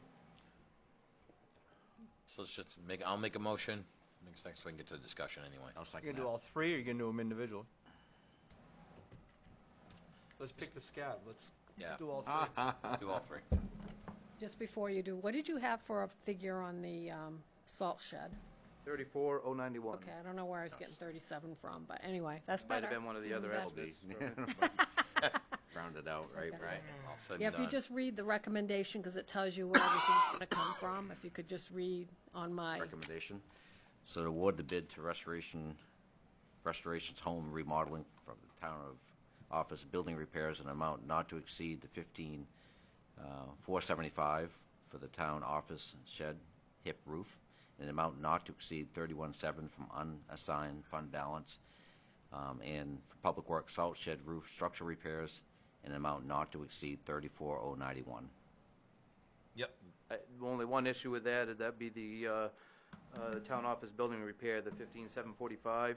Speaker 7: So let's just I'll make a motion. Next so we can get to the discussion anyway.
Speaker 4: I'll
Speaker 2: You
Speaker 4: second
Speaker 2: gonna
Speaker 4: that.
Speaker 2: do all 3, or you gonna do them individually? Let's pick the scab. Let's do all 3.
Speaker 7: Let's do all 3.
Speaker 10: Just before you do, what did you have for a figure on the salt shed?
Speaker 12: 34,091.
Speaker 10: Okay, I don't know where I was getting 37 from, but anyway, that's
Speaker 12: Might
Speaker 10: better.
Speaker 12: have been one of the other
Speaker 10: Seemed
Speaker 12: estimates.
Speaker 4: Rounded out, right?
Speaker 10: Okay.
Speaker 4: Right.
Speaker 7: All said
Speaker 10: Yeah,
Speaker 7: and
Speaker 10: if you
Speaker 7: done.
Speaker 10: just read the recommendation, because it tells you where everything's going to come from, if you could just read on my,
Speaker 4: Recommendation. So to award the bid to Restoration's home remodeling from the town of office building repairs in an amount not to exceed the $15,475 for the town office shed hip roof, and an amount not to exceed $31,700 from unassigned fund balance, and for public works salt shed roof structural repairs, in an amount not to exceed $34,091.
Speaker 12: Yep. Only one issue with that, that'd be the town office building repair, the 15,745.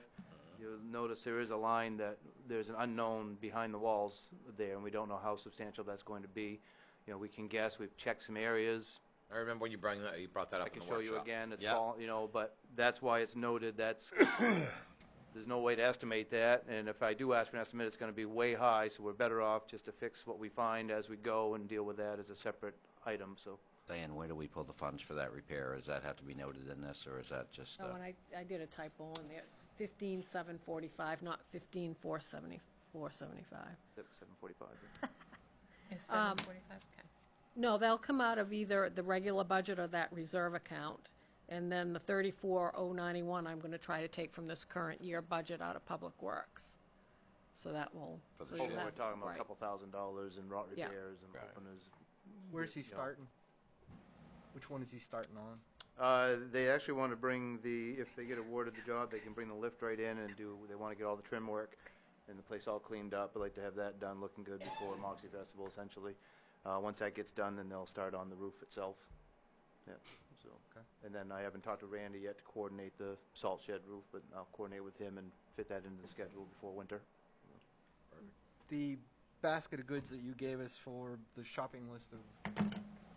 Speaker 12: You'll notice there is a line that there's an unknown behind the walls there, and we don't know how substantial that's going to be. We can guess. We've checked some areas.
Speaker 7: I remember when you brought that up
Speaker 12: I can
Speaker 7: in the
Speaker 12: show
Speaker 7: workshop.
Speaker 12: you again. It's
Speaker 7: Yeah.
Speaker 12: all, but that's why it's noted. There's no way to estimate that, and if I do ask for an estimate, it's going to be way high. So we're better off just to fix what we find as we go and deal with that as a separate item. So.
Speaker 4: Diane, where do we pull the funds for that repair? Does that have to be noted in this, or is that just?
Speaker 10: oh, and I did a typo in there. It's 15,745, not 15,475.
Speaker 12: 745.
Speaker 5: Is 745? Okay.
Speaker 10: No, they'll come out of either the regular budget or that reserve account. And then the 34,091, I'm going to try to take from this current year budget out of Public Works. So that will.
Speaker 12: For the
Speaker 10: so
Speaker 12: shed,
Speaker 10: that-
Speaker 12: we're talking about
Speaker 10: right.
Speaker 12: a couple $1,000s in rot
Speaker 10: Yeah.
Speaker 12: repairs and openers.
Speaker 2: Where's he starting? Which one is he starting on?
Speaker 12: They actually want to bring if they get awarded the job, they can bring the lift right in and they want to get all the trim work and the place all cleaned up. I'd like to have that done, looking good before Moxie Festival, essentially. Once that gets done, then they'll start on the roof itself. Yeah. So.
Speaker 2: Okay.
Speaker 12: And then I haven't talked to Randy yet to coordinate the salt shed roof, but I'll coordinate with him and fit that into the schedule before winter.
Speaker 2: The basket of goods that you gave us for the shopping list of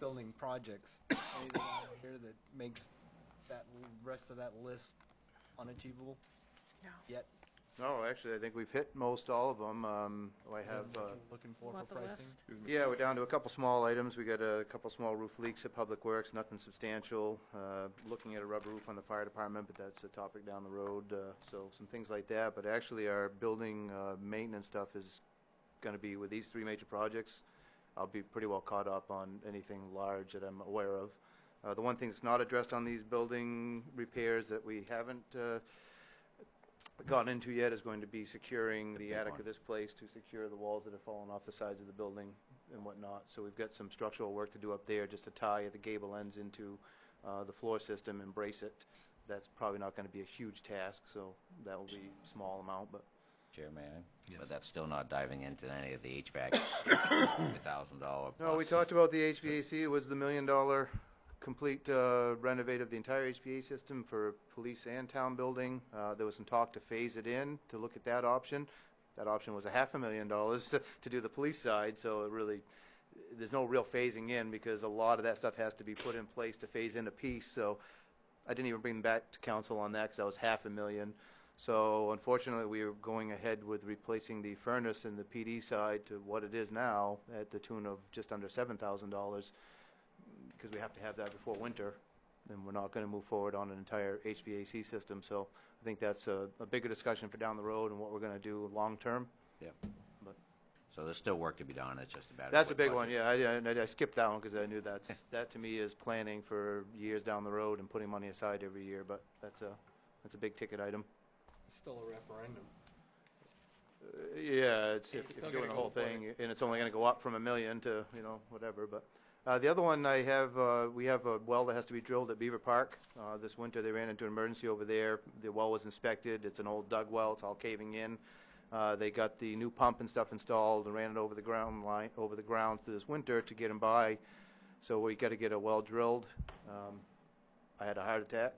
Speaker 2: building projects, anything on here that makes that rest of that list unachievable yet?
Speaker 12: No, actually, I think we've hit most all of them. I have,
Speaker 2: looking for
Speaker 10: Want the
Speaker 2: pricing?
Speaker 10: list?
Speaker 12: yeah, we're down to a couple small items. We got a couple small roof leaks at Public Works, nothing substantial. Looking at a rubber roof on the fire department, but that's a topic down the road. So some things like that. But actually, our building maintenance stuff is going to be with these three major projects. I'll be pretty well caught up on anything large that I'm aware of. The one thing that's not addressed on these building repairs that we haven't gotten into yet is going to be securing the attic of this place to secure the walls that have fallen off the sides of the building and whatnot. So we've got some structural work to do up there just to tie the gable ends into the floor system and brace it. That's probably not going to be a huge task, so that will be a small amount. But
Speaker 4: Chair, may I?
Speaker 12: Yes.
Speaker 4: But that's still not diving into any of the HVAC, $1,000
Speaker 12: no, we talked about the HVAC. It was the $1 million complete renovate of the entire HVAC system for police and town building. There was some talk to phase it in to look at that option. That option was $500,000 to do the police side, so it really, there's no real phasing in because a lot of that stuff has to be put in place to phase in a piece. So I didn't even bring them back to council on that because that was $500,000. So unfortunately, we are going ahead with replacing the furnace in the PD side to what it is now at the tune of just under $7,000. Because we have to have that before winter, and we're not going to move forward on an entire HVAC system. So I think that's a bigger discussion for down the road and what we're going to do long term.
Speaker 4: Yeah.
Speaker 12: But
Speaker 4: So there's still work to be done. It's just about.
Speaker 12: that's a big one. Yeah, I skipped that one because I knew that to me is planning for years down the road and putting money aside every year. But that's a big ticket item.
Speaker 2: It's still a referendum.
Speaker 12: Yeah, it's if you're doing the whole thing, and it's only going to go up from $1 million to whatever. But the other one I have, we have a well that has to be drilled at Beaver Park. This winter they ran into an emergency over there. The well was inspected. It's an old dug well. It's all caving in. They got the new pump and stuff installed and ran it over the ground through this winter to get them by. So we got to get a well drilled. I had a heart attack.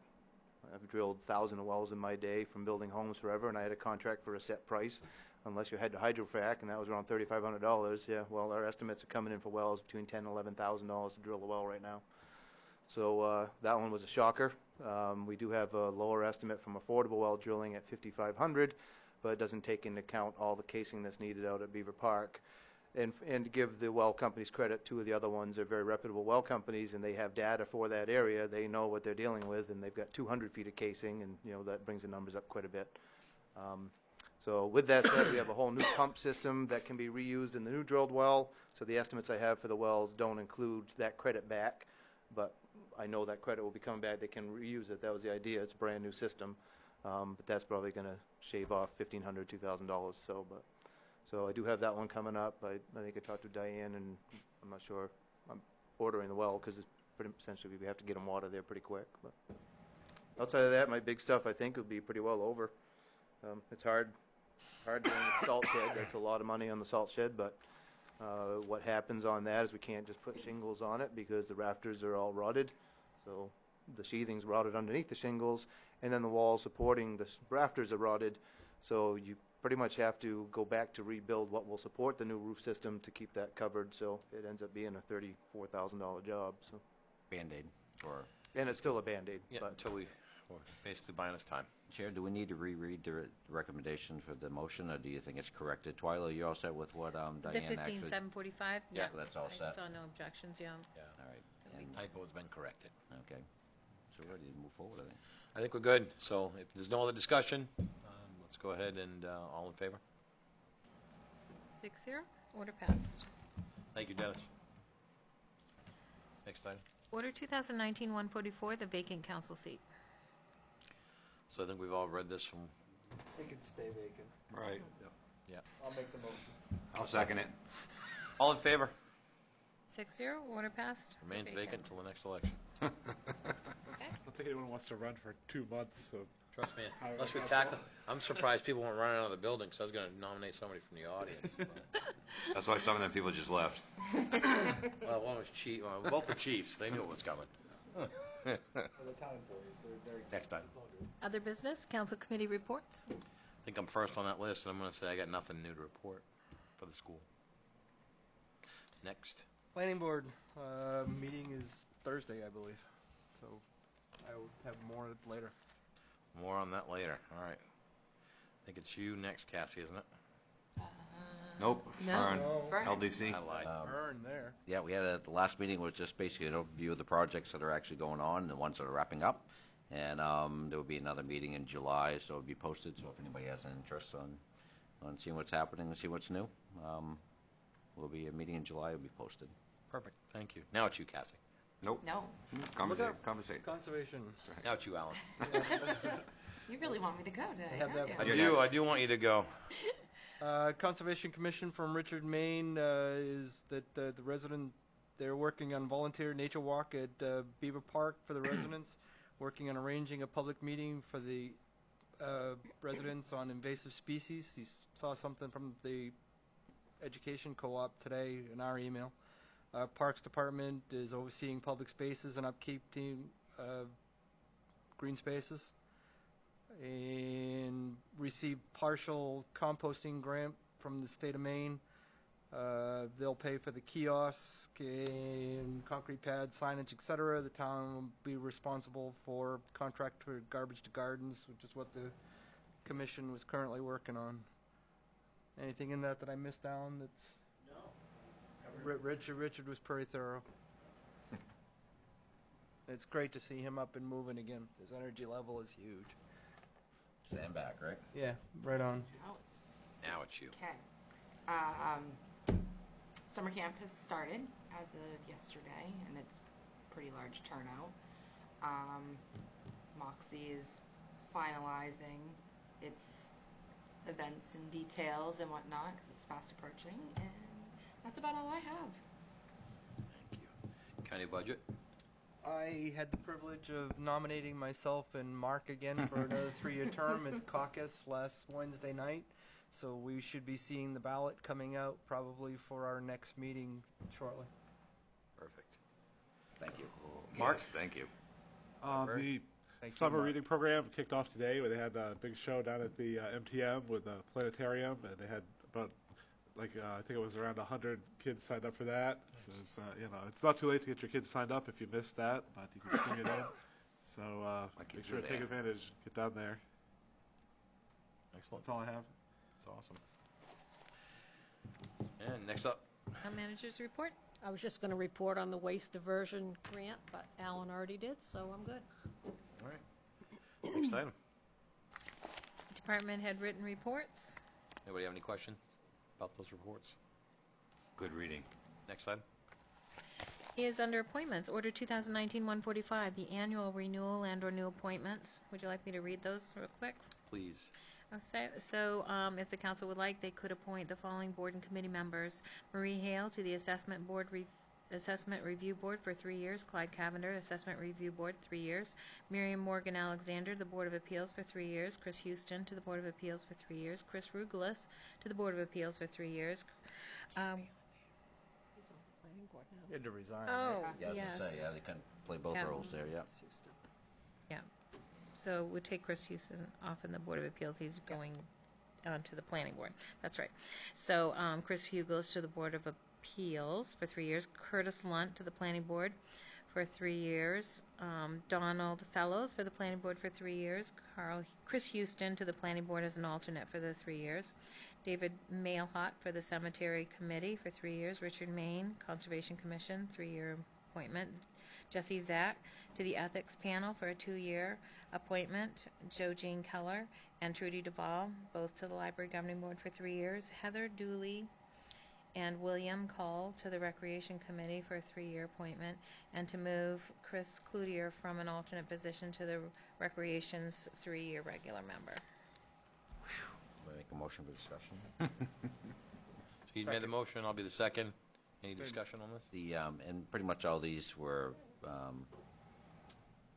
Speaker 12: I've drilled thousands of wells in my day from building homes forever, and I had a contract for a set price, unless you had to hydrofrac, and that was around $3,500. Yeah, well, our estimates are coming in for wells between $10,000 and $11,000 to drill a well right now. So that one was a shocker. We do have a lower estimate from affordable well drilling at $5,500, but it doesn't take into account all the casing that's needed out at Beaver Park. And to give the well companies credit, two of the other ones are very reputable well companies, and they have data for that area. They know what they're dealing with, and they've got 200 feet of casing, and that brings the numbers up quite a bit. So with that said, we have a whole new pump system that can be reused in the new drilled well. So the estimates I have for the wells don't include that credit back, but I know that credit will be coming back. They can reuse it. That was the idea. It's a brand new system, but that's probably going to shave off $1,500, $2,000. So I do have that one coming up. I think I talked to Diane, and I'm not sure. I'm ordering the well because essentially we have to get them water there pretty quick. But outside of that, my big stuff I think would be pretty well over. It's hard doing the salt shed. That's a lot of money on the salt shed, but what happens on that is we can't just put shingles on it because the rafters are all rotted. So the sheathing's rotted underneath the shingles, and then the walls supporting the rafters are rotted. So you pretty much have to go back to rebuild what will support the new roof system to keep that covered. So it ends up being a $34,000 job. So
Speaker 4: Band-Aid or.
Speaker 12: And it's still a Band-Aid.
Speaker 7: Yeah, until we're basically buying us time.
Speaker 4: Chair, do we need to reread the recommendation for the motion, or do you think it's corrected? Twyla, you all set with what Diane actually?
Speaker 5: The 15,745?
Speaker 4: Yeah, that's all set.
Speaker 5: I saw no objections, yeah.
Speaker 4: All right.
Speaker 7: And the typo has been corrected.
Speaker 4: Okay. So we're ready to move forward, I think.
Speaker 7: I think we're good. So if there's no other discussion, let's go ahead and all in favor.
Speaker 5: 6-0, order passed.
Speaker 7: Thank you, Dennis. Next item.
Speaker 5: Order 2019-144, the vacant council seat.
Speaker 7: So I think we've all read this from.
Speaker 2: It could stay vacant.
Speaker 8: Right.
Speaker 7: Yep. Yeah.
Speaker 2: I'll make the motion.
Speaker 15: I'll second it.
Speaker 7: All in favor?
Speaker 5: 6-0, order passed.
Speaker 7: Remains vacant until the next election.
Speaker 16: I don't think anyone wants to run for 2 months. So.
Speaker 7: Trust me, unless we tackle. I'm surprised people weren't running out of the building, because I was going to nominate somebody from the audience.
Speaker 15: That's why some of them people just left.
Speaker 7: Well, one was chief. Well, both were chiefs. They knew what was coming.
Speaker 2: For the town employees, they're very
Speaker 7: Next time.
Speaker 5: Other business, council committee reports.
Speaker 7: I think I'm first on that list, and I'm going to say I got nothing new to report for the school. Next.
Speaker 2: Planning board meeting is Thursday, I believe. So I will have more later.
Speaker 7: More on that later. All right. I think it's you next, Cassie, isn't it?
Speaker 8: Nope,
Speaker 5: No.
Speaker 8: Fern,
Speaker 19: Fern.
Speaker 8: LDC.
Speaker 7: I lied.
Speaker 2: Burn there.
Speaker 4: Yeah, we had the last meeting was just basically an overview of the projects that are actually going on and the ones that are wrapping up. And there will be another meeting in July, so it'll be posted. So if anybody has an interest on seeing what's happening and see what's new, will be a meeting in July. Will be posted.
Speaker 7: Perfect. Thank you. Now it's you, Cassie.
Speaker 8: Nope.
Speaker 3: No.
Speaker 8: Conversate. Conversate.
Speaker 2: Conservation.
Speaker 7: Now it's you, Alan.
Speaker 3: You really want me to go, do I?
Speaker 2: have that
Speaker 7: I do want you to go.
Speaker 2: Conservation Commission from Richard, Maine, is that the resident, they're working on volunteer nature walk at Beaver Park for the residents, working on arranging a public meeting for the residents on invasive species. He saw something from the education co-op today in our email. Parks Department is overseeing public spaces and upkeep team green spaces, and received partial composting grant from the state of Maine. They'll pay for the kiosk and concrete pads, signage, etc. The town will be responsible for contract for garbage to gardens, which is what the commission was currently working on. Anything in that I missed, Alan? That's Richard was pretty thorough. It's great to see him up and moving again. His energy level is huge.
Speaker 4: Stand back, right?
Speaker 2: Yeah, right on.
Speaker 7: Now it's you.
Speaker 3: Okay. Summer camp has started as of yesterday, and it's a pretty large turnout. Moxie is finalizing its events and details and whatnot because it's fast approaching, and that's about all I have.
Speaker 7: Thank you. County budget?
Speaker 2: I had the privilege of nominating myself and Mark again for another 3-year term. It's caucus last Wednesday night, so we should be seeing the ballot coming out probably for our next meeting shortly.
Speaker 7: Perfect.
Speaker 4: Thank you.
Speaker 7: Mark?
Speaker 8: Yes, thank you.
Speaker 16: The
Speaker 2: Thank you,
Speaker 16: summer
Speaker 2: Mark.
Speaker 16: reading program kicked off today, where they had a big show down at the MTM with the planetarium, and they had about I think it was around 100 kids signed up for that. So it's, it's not too late to get your kids signed up if you missed that, but you can still get in. So make sure to take advantage. Get down there.
Speaker 7: Excellent.
Speaker 16: That's all I have.
Speaker 7: That's awesome. And next up.
Speaker 5: Town manager's report.
Speaker 10: I was just going to report on the waste diversion grant, but Alan already did, so I'm good.
Speaker 7: All right. Next item.
Speaker 5: Department had written reports.
Speaker 7: Anybody have any question about those reports?
Speaker 8: Good reading.
Speaker 7: Next item.
Speaker 5: Is under appointments. Order 2019-145, the annual renewal and/or new appointments. Would you like me to read those real quick?
Speaker 7: Please.
Speaker 5: So, if the council would like, they could appoint the following board and committee members: Marie Hale to the Assessment Review Board for 3 years, Clyde Cavender, Assessment Review Board, 3 years, Miriam Morgan Alexander, the Board of Appeals for 3 years, Chris Houston to the Board of Appeals for 3 years, Chris Rugulis to the Board of Appeals for 3 years.
Speaker 10: He's on the planning board now.
Speaker 2: He had to resign.
Speaker 5: Oh,
Speaker 2: right?
Speaker 4: Yeah, I was
Speaker 5: yes.
Speaker 4: gonna say, yeah, they can play both
Speaker 5: Yeah.
Speaker 4: roles there. Yeah.
Speaker 5: Yeah. So we'll take Chris Houston off in the Board of Appeals. He's going on to the Planning Board. That's right. So Chris Hughes to the Board of Appeals for 3 years. Curtis Lunt to the Planning Board for 3 years. Donald Fellows for the Planning Board for 3 years. Chris Houston to the Planning Board as an alternate for the 3 years. David Mailhot for the Cemetery Committee for 3 years. Richard Main, Conservation Commission, 3-year appointment. Jesse Zack to the Ethics Panel for a 2-year appointment. Joe Jean Keller and Trudy Duvall, both to the Library Governing Board for 3 years. Heather Dooley and William Call to the Recreation Committee for a 3-year appointment, and to move Chris Cloutier from an alternate position to the Recreation's 3-year regular member.
Speaker 4: Do I make a motion for discussion?
Speaker 7: So you made the motion. I'll be the second. Any discussion on this?
Speaker 4: And pretty much all these were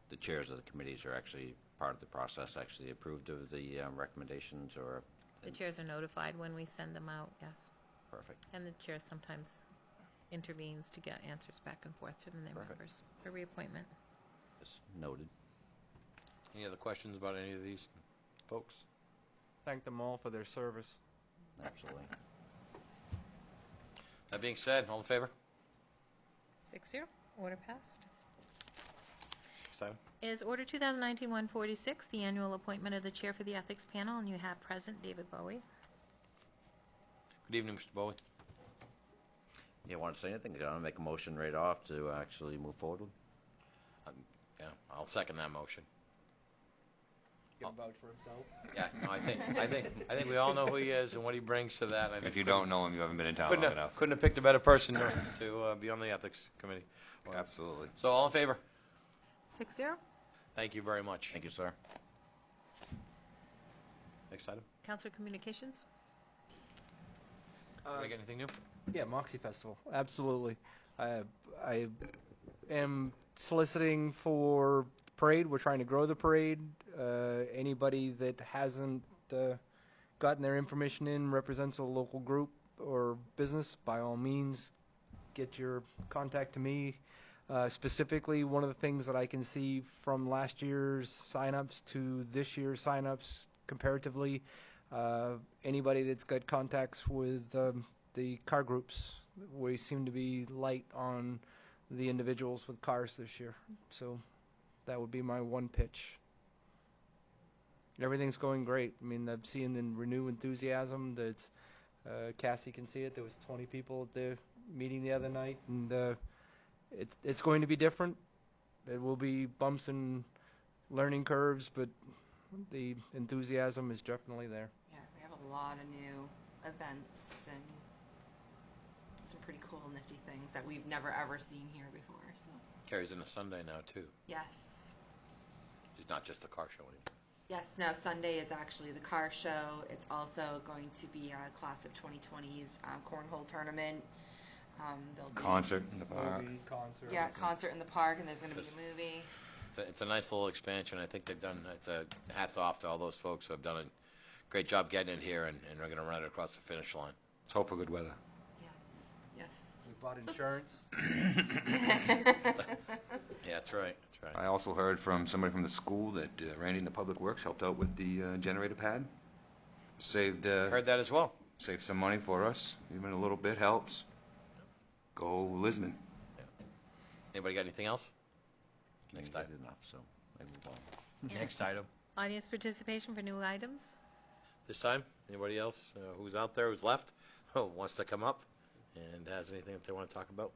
Speaker 4: the chairs of the committees are actually part of the process, actually approved of the recommendations, or
Speaker 5: The chairs are notified when we send them out, yes.
Speaker 4: perfect.
Speaker 5: And the chair sometimes intervenes to get answers back and forth to their members for reappointment.
Speaker 4: Just noted.
Speaker 7: Any other questions about any of these folks?
Speaker 2: Thank them all for their service.
Speaker 4: Absolutely.
Speaker 7: That being said, all in favor?
Speaker 5: 6-0. Order passed.
Speaker 7: Next item.
Speaker 5: Is Order 2019-146, the annual appointment of the chair for the ethics panel, and you have present David Bowie.
Speaker 7: Good evening, Mr. Bowie.
Speaker 4: You want to say anything? Do you want to make a motion right off to actually move forward with?
Speaker 7: Yeah, I'll second that motion.
Speaker 2: Give him vouch for himself.
Speaker 7: Yeah, no, I think we all know who he is and what he brings to that. I think
Speaker 8: If you don't know him, you haven't been in town long enough.
Speaker 7: Couldn't have picked a better person to be on the ethics committee.
Speaker 8: Absolutely.
Speaker 7: So all in favor?
Speaker 5: 6-0.
Speaker 7: Thank you very much.
Speaker 4: Thank you, sir.
Speaker 7: Next item.
Speaker 5: Councilor Communications.
Speaker 7: Did I get anything new?
Speaker 2: Yeah, Moxie Festival, absolutely. I am soliciting for parade. We're trying to grow the parade. Anybody that hasn't gotten their information in, represents a local group or business, by all means, get your contact to me. Specifically, one of the things that I can see from last year's signups to this year's signups comparatively, anybody that's got contacts with the car groups, we seem to be light on the individuals with cars this year. So that would be my one pitch. Everything's going great. I mean, I've seen the renewed enthusiasm. That's Cassie can see it. There was 20 people at the meeting the other night, and it's going to be different. There will be bumps and learning curves, but the enthusiasm is definitely there.
Speaker 3: Yeah, we have a lot of new events and some pretty cool, nifty things that we've never ever seen here before. So
Speaker 7: Carries into Sunday now too.
Speaker 3: yes.
Speaker 7: It's not just the car show anymore.
Speaker 3: Yes, no, Sunday is actually the car show. It's also going to be a class of 2020's cornhole tournament. There'll be
Speaker 8: Concert in the park.
Speaker 2: Movies, concerts.
Speaker 3: Yeah, concert in the park, and there's going to be a movie.
Speaker 7: It's a nice little expansion. I think they've done. It's a hats off to all those folks who have done a great job getting it here, and are going to run it across the finish line.
Speaker 8: Let's hope for good weather.
Speaker 3: Yes.
Speaker 2: We bought insurance.
Speaker 7: Yeah, that's right. That's right.
Speaker 8: I also heard from somebody from the school that Randy in the Public Works helped out with the generator pad. Saved.
Speaker 7: Heard that as well.
Speaker 8: Saved some money for us. Even a little bit helps. Go Lisbon.
Speaker 7: Yeah. Anybody got anything else? Next
Speaker 4: I
Speaker 7: item.
Speaker 4: did enough, so I move on.
Speaker 7: Next item.
Speaker 5: Audience participation for new items.
Speaker 7: This time, anybody else who's out there, who's left, wants to come up and has anything that they want to talk about?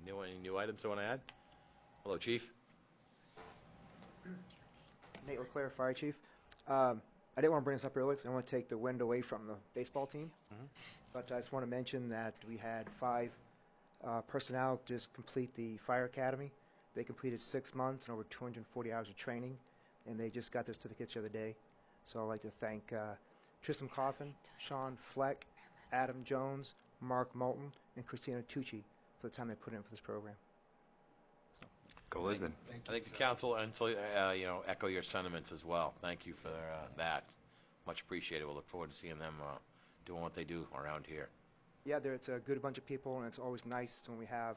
Speaker 7: Any new items they want to add? Hello, Chief.
Speaker 20: Nate Leclerc, Fire Chief. I didn't want to bring this up earlier because I want to take the wind away from the baseball team. But I just want to mention that we had 5 personnel just complete the fire academy. They completed 6 months and over 240 hours of training, and they just got their certificates the other day. So I'd like to thank Tristan Coffin, Sean Fleck, Adam Jones, Mark Moulton, and Christina Tucci for the time they put in for this program.
Speaker 8: Go Lisbon.
Speaker 7: I think the council and echo your sentiments as well. Thank you for that. Much appreciated. We'll look forward to seeing them doing what they do around here.
Speaker 20: Yeah, it's a good bunch of people, and it's always nice when we have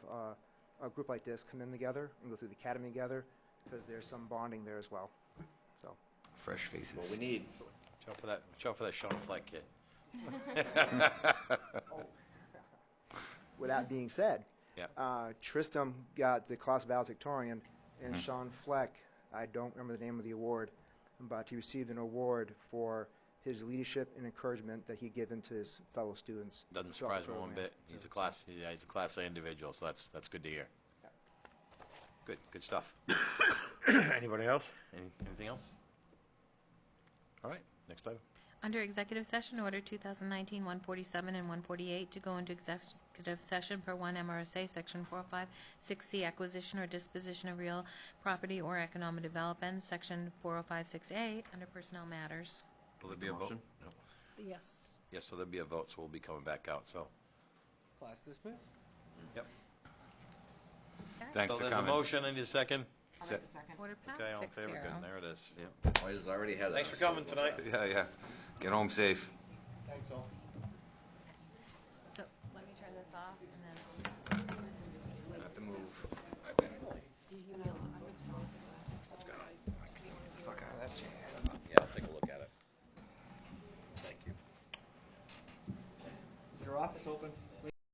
Speaker 20: a group like this come in together and go through the academy together, because there's some bonding there as well. So
Speaker 8: Fresh faces.
Speaker 4: What we need.
Speaker 7: Watch out for that Sean Fleck kid.
Speaker 20: With that being said,
Speaker 7: Yeah.
Speaker 20: Tristram got the class valedictorian, and Sean Fleck, I don't remember the name of the award, but he received an award for his leadership and encouragement that he given to his fellow students.
Speaker 7: Doesn't surprise me one bit. He's a class A individual, so that's good to hear. Good stuff. Anybody else? Anything else? All right, next item.
Speaker 5: Under executive session, order 2019-147 and 148 to go into executive session per 1 MRSA section 405-6C, acquisition or disposition of real property or economic development, section 405-6A, under personnel matters.
Speaker 7: Will there be a vote? No.
Speaker 10: Yes.
Speaker 7: Yes, so there'll be a vote, so we'll be coming back out. So.
Speaker 2: Class dismissed.
Speaker 7: Yep.
Speaker 8: Thanks
Speaker 7: so
Speaker 8: for
Speaker 7: there's
Speaker 8: coming.
Speaker 7: a motion. I need a second.
Speaker 3: I'll make the second.
Speaker 5: Order passed.
Speaker 7: Okay, all in favor.
Speaker 5: 6-0.
Speaker 7: Good. There it is.
Speaker 4: Yep. I just already had
Speaker 7: Thanks for coming tonight.
Speaker 8: Yeah. Get home safe.
Speaker 2: Thanks all.
Speaker 5: So let me turn this off and then.
Speaker 8: I have to move.
Speaker 5: Let's go.
Speaker 8: Fuck out of that chair.
Speaker 7: Yeah, I'll take a look at it. Thank you.
Speaker 2: Is your office open?